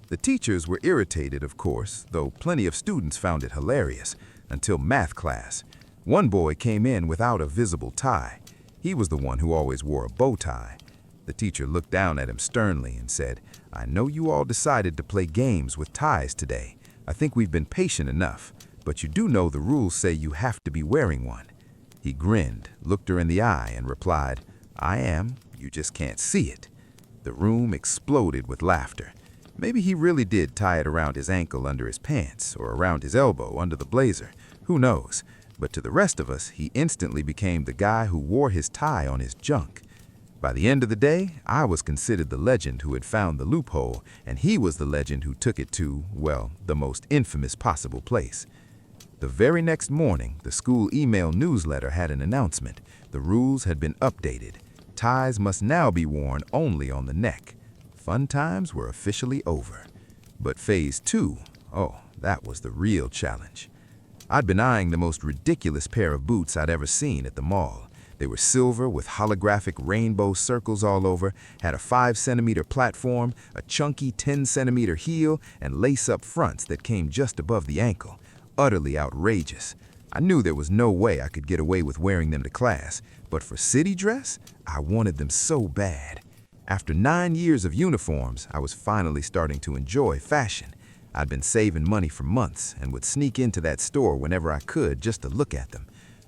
The teachers were irritated, of course, though plenty of students found it hilarious, until math class. One boy came in without a visible tie. He was the one who always wore a bow tie. The teacher looked down at him sternly and said, "I know you all decided to play games with ties today. I think we've been patient enough, but you do know the rules say you have to be wearing one." He grinned, looked her in the eye, and replied, "I am, you just can't see it." The room exploded with laughter. Maybe he really did tie it around his ankle under his pants, or around his elbow under the blazer. Who knows? But to the rest of us, he instantly became the guy who wore his tie on his junk. By the end of the day, I was considered the legend who had found the loophole, and he was the legend who took it to, well, the most infamous possible place. The very next morning, the school email newsletter had an announcement. The rules had been updated. Ties must now be worn only on the neck. Fun times were officially over. But phase 2, that was the real challenge. I'd been eyeing the most ridiculous pair of boots I'd ever seen at the mall. They were silver with holographic rainbow circles all over, had a 5-centimeter platform, a chunky 10-centimeter heel, and lace-up fronts that came just above the ankle. Utterly outrageous. I knew there was no way I could get away with wearing them to class, but for city dress, I wanted them so bad. After 9 years of uniforms, I was finally starting to enjoy fashion. I'd been saving money for months and would sneak into that store whenever I could just to look at them.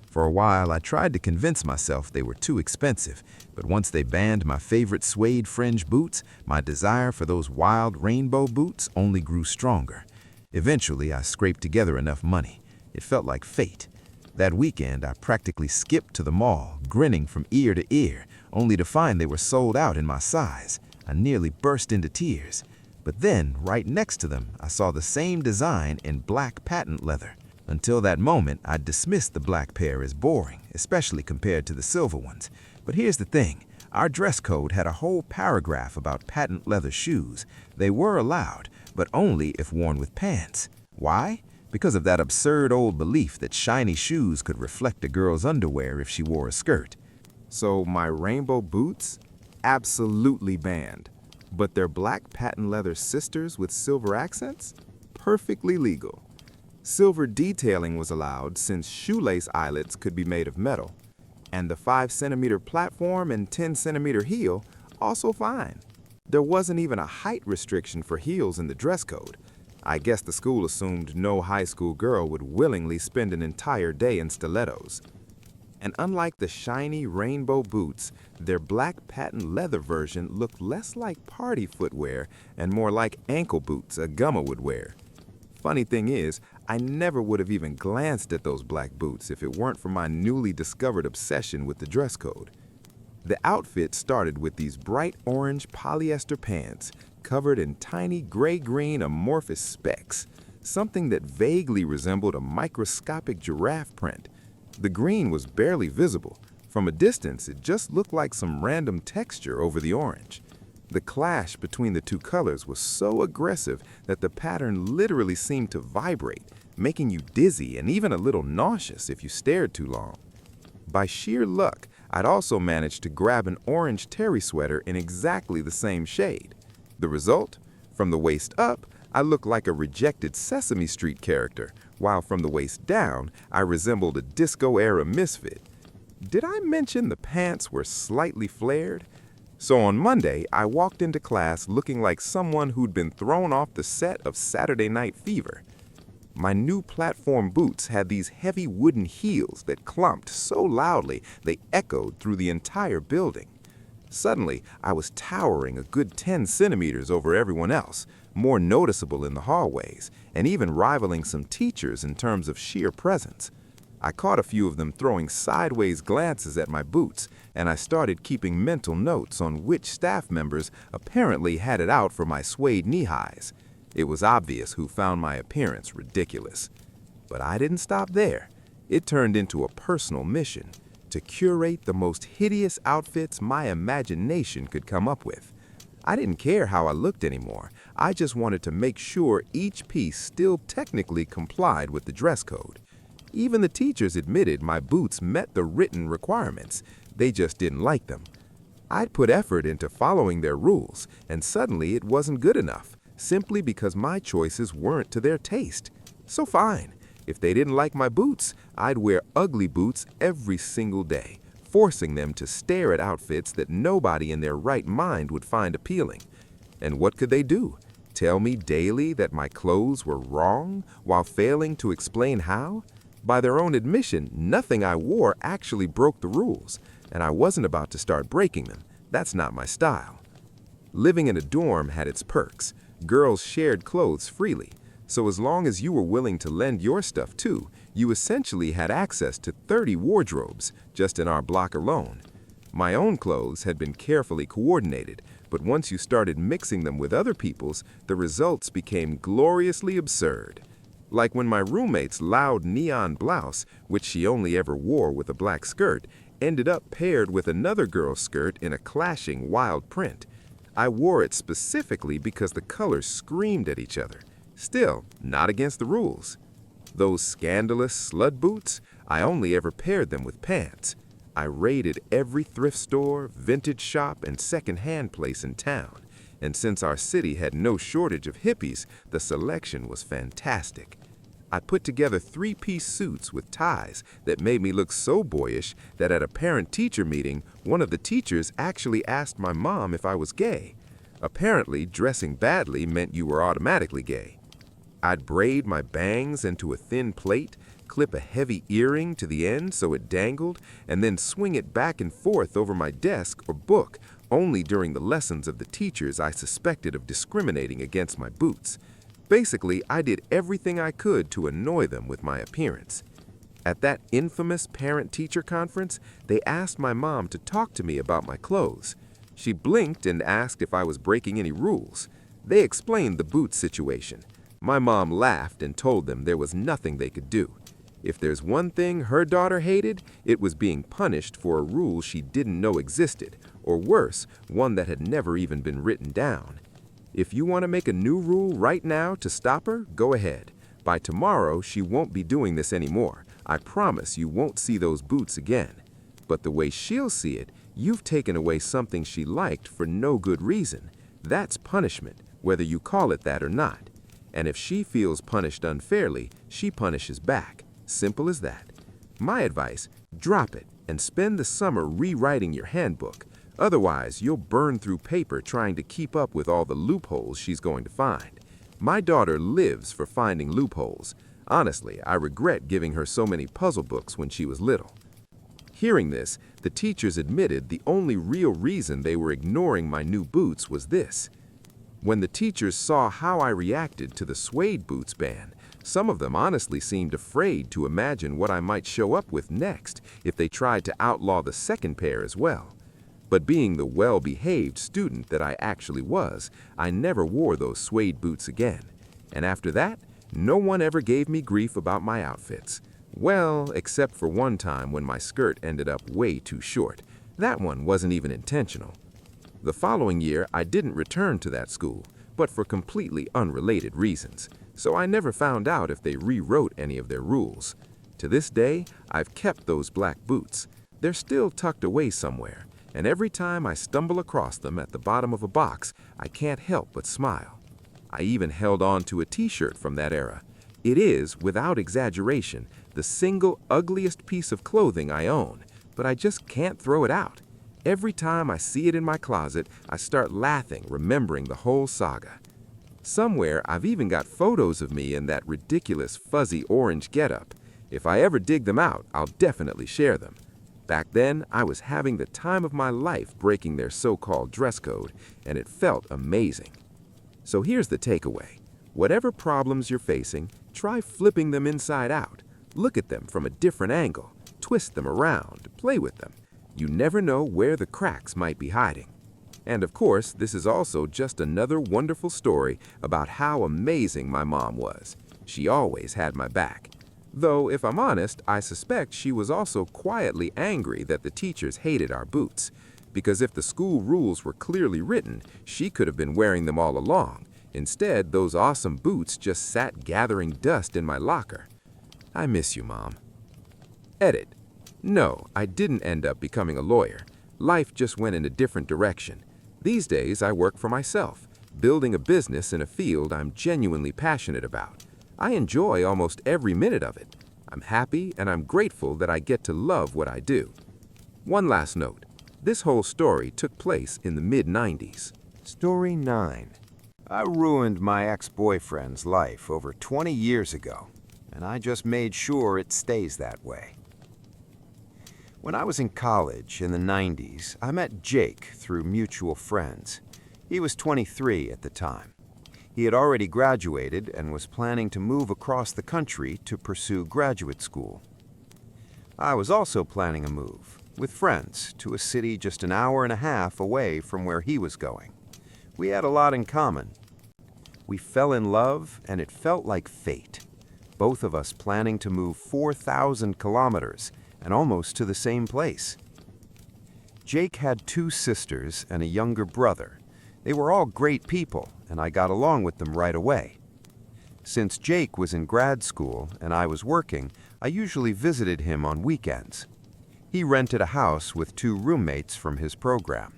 For a while, I tried to convince myself they were too expensive, but once they banned my favorite suede fringe boots, my desire for those wild rainbow boots only grew stronger. Eventually, I scraped together enough money. It felt like fate. That weekend, I practically skipped to the mall, grinning from ear to ear, only to find they were sold out in my size. I nearly burst into tears. But then, right next to them, I saw the same design in black patent leather. Until that moment, I'd dismissed the black pair as boring, especially compared to the silver ones. But here's the thing. Our dress code had a whole paragraph about patent leather shoes. They were allowed, but only if worn with pants. Why? Because of that absurd old belief that shiny shoes could reflect a girl's underwear if she wore a skirt. So my rainbow boots? Absolutely banned. But their black patent leather sisters with silver accents? Perfectly legal. Silver detailing was allowed since shoelace eyelets could be made of metal. And the 5-centimeter platform and 10-centimeter heel, also fine. There wasn't even a height restriction for heels in the dress code. I guess the school assumed no high school girl would willingly spend an entire day in stilettos. And unlike the shiny rainbow boots, their black patent leather version looked less like party footwear and more like ankle boots a gummer would wear. Funny thing is, I never would have even glanced at those black boots if it weren't for my newly discovered obsession with the dress code. The outfit started with these bright orange polyester pants covered in tiny gray-green amorphous specks, something that vaguely resembled a microscopic giraffe print. The green was barely visible. From a distance, it just looked like some random texture over the orange. The clash between the two colors was so aggressive that the pattern literally seemed to vibrate, making you dizzy and even a little nauseous if you stared too long. By sheer luck, I'd also managed to grab an orange terry sweater in exactly the same shade. The result? From the waist up, I looked like a rejected Sesame Street character, while from the waist down, I resembled a disco-era misfit. Did I mention the pants were slightly flared? So on Monday, I walked into class looking like someone who'd been thrown off the set of Saturday Night Fever. My new platform boots had these heavy wooden heels that clumped so loudly they echoed through the entire building. Suddenly, I was towering a good 10 centimeters over everyone else, more noticeable in the hallways, and even rivaling some teachers in terms of sheer presence. I caught a few of them throwing sideways glances at my boots, and I started keeping mental notes on which staff members apparently had it out for my suede knee-highs. It was obvious who found my appearance ridiculous. But I didn't stop there. It turned into a personal mission to curate the most hideous outfits my imagination could come up with. I didn't care how I looked anymore. I just wanted to make sure each piece still technically complied with the dress code. Even the teachers admitted my boots met the written requirements. They just didn't like them. I'd put effort into following their rules, and suddenly it wasn't good enough, simply because my choices weren't to their taste. So fine. If they didn't like my boots, I'd wear ugly boots every single day, forcing them to stare at outfits that nobody in their right mind would find appealing. And what could they do? Tell me daily that my clothes were wrong while failing to explain how? By their own admission, nothing I wore actually broke the rules, and I wasn't about to start breaking them. That's not my style. Living in a dorm had its perks. Girls shared clothes freely, so as long as you were willing to lend your stuff too, you essentially had access to 30 wardrobes just in our block alone. My own clothes had been carefully coordinated, but once you started mixing them with other people's, the results became gloriously absurd. Like when my roommate's loud neon blouse, which she only ever wore with a black skirt, ended up paired with another girl's skirt in a clashing wild print. I wore it specifically because the colors screamed at each other. Still, not against the rules. Those scandalous slut boots, I only ever paired them with pants. I raided every thrift store, vintage shop, and second-hand place in town. And since our city had no shortage of hippies, the selection was fantastic. I put together 3-piece suits with ties that made me look so boyish that at a parent-teacher meeting, one of the teachers actually asked my mom if I was gay. Apparently, dressing badly meant you were automatically gay. I'd braid my bangs into a thin plait, clip a heavy earring to the end so it dangled, and then swing it back and forth over my desk or book only during the lessons of the teachers I suspected of discriminating against my boots. Basically, I did everything I could to annoy them with my appearance. At that infamous parent-teacher conference, they asked my mom to talk to me about my clothes. She blinked and asked if I was breaking any rules. They explained the boots situation. My mom laughed and told them there was nothing they could do. If there's one thing her daughter hated, it was being punished for a rule she didn't know existed, or worse, one that had never even been written down. If you want to make a new rule right now to stop her, go ahead. By tomorrow, she won't be doing this anymore. I promise you won't see those boots again. But the way she'll see it, you've taken away something she liked for no good reason. That's punishment, whether you call it that or not. And if she feels punished unfairly, she punishes back. Simple as that. My advice, drop it and spend the summer rewriting your handbook. Otherwise, you'll burn through paper trying to keep up with all the loopholes she's going to find. My daughter lives for finding loopholes. Honestly, I regret giving her so many puzzle books when she was little. Hearing this, the teachers admitted the only real reason they were ignoring my new boots was this. When the teachers saw how I reacted to the suede boots ban, some of them honestly seemed afraid to imagine what I might show up with next if they tried to outlaw the second pair as well. But being the well-behaved student that I actually was, I never wore those suede boots again. And after that, no one ever gave me grief about my outfits. Well, except for one time when my skirt ended up way too short. That one wasn't even intentional. The following year, I didn't return to that school, but for completely unrelated reasons, so I never found out if they rewrote any of their rules. To this day, I've kept those black boots. They're still tucked away somewhere, and every time I stumble across them at the bottom of a box, I can't help but smile. I even held on to a t-shirt from that era. It is, without exaggeration, the single ugliest piece of clothing I own, but I just can't throw it out. Every time I see it in my closet, I start laughing, remembering the whole saga. Somewhere, I've even got photos of me in that ridiculous fuzzy orange getup. If I ever dig them out, I'll definitely share them. Back then, I was having the time of my life breaking their so-called dress code, and it felt amazing. So here's the takeaway. Whatever problems you're facing, try flipping them inside out. Look at them from a different angle. Twist them around. Play with them. You never know where the cracks might be hiding. And of course, this is also just another wonderful story about how amazing my mom was. She always had my back. Though, if I'm honest, I suspect she was also quietly angry that the teachers hated our boots. Because if the school rules were clearly written, she could have been wearing them all along. Instead, those awesome boots just sat gathering dust in my locker. I miss you, Mom. Edit. No, I didn't end up becoming a lawyer. Life just went in a different direction. These days, I work for myself, building a business in a field I'm genuinely passionate about. I enjoy almost every minute of it. I'm happy and I'm grateful that I get to love what I do. One last note. This whole story took place in the mid-90s. Story 9. I ruined my ex-boyfriend's life over 20 years ago, and I just made sure it stays that way. When I was in college in the 90s, I met Jake through mutual friends. He was 23 at the time. He had already graduated and was planning to move across the country to pursue graduate school. I was also planning a move, with friends, to a city just an hour and a half away from where he was going. We had a lot in common. We fell in love, and it felt like fate. Both of us planning to move 4,000 kilometers, and almost to the same place. Jake had 2 sisters and a younger brother. They were all great people, and I got along with them right away. Since Jake was in grad school and I was working, I usually visited him on weekends. He rented a house with 2 roommates from his program.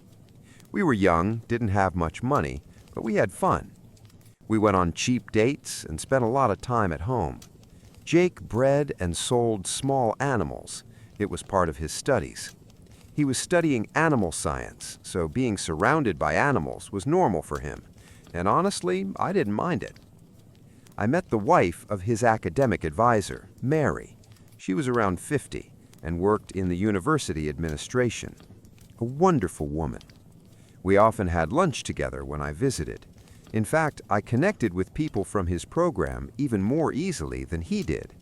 We were young, didn't have much money, but we had fun. We went on cheap dates and spent a lot of time at home. Jake bred and sold small animals. It was part of his studies. He was studying animal science, so being surrounded by animals was normal for him. And honestly, I didn't mind it. I met the wife of his academic advisor, Mary. She was around 50 and worked in the university administration. A wonderful woman. We often had lunch together when I visited. In fact, I connected with people from his program even more easily than he did.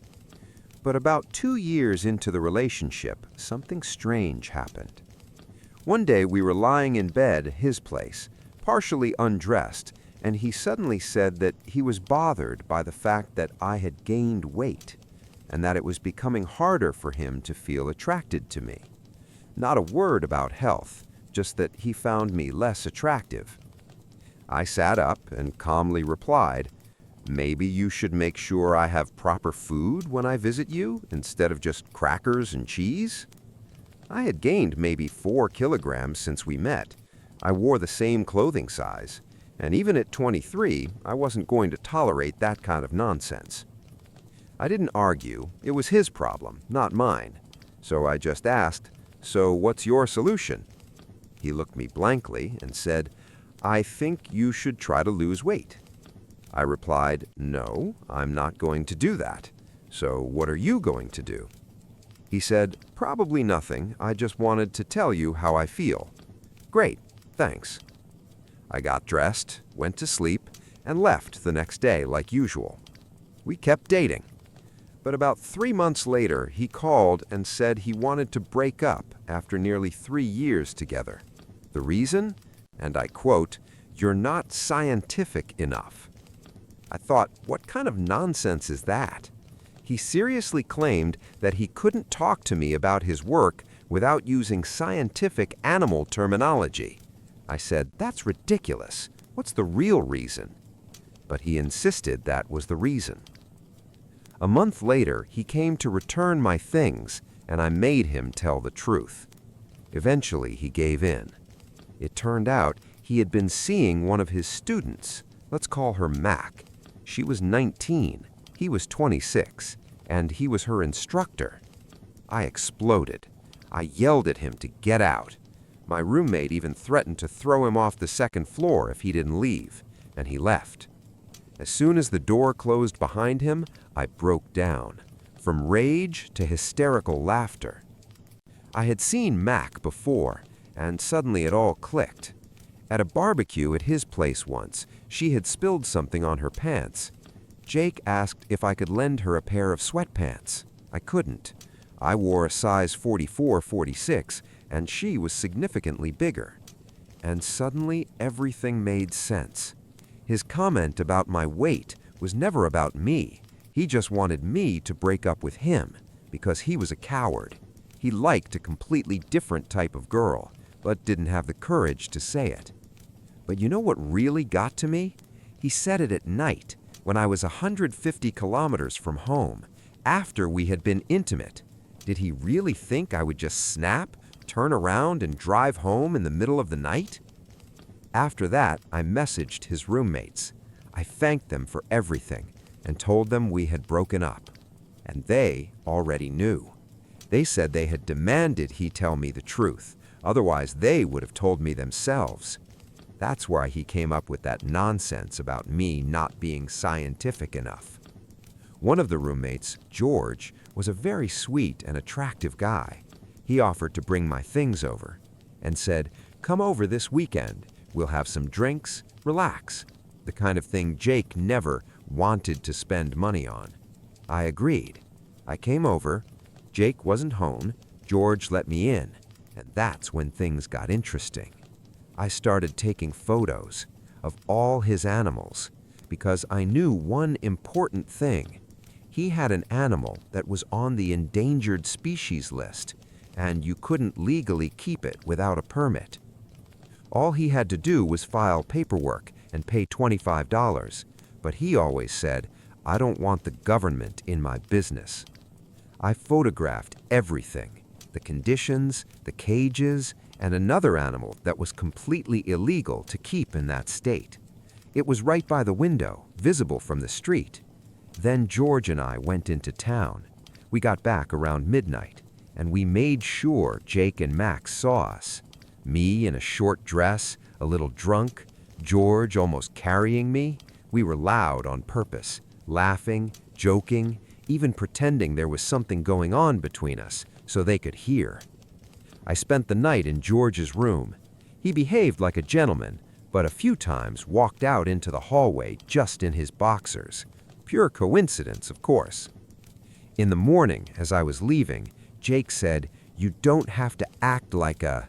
But about 2 years into the relationship, something strange happened. One day we were lying in bed at his place, partially undressed, and he suddenly said that he was bothered by the fact that I had gained weight, and that it was becoming harder for him to feel attracted to me. Not a word about health, just that he found me less attractive. I sat up and calmly replied, "Maybe you should make sure I have proper food when I visit you, instead of just crackers and cheese." I had gained maybe 4 kilograms since we met. I wore the same clothing size, and even at 23, I wasn't going to tolerate that kind of nonsense. I didn't argue. It was his problem, not mine. So I just asked, "So what's your solution?" He looked me blankly and said, "I think you should try to lose weight." I replied, "No, I'm not going to do that. So what are you going to do?" He said, "Probably nothing. I just wanted to tell you how I feel." "Great, thanks." I got dressed, went to sleep, and left the next day like usual. We kept dating. But about 3 months later, he called and said he wanted to break up after nearly 3 years together. The reason? And I quote, "You're not scientific enough." I thought, what kind of nonsense is that? He seriously claimed that he couldn't talk to me about his work without using scientific animal terminology. I said, "That's ridiculous. What's the real reason?" But he insisted that was the reason. A month later, he came to return my things, and I made him tell the truth. Eventually, he gave in. It turned out he had been seeing one of his students. Let's call her Mac. She was 19, he was 26, and he was her instructor. I exploded. I yelled at him to get out. My roommate even threatened to throw him off the second floor if he didn't leave, and he left. As soon as the door closed behind him, I broke down, from rage to hysterical laughter. I had seen Mac before, and suddenly it all clicked. At a barbecue at his place once, she had spilled something on her pants. Jake asked if I could lend her a pair of sweatpants. I couldn't. I wore a size 44-46, and she was significantly bigger. And suddenly everything made sense. His comment about my weight was never about me. He just wanted me to break up with him because he was a coward. He liked a completely different type of girl, but didn't have the courage to say it. But you know what really got to me? He said it at night, when I was 150 kilometers from home, after we had been intimate. Did he really think I would just snap, turn around, and drive home in the middle of the night? After that, I messaged his roommates. I thanked them for everything and told them we had broken up. And they already knew. They said they had demanded he tell me the truth. Otherwise, they would have told me themselves. That's why he came up with that nonsense about me not being scientific enough. One of the roommates, George, was a very sweet and attractive guy. He offered to bring my things over and said, "Come over this weekend. We'll have some drinks, relax." The kind of thing Jake never wanted to spend money on. I agreed. I came over. Jake wasn't home. George let me in. And that's when things got interesting. I started taking photos of all his animals because I knew one important thing. He had an animal that was on the endangered species list, and you couldn't legally keep it without a permit. All he had to do was file paperwork and pay $25, but he always said, "I don't want the government in my business." I photographed everything, the conditions, the cages, and another animal that was completely illegal to keep in that state. It was right by the window, visible from the street. Then George and I went into town. We got back around midnight, and we made sure Jake and Max saw us. Me in a short dress, a little drunk, George almost carrying me. We were loud on purpose, laughing, joking, even pretending there was something going on between us so they could hear. I spent the night in George's room. He behaved like a gentleman, but a few times walked out into the hallway just in his boxers. Pure coincidence, of course. In the morning, as I was leaving, Jake said, "You don't have to act like a..."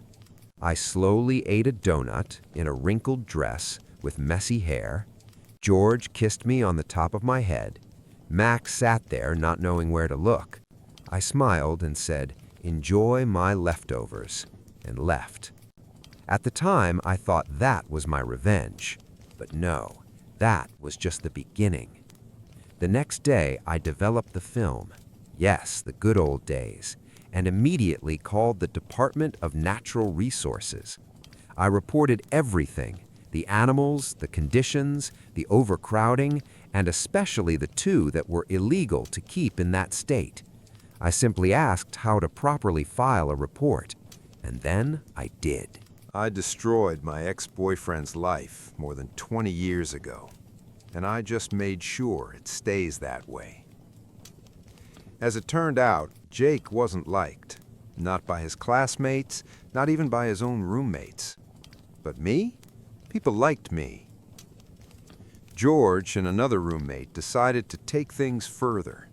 I slowly ate a donut in a wrinkled dress with messy hair. George kissed me on the top of my head. Max sat there not knowing where to look. I smiled and said, "Enjoy my leftovers," and left. At the time, I thought that was my revenge. But no, that was just the beginning. The next day, I developed the film. Yes, the good old days. And immediately called the Department of Natural Resources. I reported everything, the animals, the conditions, the overcrowding, and especially the two that were illegal to keep in that state. I simply asked how to properly file a report, and then I did. I destroyed my ex-boyfriend's life more than 20 years ago. and I just made sure it stays that way. As it turned out, Jake wasn't liked. Not by his classmates, not even by his own roommates. But me? People liked me. George and another roommate decided to take things further.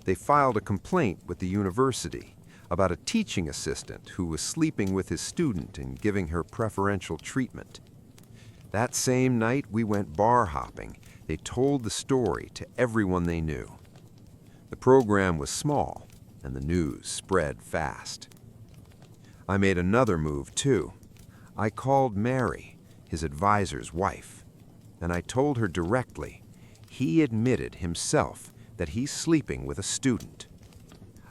They filed a complaint with the university about a teaching assistant who was sleeping with his student and giving her preferential treatment. That same night we went bar hopping. They told the story to everyone they knew. The program was small, and the news spread fast. I made another move, too. I called Mary, his advisor's wife, and I told her directly he admitted himself that he's sleeping with a student.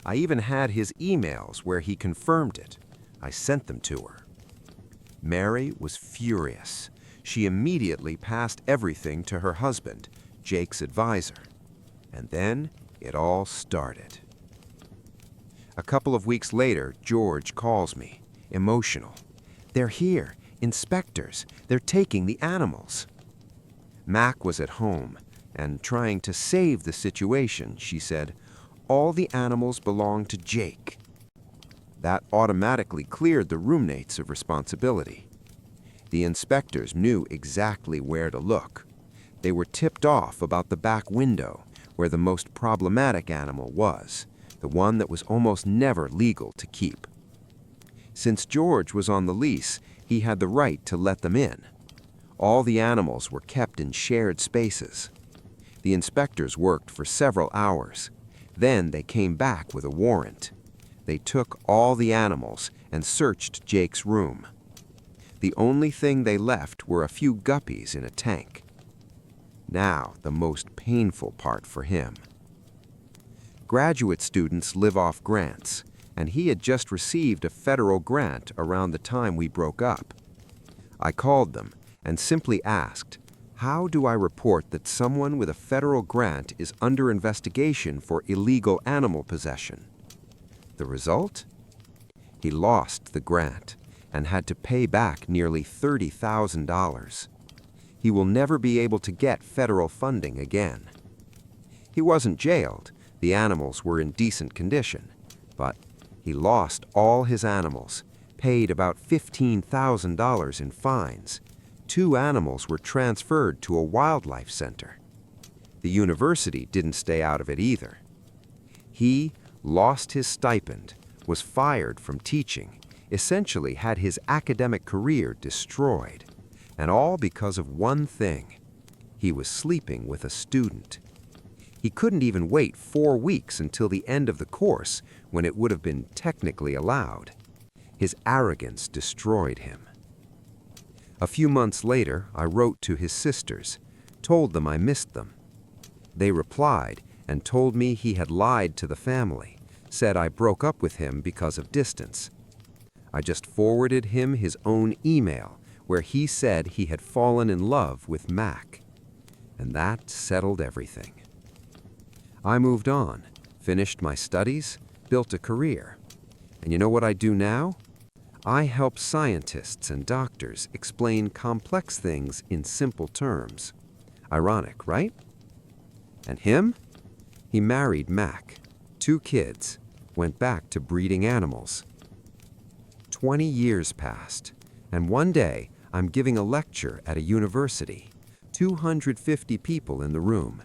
I even had his emails where he confirmed it. I sent them to her. Mary was furious. She immediately passed everything to her husband, Jake's advisor. And then it all started. A couple of weeks later, George calls me, emotional. They're here, inspectors. They're taking the animals. Mac was at home, and trying to save the situation, she said, all the animals belong to Jake. That automatically cleared the roommates of responsibility. The inspectors knew exactly where to look. They were tipped off about the back window, where the most problematic animal was, the one that was almost never legal to keep. Since George was on the lease, he had the right to let them in. All the animals were kept in shared spaces. The inspectors worked for several hours. Then they came back with a warrant. They took all the animals and searched Jake's room. The only thing they left were a few guppies in a tank. Now, the most painful part for him. Graduate students live off grants, and he had just received a federal grant around the time we broke up. I called them and simply asked, how do I report that someone with a federal grant is under investigation for illegal animal possession? The result? He lost the grant and had to pay back nearly $30,000. He will never be able to get federal funding again. He wasn't jailed. The animals were in decent condition, but he lost all his animals, paid about $15,000 in fines. 2 animals were transferred to a wildlife center. The university didn't stay out of it either. He lost his stipend, was fired from teaching, essentially had his academic career destroyed, and all because of one thing. He was sleeping with a student. He couldn't even wait 4 weeks until the end of the course when it would have been technically allowed. His arrogance destroyed him. A few months later, I wrote to his sisters, told them I missed them. They replied and told me he had lied to the family, said I broke up with him because of distance. I just forwarded him his own email where he said he had fallen in love with Mac. And that settled everything. I moved on, finished my studies, built a career. And you know what I do now? I help scientists and doctors explain complex things in simple terms. Ironic, right? And him? He married Mac, 2 kids, went back to breeding animals. 20 years passed, and one day I'm giving a lecture at a university, 250 people in the room.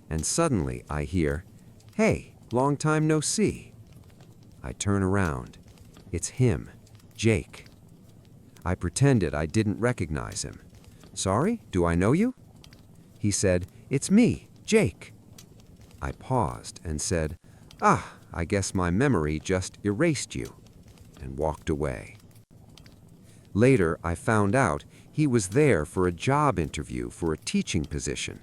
And suddenly I hear, "Hey, long time no see." I turn around. It's him, Jake. I pretended I didn't recognize him. "Sorry, do I know you?" He said, "It's me, Jake." I paused and said, I guess my memory just erased you," and walked away. Later, I found out he was there for a job interview for a teaching position.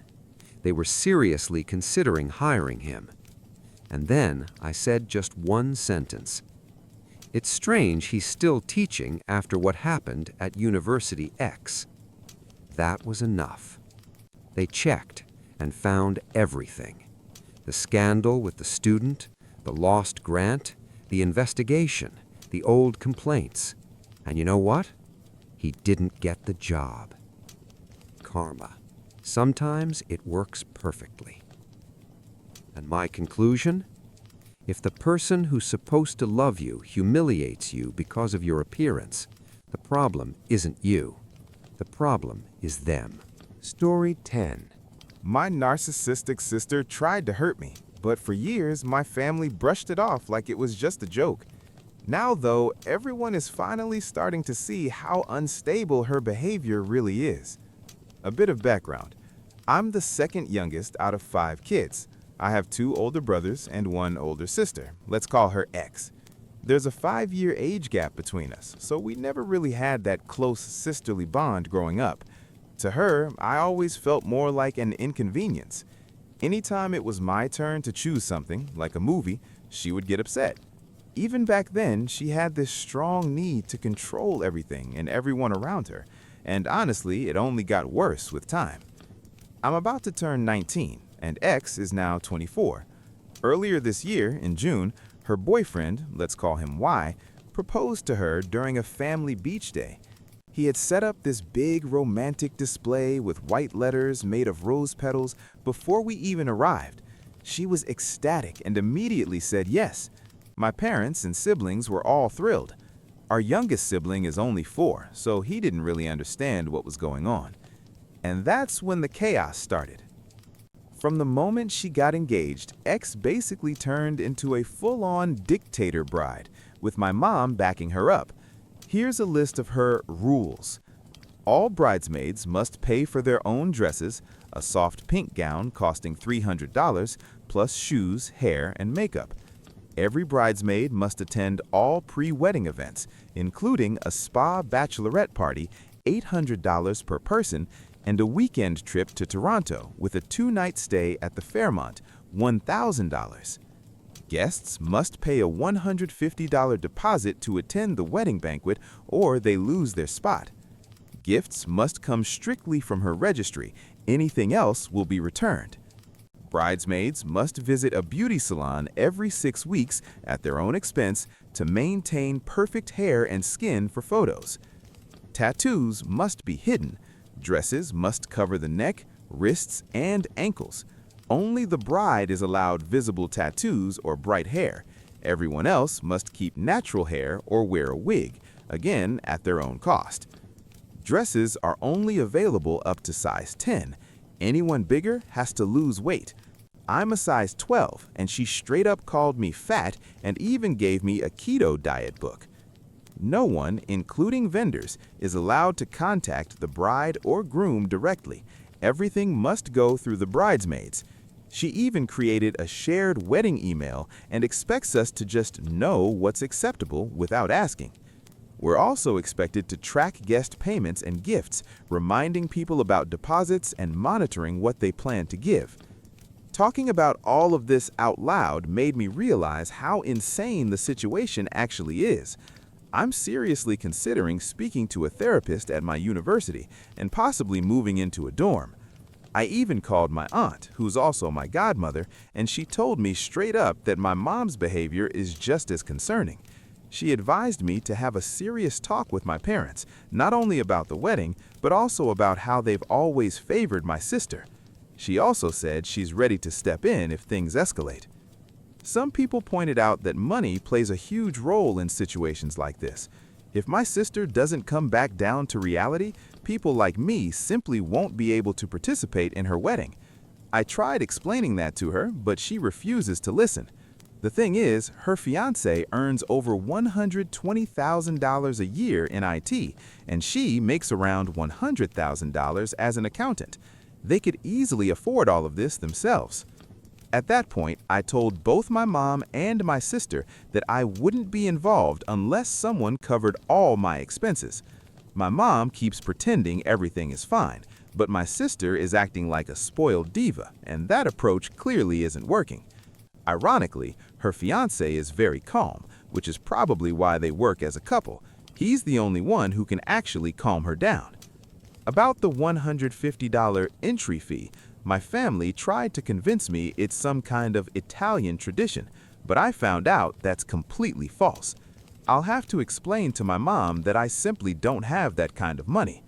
They were seriously considering hiring him. And then I said just one sentence. "It's strange he's still teaching after what happened at University X." That was enough. They checked and found everything. The scandal with the student, the lost grant, the investigation, the old complaints. And you know what? He didn't get the job. Karma. Sometimes it works perfectly. And my conclusion? If the person who's supposed to love you humiliates you because of your appearance, the problem isn't you. The problem is them. Story 10. My narcissistic sister tried to hurt me, but for years my family brushed it off like it was just a joke. Now, though, everyone is finally starting to see how unstable her behavior really is. A bit of background. I'm the second youngest out of 5 kids. I have 2 older brothers and 1 older sister. Let's call her X. There's a 5-year age gap between us, so we never really had that close sisterly bond growing up. To her, I always felt more like an inconvenience. Anytime it was my turn to choose something, like a movie, she would get upset. Even back then, she had this strong need to control everything and everyone around her, and honestly, it only got worse with time. I'm about to turn 19, and X is now 24. Earlier this year, in June, her boyfriend, let's call him Y, proposed to her during a family beach day. He had set up this big romantic display with white letters made of rose petals before we even arrived. She was ecstatic and immediately said yes. My parents and siblings were all thrilled. Our youngest sibling is only 4, so he didn't really understand what was going on. And that's when the chaos started. From the moment she got engaged, X basically turned into a full-on dictator bride, with my mom backing her up. Here's a list of her rules. All bridesmaids must pay for their own dresses, a soft pink gown costing $300, plus shoes, hair, and makeup. Every bridesmaid must attend all pre-wedding events, including a spa bachelorette party, $800 per person, and a weekend trip to Toronto with a 2-night stay at the Fairmont, $1,000. Guests must pay a $150 deposit to attend the wedding banquet or they lose their spot. Gifts must come strictly from her registry. Anything else will be returned. Bridesmaids must visit a beauty salon every 6 weeks at their own expense to maintain perfect hair and skin for photos. Tattoos must be hidden. Dresses must cover the neck, wrists, and ankles. Only the bride is allowed visible tattoos or bright hair. Everyone else must keep natural hair or wear a wig, again at their own cost. Dresses are only available up to size 10. Anyone bigger has to lose weight. I'm a size 12, and she straight up called me fat and even gave me a keto diet book. No one, including vendors, is allowed to contact the bride or groom directly. Everything must go through the bridesmaids. She even created a shared wedding email and expects us to just know what's acceptable without asking. We're also expected to track guest payments and gifts, reminding people about deposits and monitoring what they plan to give. Talking about all of this out loud made me realize how insane the situation actually is. I'm seriously considering speaking to a therapist at my university and possibly moving into a dorm. I even called my aunt, who's also my godmother, and she told me straight up that my mom's behavior is just as concerning. She advised me to have a serious talk with my parents, not only about the wedding, but also about how they've always favored my sister. She also said she's ready to step in if things escalate. Some people pointed out that money plays a huge role in situations like this. If my sister doesn't come back down to reality, people like me simply won't be able to participate in her wedding. I tried explaining that to her, but she refuses to listen. The thing is, her fiancé earns over $120,000 a year in IT, and she makes around $100,000 as an accountant. They could easily afford all of this themselves. At that point, I told both my mom and my sister that I wouldn't be involved unless someone covered all my expenses. My mom keeps pretending everything is fine, but my sister is acting like a spoiled diva, and that approach clearly isn't working. Ironically, her fiancé is very calm, which is probably why they work as a couple. He's the only one who can actually calm her down. About the $150 entry fee, my family tried to convince me it's some kind of Italian tradition, but I found out that's completely false. I'll have to explain to my mom that I simply don't have that kind of money.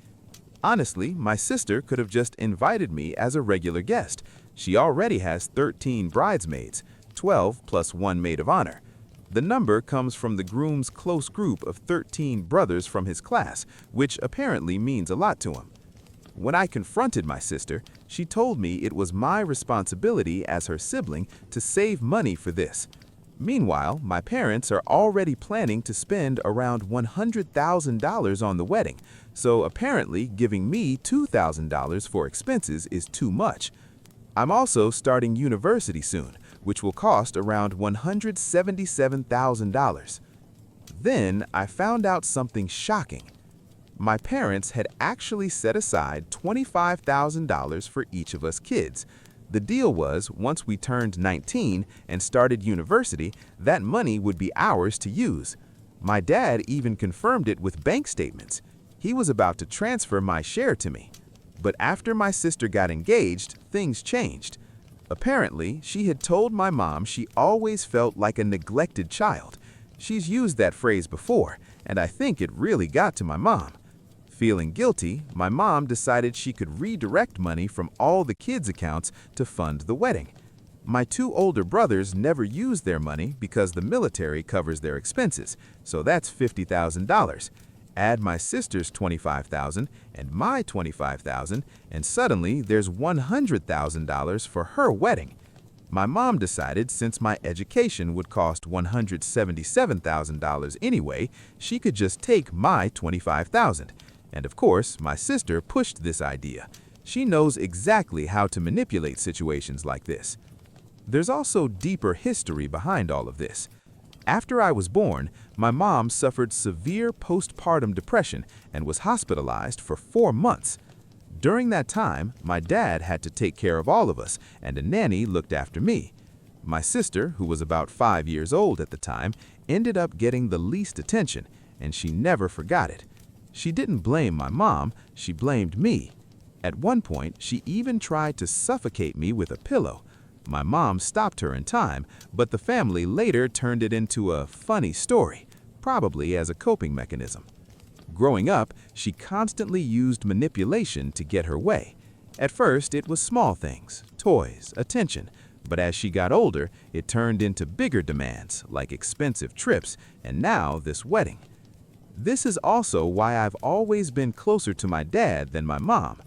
Honestly, my sister could have just invited me as a regular guest. She already has 13 bridesmaids, 12 plus one maid of honor. The number comes from the groom's close group of 13 brothers from his class, which apparently means a lot to him. When I confronted my sister, she told me it was my responsibility as her sibling to save money for this. Meanwhile, my parents are already planning to spend around $100,000 on the wedding, so apparently giving me $2,000 for expenses is too much. I'm also starting university soon, which will cost around $177,000. Then I found out something shocking. My parents had actually set aside $25,000 for each of us kids. The deal was, once we turned 19 and started university, that money would be ours to use. My dad even confirmed it with bank statements. He was about to transfer my share to me. But after my sister got engaged, things changed. Apparently, she had told my mom she always felt like a neglected child. She's used that phrase before, and I think it really got to my mom. Feeling guilty, my mom decided she could redirect money from all the kids' accounts to fund the wedding. My two older brothers never used their money because the military covers their expenses, so that's $50,000. Add my sister's $25,000 and my $25,000, and suddenly there's $100,000 for her wedding. My mom decided since my education would cost $177,000 anyway, she could just take my $25,000. And of course, my sister pushed this idea. She knows exactly how to manipulate situations like this. There's also deeper history behind all of this. After I was born, my mom suffered severe postpartum depression and was hospitalized for 4 months. During that time, my dad had to take care of all of us, and a nanny looked after me. My sister, who was about 5 years old at the time, ended up getting the least attention, and she never forgot it. She didn't blame my mom, she blamed me. At one point, she even tried to suffocate me with a pillow. My mom stopped her in time, but the family later turned it into a funny story, probably as a coping mechanism. Growing up, she constantly used manipulation to get her way. At first, it was small things, toys, attention, but as she got older, it turned into bigger demands, like expensive trips, and now this wedding. This is also why I've always been closer to my dad than my mom.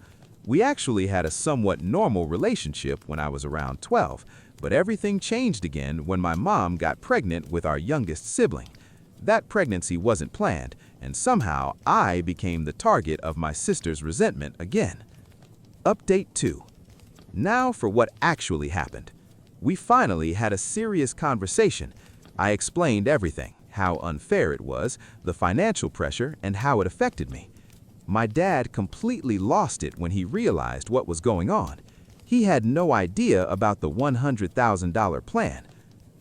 We actually had a somewhat normal relationship when I was around 12, but everything changed again when my mom got pregnant with our youngest sibling. That pregnancy wasn't planned, and somehow I became the target of my sister's resentment again. Update 2. Now for what actually happened. We finally had a serious conversation. I explained everything. How unfair it was, the financial pressure, and how it affected me. My dad completely lost it when he realized what was going on. He had no idea about the $100,000 plan.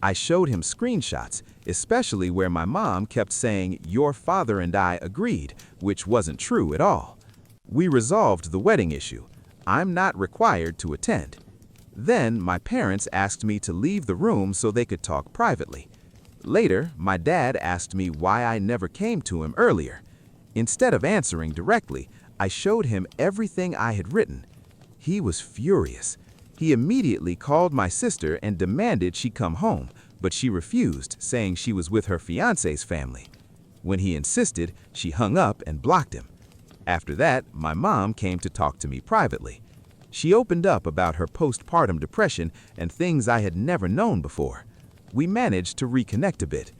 I showed him screenshots, especially where my mom kept saying, "Your father and I agreed," which wasn't true at all. We resolved the wedding issue. I'm not required to attend. Then my parents asked me to leave the room so they could talk privately. Later, my dad asked me why I never came to him earlier. Instead of answering directly, I showed him everything I had written. He was furious. He immediately called my sister and demanded she come home, but she refused, saying she was with her fiance's family. When he insisted, she hung up and blocked him. After that, my mom came to talk to me privately. She opened up about her postpartum depression and things I had never known before. We managed to reconnect a bit.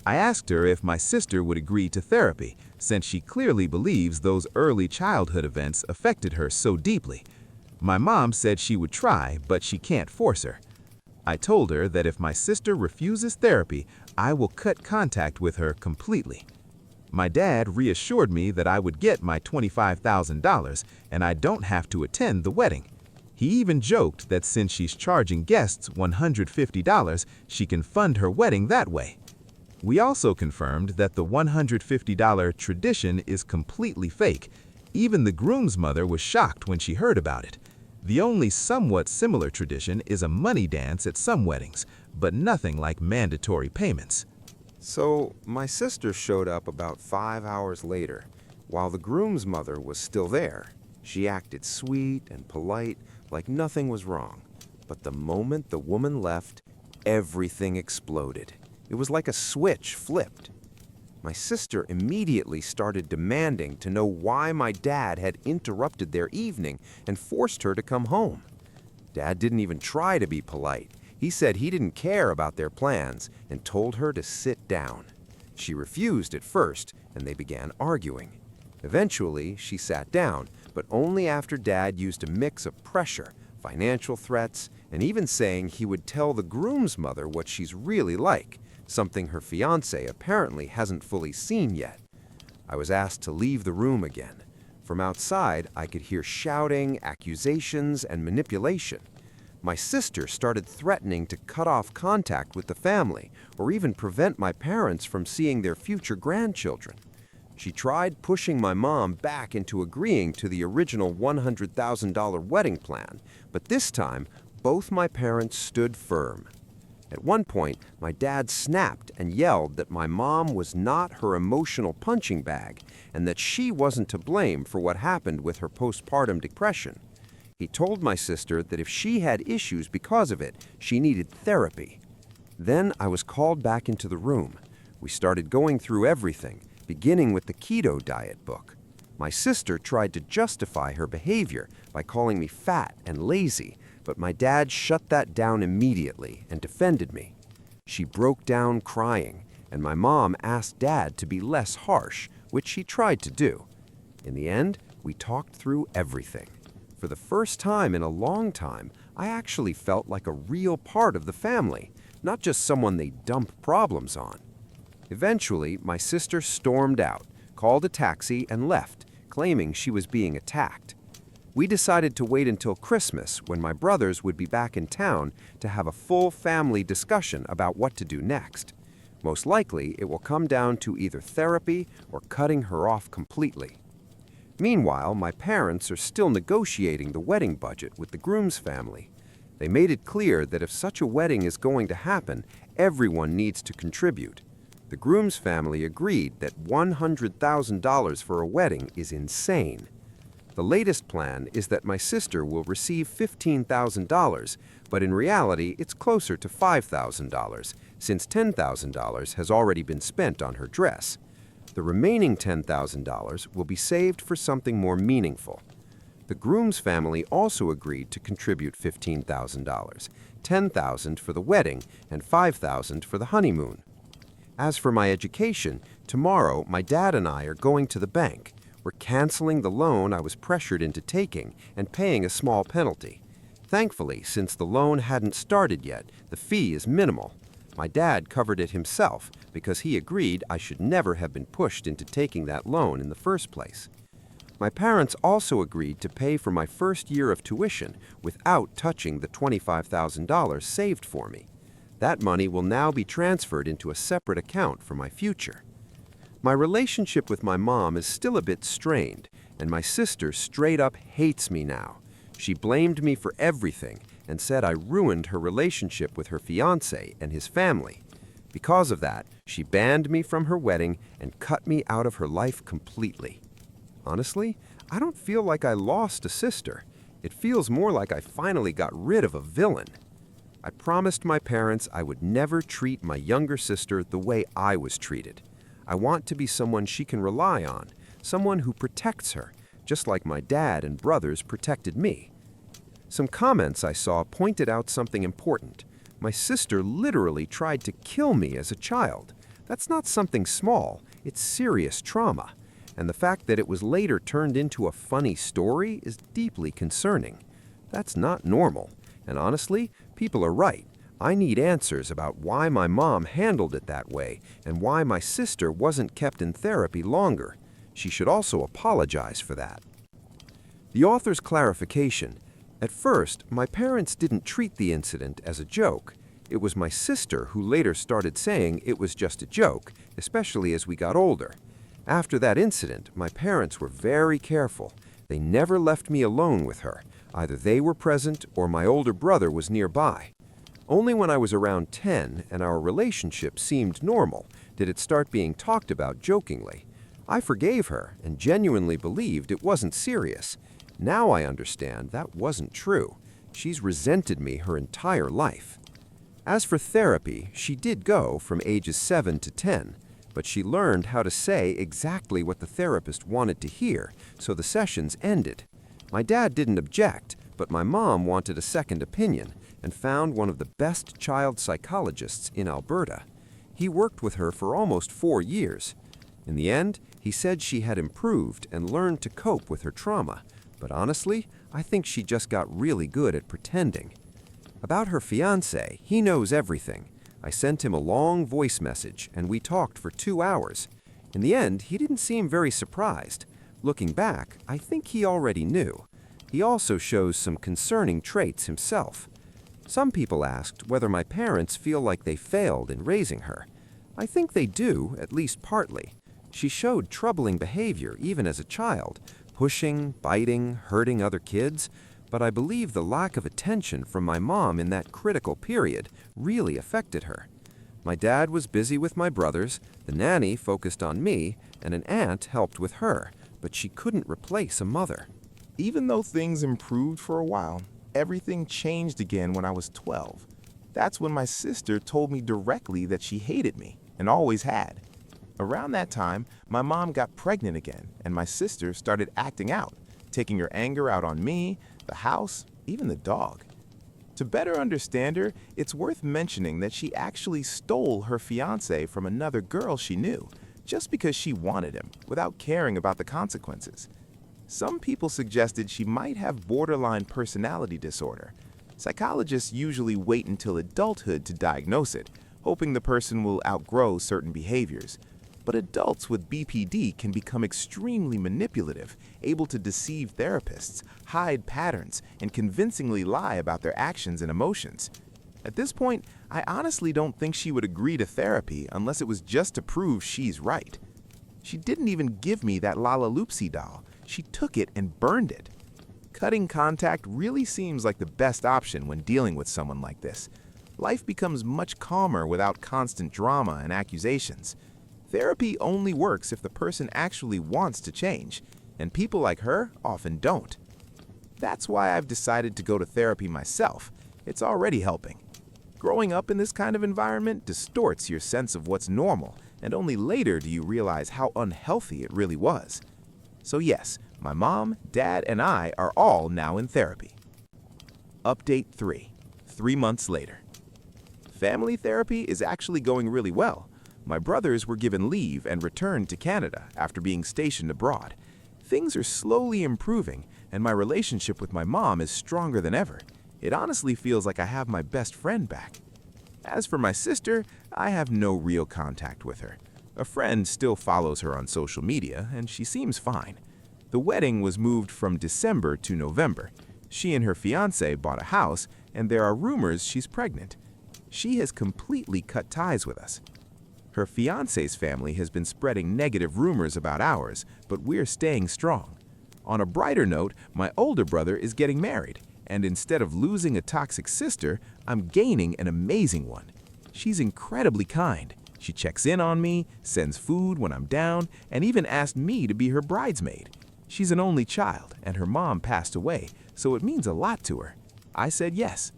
I asked her if my sister would agree to therapy, since she clearly believes those early childhood events affected her so deeply. My mom said she would try, but she can't force her. I told her that if my sister refuses therapy, I will cut contact with her completely. My dad reassured me that I would get my $25,000 and I don't have to attend the wedding. He even joked that since she's charging guests $150, she can fund her wedding that way. We also confirmed that the $150 tradition is completely fake. Even the groom's mother was shocked when she heard about it. The only somewhat similar tradition is a money dance at some weddings, but nothing like mandatory payments. So, my sister showed up about 5 hours later. while the groom's mother was still there. She acted sweet and polite, like nothing was wrong. But the moment the woman left, everything exploded. It was like a switch flipped. My sister immediately started demanding to know why my dad had interrupted their evening and forced her to come home. Dad didn't even try to be polite. He said he didn't care about their plans and told her to sit down. She refused at first, and they began arguing. Eventually, she sat down, but only after Dad used a mix of pressure, financial threats, and even saying he would tell the groom's mother what she's really like, something her fiancé apparently hasn't fully seen yet. I was asked to leave the room again. From outside, I could hear shouting, accusations, and manipulation. My sister started threatening to cut off contact with the family or even prevent my parents from seeing their future grandchildren. She tried pushing my mom back into agreeing to the original $100,000 wedding plan, but this time, both my parents stood firm. At one point, my dad snapped and yelled that my mom was not her emotional punching bag and that she wasn't to blame for what happened with her postpartum depression. He told my sister that if she had issues because of it, she needed therapy. Then I was called back into the room. We started going through everything, beginning with the keto diet book. My sister tried to justify her behavior by calling me fat and lazy, but my dad shut that down immediately and defended me. She broke down crying, and my mom asked Dad to be less harsh, which he tried to do. In the end, we talked through everything. For the first time in a long time, I actually felt like a real part of the family, not just someone they dump problems on. Eventually, my sister stormed out, called a taxi, and left, claiming she was being attacked. We decided to wait until Christmas, when my brothers would be back in town, to have a full family discussion about what to do next. Most likely, it will come down to either therapy or cutting her off completely. Meanwhile, my parents are still negotiating the wedding budget with the groom's family. They made it clear that if such a wedding is going to happen, everyone needs to contribute. The groom's family agreed that $100,000 for a wedding is insane. The latest plan is that my sister will receive $15,000, but in reality it's closer to $5,000, since $10,000 has already been spent on her dress. The remaining $10,000 will be saved for something more meaningful. The groom's family also agreed to contribute $15,000, $10,000 for the wedding and $5,000 for the honeymoon. As for my education, tomorrow my dad and I are going to the bank. We're canceling the loan I was pressured into taking and paying a small penalty. Thankfully, since the loan hadn't started yet, the fee is minimal. My dad covered it himself because he agreed I should never have been pushed into taking that loan in the first place. My parents also agreed to pay for my first year of tuition without touching the $25,000 saved for me. That money will now be transferred into a separate account for my future. My relationship with my mom is still a bit strained, and my sister straight up hates me now. She blamed me for everything and said I ruined her relationship with her fiancé and his family. Because of that, she banned me from her wedding and cut me out of her life completely. Honestly, I don't feel like I lost a sister. It feels more like I finally got rid of a villain. I promised my parents I would never treat my younger sister the way I was treated. I want to be someone she can rely on, someone who protects her, just like my dad and brothers protected me. Some comments I saw pointed out something important. My sister literally tried to kill me as a child. That's not something small, it's serious trauma. And the fact that it was later turned into a funny story is deeply concerning. That's not normal. And honestly, people are right. I need answers about why my mom handled it that way and why my sister wasn't kept in therapy longer. She should also apologize for that. The author's clarification. At first, my parents didn't treat the incident as a joke. It was my sister who later started saying it was just a joke, especially as we got older. After that incident, my parents were very careful. They never left me alone with her. Either they were present or my older brother was nearby. Only when I was around 10 and our relationship seemed normal did it start being talked about jokingly. I forgave her and genuinely believed it wasn't serious. Now I understand that wasn't true. She's resented me her entire life. As for therapy, she did go from ages 7 to 10, but she learned how to say exactly what the therapist wanted to hear, so the sessions ended. My dad didn't object, but my mom wanted a second opinion and found one of the best child psychologists in Alberta. He worked with her for almost 4 years. In the end, he said she had improved and learned to cope with her trauma, but honestly, I think she just got really good at pretending. About her fiancé, he knows everything. I sent him a long voice message, and we talked for 2 hours. In the end, he didn't seem very surprised. Looking back, I think he already knew. He also shows some concerning traits himself. Some people asked whether my parents feel like they failed in raising her. I think they do, at least partly. She showed troubling behavior even as a child, pushing, biting, hurting other kids, but I believe the lack of attention from my mom in that critical period really affected her. My dad was busy with my brothers, the nanny focused on me, and an aunt helped with her, but she couldn't replace a mother. Even though things improved for a while, everything changed again when I was 12. That's when my sister told me directly that she hated me, and always had. Around that time, my mom got pregnant again, and my sister started acting out, taking her anger out on me, the house, even the dog. To better understand her, it's worth mentioning that she actually stole her fiancé from another girl she knew, just because she wanted him, without caring about the consequences. Some people suggested she might have borderline personality disorder. Psychologists usually wait until adulthood to diagnose it, hoping the person will outgrow certain behaviors. But adults with BPD can become extremely manipulative, able to deceive therapists, hide patterns, and convincingly lie about their actions and emotions. At this point, I honestly don't think she would agree to therapy unless it was just to prove she's right. She didn't even give me that Lalaloopsy doll. She took it and burned it. Cutting contact really seems like the best option when dealing with someone like this. Life becomes much calmer without constant drama and accusations. Therapy only works if the person actually wants to change, and people like her often don't. That's why I've decided to go to therapy myself. It's already helping. Growing up in this kind of environment distorts your sense of what's normal, and only later do you realize how unhealthy it really was. So yes, my mom, dad, and I are all now in therapy. Update 3. 3 months later. Family therapy is actually going really well. My brothers were given leave and returned to Canada after being stationed abroad. Things are slowly improving, and my relationship with my mom is stronger than ever. It honestly feels like I have my best friend back. As for my sister, I have no real contact with her. A friend still follows her on social media, and she seems fine. The wedding was moved from December to November. She and her fiancé bought a house, and there are rumors she's pregnant. She has completely cut ties with us. Her fiancé's family has been spreading negative rumors about ours, but we're staying strong. On a brighter note, my older brother is getting married, and instead of losing a toxic sister, I'm gaining an amazing one. She's incredibly kind. She checks in on me, sends food when I'm down, and even asked me to be her bridesmaid. She's an only child, and her mom passed away, so it means a lot to her. I said yes.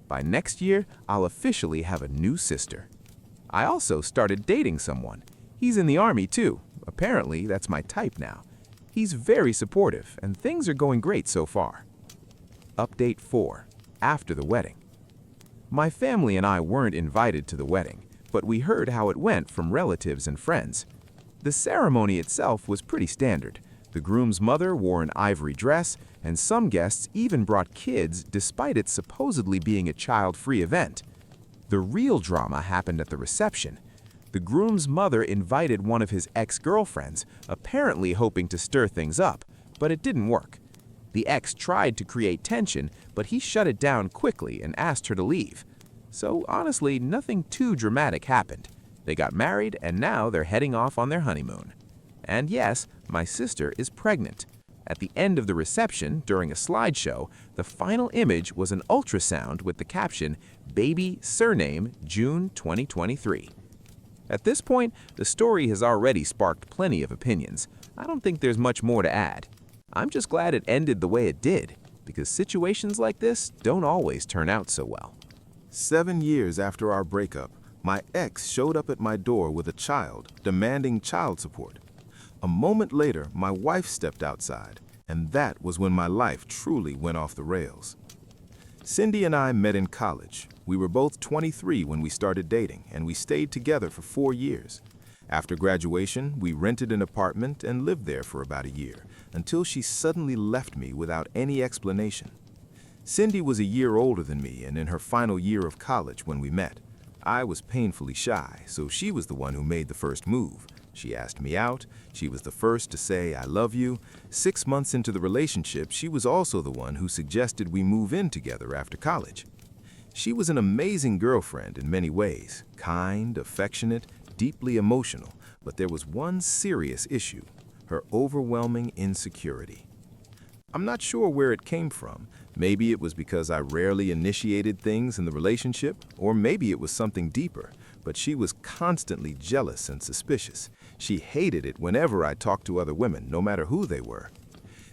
By next year, I'll officially have a new sister. I also started dating someone. He's in the army too. Apparently, that's my type now. He's very supportive, and things are going great so far. Update 4. After the wedding. My family and I weren't invited to the wedding, but we heard how it went from relatives and friends. The ceremony itself was pretty standard. The groom's mother wore an ivory dress, and some guests even brought kids despite it supposedly being a child-free event. The real drama happened at the reception. The groom's mother invited one of his ex-girlfriends, apparently hoping to stir things up, but it didn't work. The ex tried to create tension, but he shut it down quickly and asked her to leave. So honestly, nothing too dramatic happened. They got married, and now they're heading off on their honeymoon. And yes, my sister is pregnant. At the end of the reception, during a slideshow, the final image was an ultrasound with the caption, "Baby surname June 2023." At this point, the story has already sparked plenty of opinions. I don't think there's much more to add. I'm just glad it ended the way it did, because situations like this don't always turn out so well. 7 years after our breakup, my ex showed up at my door with a child, demanding child support. A moment later, my wife stepped outside, and that was when my life truly went off the rails. Cindy and I met in college. We were both 23 when we started dating, and we stayed together for 4 years. After graduation, we rented an apartment and lived there for about a year, until she suddenly left me without any explanation. Cindy was a year older than me and in her final year of college when we met. I was painfully shy, so she was the one who made the first move. She asked me out. She was the first to say, "I love you." 6 months into the relationship, she was also the one who suggested we move in together after college. She was an amazing girlfriend in many ways, kind, affectionate, deeply emotional, but there was one serious issue: her overwhelming insecurity. I'm not sure where it came from. Maybe it was because I rarely initiated things in the relationship, or maybe it was something deeper, but she was constantly jealous and suspicious. She hated it whenever I talked to other women, no matter who they were.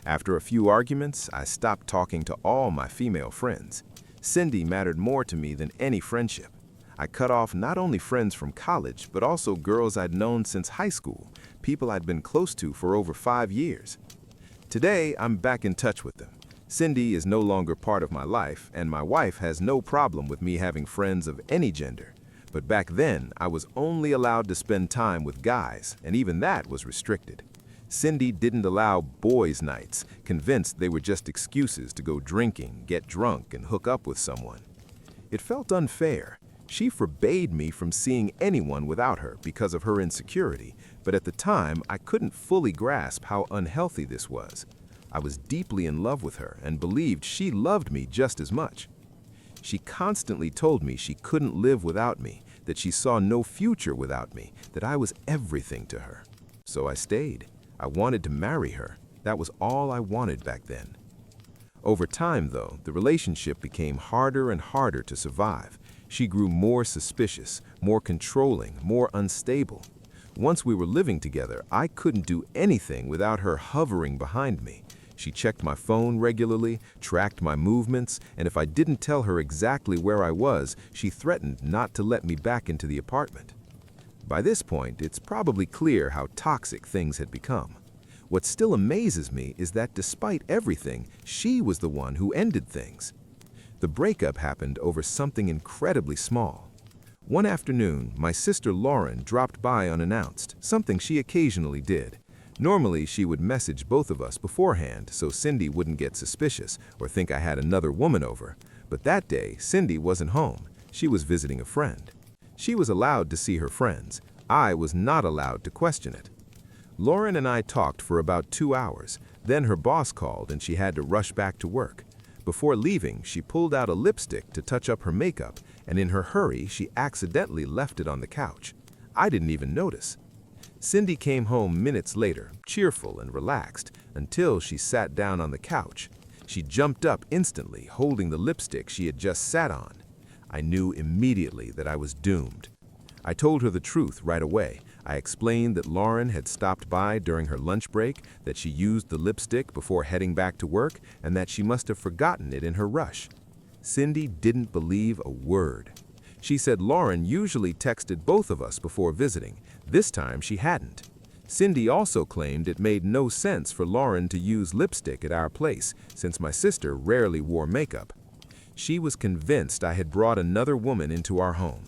After a few arguments, I stopped talking to all my female friends. Cindy mattered more to me than any friendship. I cut off not only friends from college, but also girls I'd known since high school, people I'd been close to for over 5 years. Today, I'm back in touch with them. Cindy is no longer part of my life, and my wife has no problem with me having friends of any gender. But back then, I was only allowed to spend time with guys, and even that was restricted. Cindy didn't allow boys' nights, convinced they were just excuses to go drinking, get drunk, and hook up with someone. It felt unfair. She forbade me from seeing anyone without her because of her insecurity, but at the time, I couldn't fully grasp how unhealthy this was. I was deeply in love with her and believed she loved me just as much. She constantly told me she couldn't live without me, that she saw no future without me, that I was everything to her. So I stayed. I wanted to marry her. That was all I wanted back then. Over time, though, the relationship became harder and harder to survive. She grew more suspicious, more controlling, more unstable. Once we were living together, I couldn't do anything without her hovering behind me. She checked my phone regularly, tracked my movements, and if I didn't tell her exactly where I was, she threatened not to let me back into the apartment. By this point, it's probably clear how toxic things had become. What still amazes me is that despite everything, she was the one who ended things. The breakup happened over something incredibly small. One afternoon, my sister Lauren dropped by unannounced, something she occasionally did. Normally, she would message both of us beforehand so Cindy wouldn't get suspicious or think I had another woman over. But that day, Cindy wasn't home. She was visiting a friend. She was allowed to see her friends. I was not allowed to question it. Lauren and I talked for about 2 hours. Then her boss called and she had to rush back to work. Before leaving, she pulled out a lipstick to touch up her makeup, and in her hurry, she accidentally left it on the couch. I didn't even notice. Cindy came home minutes later, cheerful and relaxed, until she sat down on the couch. She jumped up instantly, holding the lipstick she had just sat on. I knew immediately that I was doomed. I told her the truth right away. I explained that Lauren had stopped by during her lunch break, that she used the lipstick before heading back to work, and that she must have forgotten it in her rush. Cindy didn't believe a word. She said Lauren usually texted both of us before visiting. This time she hadn't. Cindy also claimed it made no sense for Lauren to use lipstick at our place, since my sister rarely wore makeup. She was convinced I had brought another woman into our home.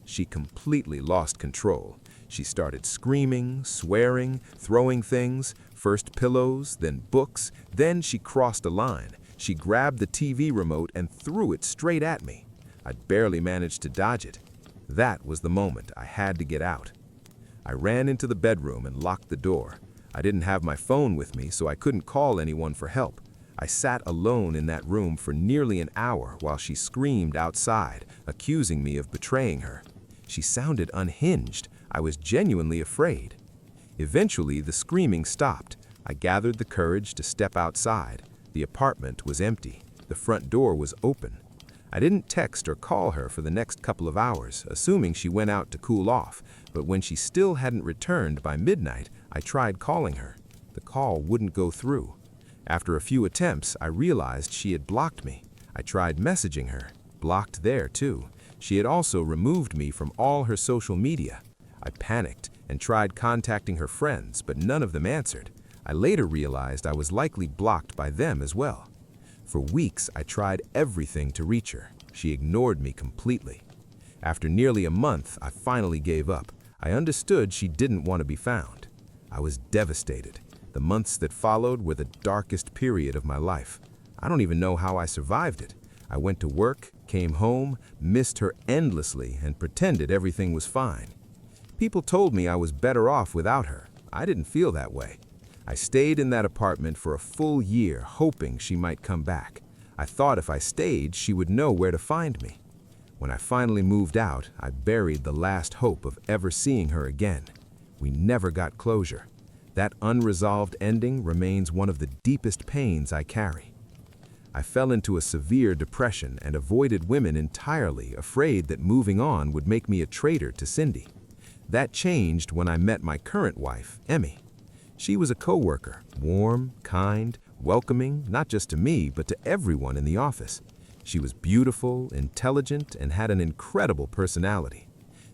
She completely lost control. She started screaming, swearing, throwing things, first pillows, then books, then she crossed a line. She grabbed the TV remote and threw it straight at me. I'd barely managed to dodge it. That was the moment I had to get out. I ran into the bedroom and locked the door. I didn't have my phone with me, so I couldn't call anyone for help. I sat alone in that room for nearly an hour while she screamed outside, accusing me of betraying her. She sounded unhinged. I was genuinely afraid. Eventually, the screaming stopped. I gathered the courage to step outside. The apartment was empty. The front door was open. I didn't text or call her for the next couple of hours, assuming she went out to cool off, But when she still hadn't returned by midnight, I tried calling her. The call wouldn't go through. After a few attempts, I realized she had blocked me. I tried messaging her, blocked there too. She had also removed me from all her social media. I panicked and tried contacting her friends, but none of them answered. I later realized I was likely blocked by them as well. For weeks, I tried everything to reach her. She ignored me completely. After nearly a month, I finally gave up. I understood she didn't want to be found. I was devastated. The months that followed were the darkest period of my life. I don't even know how I survived it. I went to work, came home, missed her endlessly, and pretended everything was fine. People told me I was better off without her. I didn't feel that way. I stayed in that apartment for a full year, hoping she might come back. I thought if I stayed, she would know where to find me. When I finally moved out, I buried the last hope of ever seeing her again. We never got closure. That unresolved ending remains one of the deepest pains I carry. I fell into a severe depression and avoided women entirely, afraid that moving on would make me a traitor to Cindy. That changed when I met my current wife, Emmy. She was a coworker, warm, kind, welcoming, not just to me, but to everyone in the office. She was beautiful, intelligent, and had an incredible personality.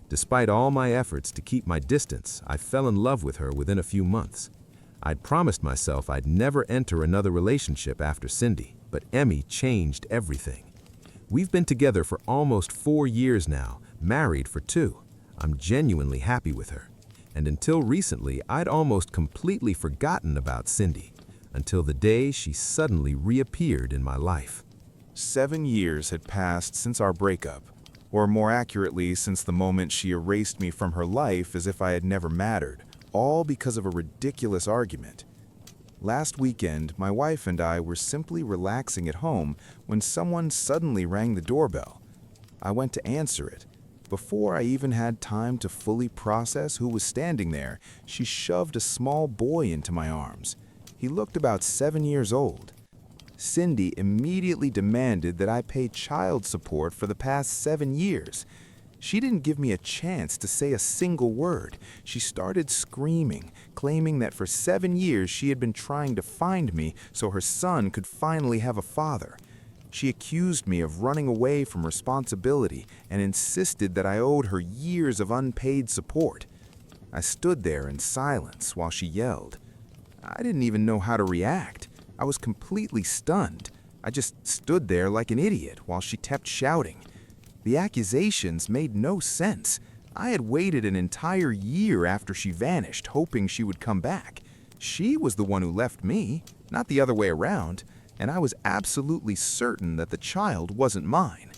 Despite all my efforts to keep my distance, I fell in love with her within a few months. I'd promised myself I'd never enter another relationship after Cindy, but Emmy changed everything. We've been together for almost 4 years now, married for 2. I'm genuinely happy with her. And until recently, I'd almost completely forgotten about Cindy, until the day she suddenly reappeared in my life. 7 years had passed since our breakup, or more accurately, since the moment she erased me from her life as if I had never mattered, all because of a ridiculous argument. Last weekend, my wife and I were simply relaxing at home when someone suddenly rang the doorbell. I went to answer it. Before I even had time to fully process who was standing there, she shoved a small boy into my arms. He looked about 7 years old. Cindy immediately demanded that I pay child support for the past 7 years. She didn't give me a chance to say a single word. She started screaming, claiming that for 7 years she had been trying to find me so her son could finally have a father. She accused me of running away from responsibility and insisted that I owed her years of unpaid support. I stood there in silence while she yelled. I didn't even know how to react. I was completely stunned. I just stood there like an idiot while she kept shouting. The accusations made no sense. I had waited an entire year after she vanished, hoping she would come back. She was the one who left me, not the other way around, and I was absolutely certain that the child wasn't mine.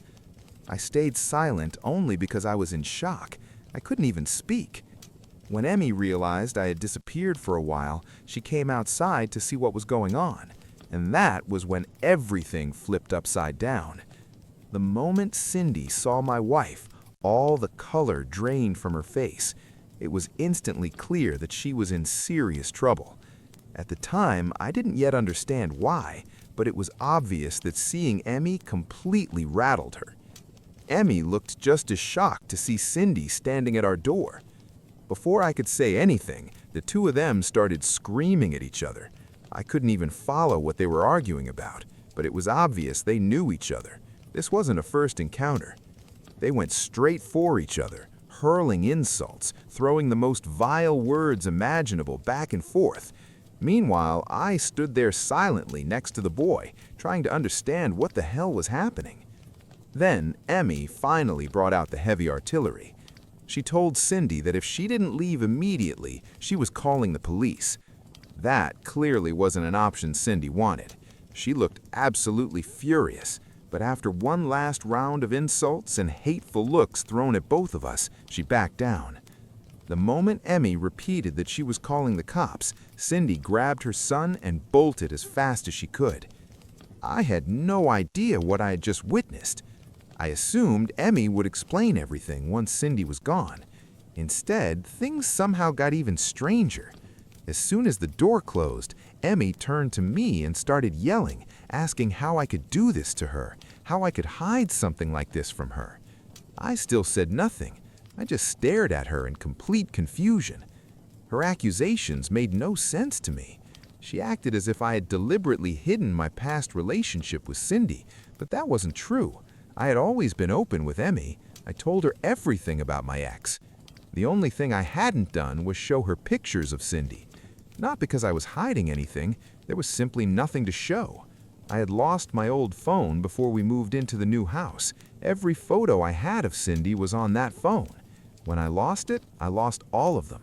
I stayed silent only because I was in shock. I couldn't even speak. When Emmy realized I had disappeared for a while, she came outside to see what was going on, and that was when everything flipped upside down. The moment Cindy saw my wife, all the color drained from her face. It was instantly clear that she was in serious trouble. At the time, I didn't yet understand why, but it was obvious that seeing Emmy completely rattled her. Emmy looked just as shocked to see Cindy standing at our door. Before I could say anything, the two of them started screaming at each other. I couldn't even follow what they were arguing about, but it was obvious they knew each other. This wasn't a first encounter. They went straight for each other, hurling insults, throwing the most vile words imaginable back and forth. Meanwhile, I stood there silently next to the boy, trying to understand what the hell was happening. Then Emmy finally brought out the heavy artillery. She told Cindy that if she didn't leave immediately, she was calling the police. That clearly wasn't an option Cindy wanted. She looked absolutely furious, but after one last round of insults and hateful looks thrown at both of us, she backed down. The moment Emmy repeated that she was calling the cops, Cindy grabbed her son and bolted as fast as she could. I had no idea what I had just witnessed. I assumed Emmy would explain everything once Cindy was gone. Instead, things somehow got even stranger. As soon as the door closed, Emmy turned to me and started yelling, asking how I could do this to her, how I could hide something like this from her. I still said nothing. I just stared at her in complete confusion. Her accusations made no sense to me. She acted as if I had deliberately hidden my past relationship with Cindy, but that wasn't true. I had always been open with Emmy. I told her everything about my ex. The only thing I hadn't done was show her pictures of Cindy. Not because I was hiding anything, there was simply nothing to show. I had lost my old phone before we moved into the new house. Every photo I had of Cindy was on that phone. When I lost it, I lost all of them.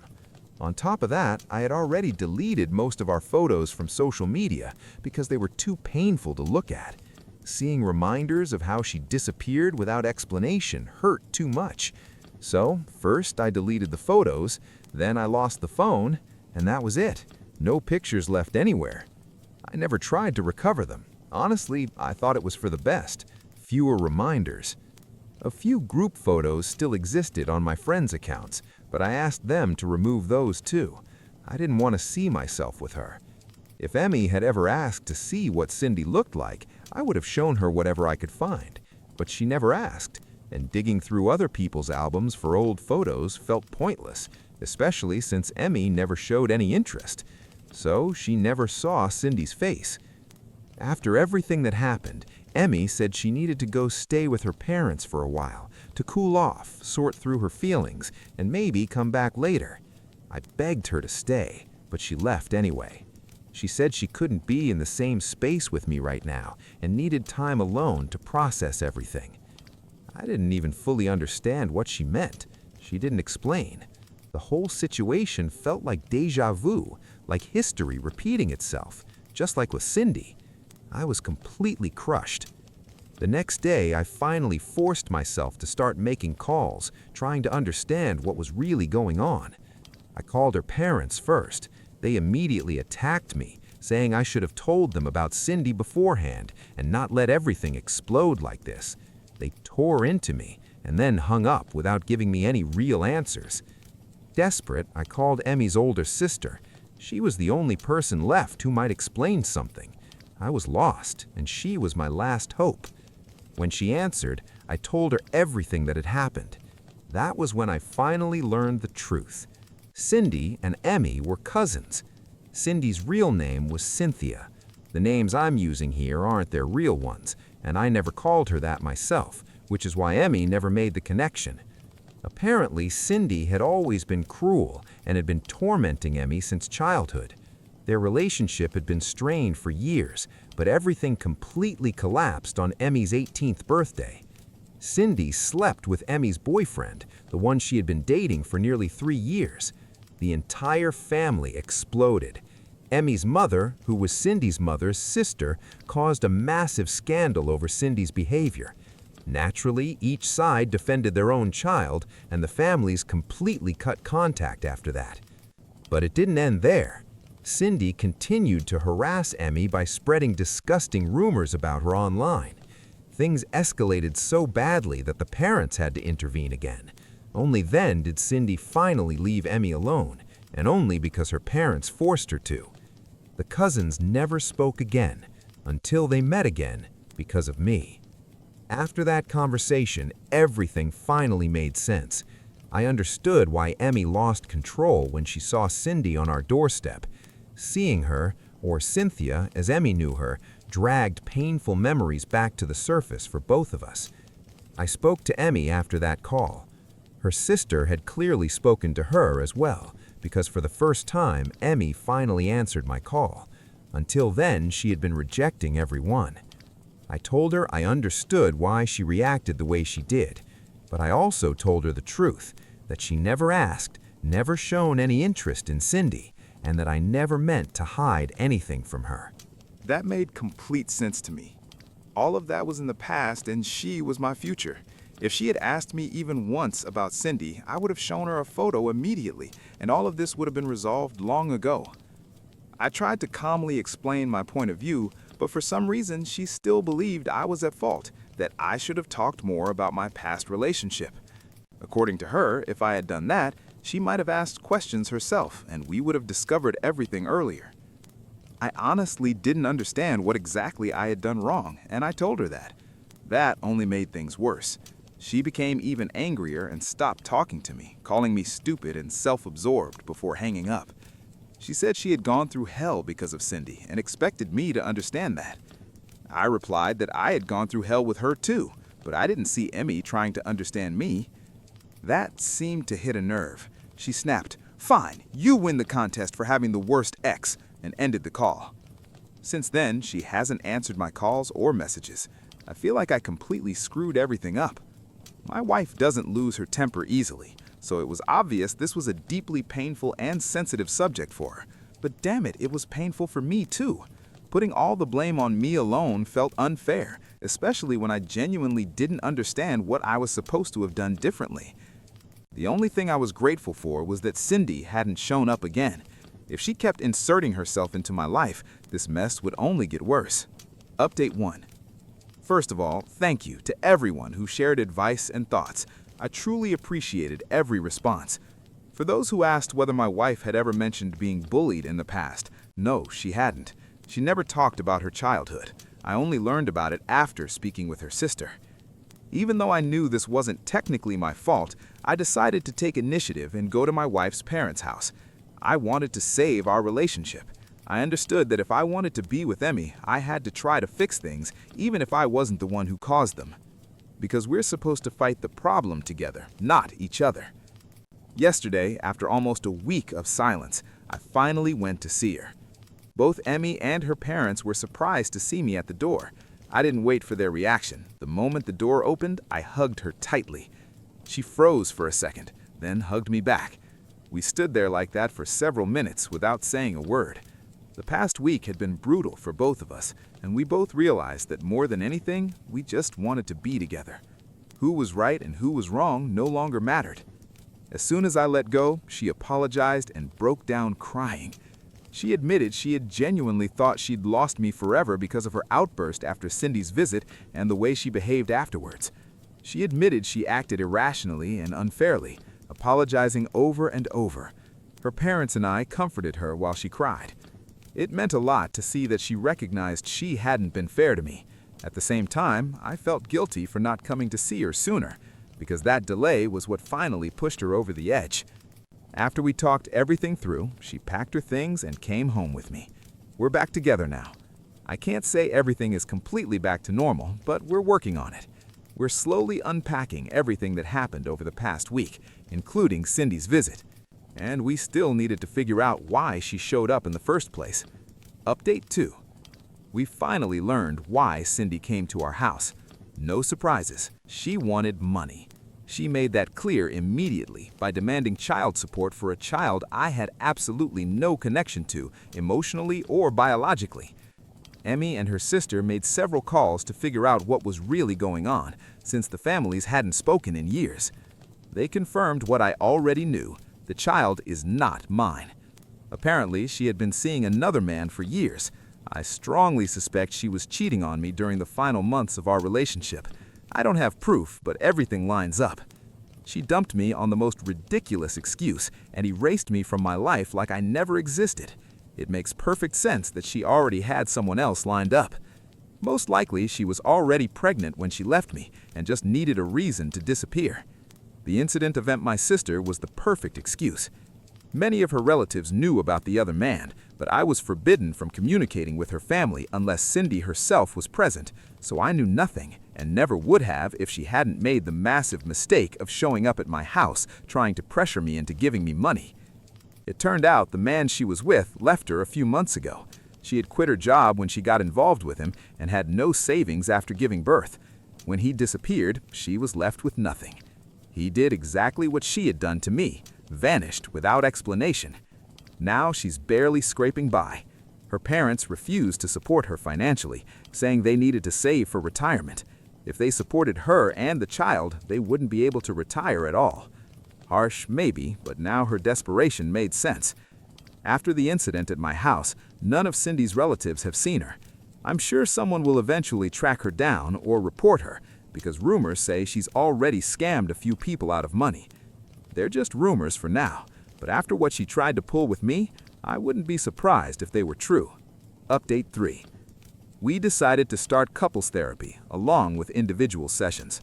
On top of that, I had already deleted most of our photos from social media because they were too painful to look at. Seeing reminders of how she disappeared without explanation hurt too much. So, first I deleted the photos, then I lost the phone, and that was it. No pictures left anywhere. I never tried to recover them. Honestly, I thought it was for the best. Fewer reminders. A few group photos still existed on my friends' accounts, but I asked them to remove those too. I didn't want to see myself with her. If Emmy had ever asked to see what Cindy looked like, I would have shown her whatever I could find. But she never asked, and digging through other people's albums for old photos felt pointless, especially since Emmy never showed any interest. So she never saw Cindy's face. After everything that happened, Emmy said she needed to go stay with her parents for a while, to cool off, sort through her feelings, and maybe come back later. I begged her to stay, but she left anyway. She said she couldn't be in the same space with me right now and needed time alone to process everything. I didn't even fully understand what she meant. She didn't explain. The whole situation felt like déjà vu, like history repeating itself, just like with Cindy. I was completely crushed. The next day, I finally forced myself to start making calls, trying to understand what was really going on. I called her parents first. They immediately attacked me, saying I should have told them about Cindy beforehand and not let everything explode like this. They tore into me and then hung up without giving me any real answers. Desperate, I called Emmy's older sister. She was the only person left who might explain something. I was lost, and she was my last hope. When she answered, I told her everything that had happened. That was when I finally learned the truth. Cindy and Emmy were cousins. Cindy's real name was Cynthia. The names I'm using here aren't their real ones, and I never called her that myself, which is why Emmy never made the connection. Apparently, Cindy had always been cruel and had been tormenting Emmy since childhood. Their relationship had been strained for years, but everything completely collapsed on Emmy's 18th birthday. Cindy slept with Emmy's boyfriend, the one she had been dating for nearly 3 years. The entire family exploded. Emmy's mother, who was Cindy's mother's sister, caused a massive scandal over Cindy's behavior. Naturally, each side defended their own child, and the families completely cut contact after that. But it didn't end there. Cindy continued to harass Emmy by spreading disgusting rumors about her online. Things escalated so badly that the parents had to intervene again. Only then did Cindy finally leave Emmy alone, and only because her parents forced her to. The cousins never spoke again, until they met again because of me. After that conversation, everything finally made sense. I understood why Emmy lost control when she saw Cindy on our doorstep. Seeing her, or Cynthia as Emmy knew her, dragged painful memories back to the surface for both of us. I spoke to Emmy after that call. Her sister had clearly spoken to her as well, because for the first time, Emmy finally answered my call. Until then, she had been rejecting every one. I told her I understood why she reacted the way she did, but I also told her the truth, that she never asked, never shown any interest in Cindy, and that I never meant to hide anything from her. That made complete sense to me. All of that was in the past, and she was my future. If she had asked me even once about Cindy, I would have shown her a photo immediately, and all of this would have been resolved long ago. I tried to calmly explain my point of view, but for some reason she still believed I was at fault, that I should have talked more about my past relationship. According to her, if I had done that, she might have asked questions herself, and we would have discovered everything earlier. I honestly didn't understand what exactly I had done wrong, and I told her that. That only made things worse. She became even angrier and stopped talking to me, calling me stupid and self-absorbed before hanging up. She said she had gone through hell because of Cindy and expected me to understand that. I replied that I had gone through hell with her too, but I didn't see Emmy trying to understand me. That seemed to hit a nerve. She snapped, "Fine, you win the contest for having the worst ex," and ended the call. Since then, she hasn't answered my calls or messages. I feel like I completely screwed everything up. My wife doesn't lose her temper easily, so it was obvious this was a deeply painful and sensitive subject for her. But damn it, it was painful for me too. Putting all the blame on me alone felt unfair, especially when I genuinely didn't understand what I was supposed to have done differently. The only thing I was grateful for was that Cindy hadn't shown up again. If she kept inserting herself into my life, this mess would only get worse. Update 1. First of all, thank you to everyone who shared advice and thoughts. I truly appreciated every response. For those who asked whether my wife had ever mentioned being bullied in the past, no, she hadn't. She never talked about her childhood. I only learned about it after speaking with her sister. Even though I knew this wasn't technically my fault, I decided to take initiative and go to my wife's parents' house. I wanted to save our relationship. I understood that if I wanted to be with Emmy, I had to try to fix things, even if I wasn't the one who caused them. Because we're supposed to fight the problem together, not each other. Yesterday, after almost a week of silence, I finally went to see her. Both Emmy and her parents were surprised to see me at the door. I didn't wait for their reaction. The moment the door opened, I hugged her tightly. She froze for a second, then hugged me back. We stood there like that for several minutes without saying a word. The past week had been brutal for both of us, and we both realized that more than anything, we just wanted to be together. Who was right and who was wrong no longer mattered. As soon as I let go, she apologized and broke down crying. She admitted she had genuinely thought she'd lost me forever because of her outburst after Cindy's visit and the way she behaved afterwards. She admitted she acted irrationally and unfairly, apologizing over and over. Her parents and I comforted her while she cried. It meant a lot to see that she recognized she hadn't been fair to me. At the same time, I felt guilty for not coming to see her sooner, because that delay was what finally pushed her over the edge. After we talked everything through, she packed her things and came home with me. We're back together now. I can't say everything is completely back to normal, but we're working on it. We're slowly unpacking everything that happened over the past week, including Cindy's visit. And we still needed to figure out why she showed up in the first place. Update 2. We finally learned why Cindy came to our house. No surprises. She wanted money. She made that clear immediately by demanding child support for a child I had absolutely no connection to, emotionally or biologically. Emmy and her sister made several calls to figure out what was really going on, since the families hadn't spoken in years. They confirmed what I already knew: the child is not mine. Apparently, she had been seeing another man for years. I strongly suspect she was cheating on me during the final months of our relationship. I don't have proof, but everything lines up. She dumped me on the most ridiculous excuse and erased me from my life like I never existed. It makes perfect sense that she already had someone else lined up. Most likely, she was already pregnant when she left me and just needed a reason to disappear. The incident of my sister was the perfect excuse. Many of her relatives knew about the other man, but I was forbidden from communicating with her family unless Cindy herself was present, so I knew nothing and never would have if she hadn't made the massive mistake of showing up at my house trying to pressure me into giving me money. It turned out the man she was with left her a few months ago. She had quit her job when she got involved with him and had no savings after giving birth. When he disappeared, she was left with nothing. He did exactly what she had done to me, vanished without explanation. Now she's barely scraping by. Her parents refused to support her financially, saying they needed to save for retirement. If they supported her and the child, they wouldn't be able to retire at all. Harsh, maybe, but now her desperation made sense. After the incident at my house, none of Cindy's relatives have seen her. I'm sure someone will eventually track her down or report her, because rumors say she's already scammed a few people out of money. They're just rumors for now, but after what she tried to pull with me, I wouldn't be surprised if they were true. Update 3. We decided to start couples therapy along with individual sessions.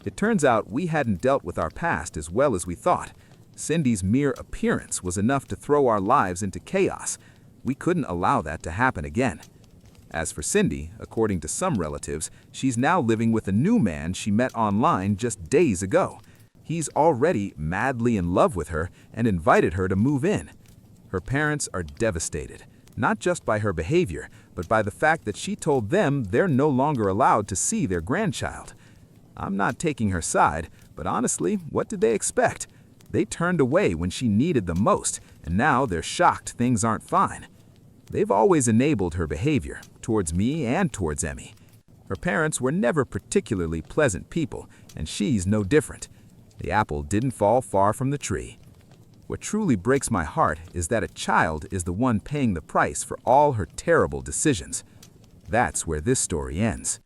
It turns out we hadn't dealt with our past as well as we thought. Cindy's mere appearance was enough to throw our lives into chaos. We couldn't allow that to happen again. As for Cindy, according to some relatives, she's now living with a new man she met online just days ago. He's already madly in love with her and invited her to move in. Her parents are devastated, not just by her behavior, but by the fact that she told them they're no longer allowed to see their grandchild. I'm not taking her side, but honestly, what did they expect? They turned away when she needed them most, and now they're shocked things aren't fine. They've always enabled her behavior, towards me and towards Emmy. Her parents were never particularly pleasant people, and she's no different. The apple didn't fall far from the tree. What truly breaks my heart is that a child is the one paying the price for all her terrible decisions. That's where this story ends.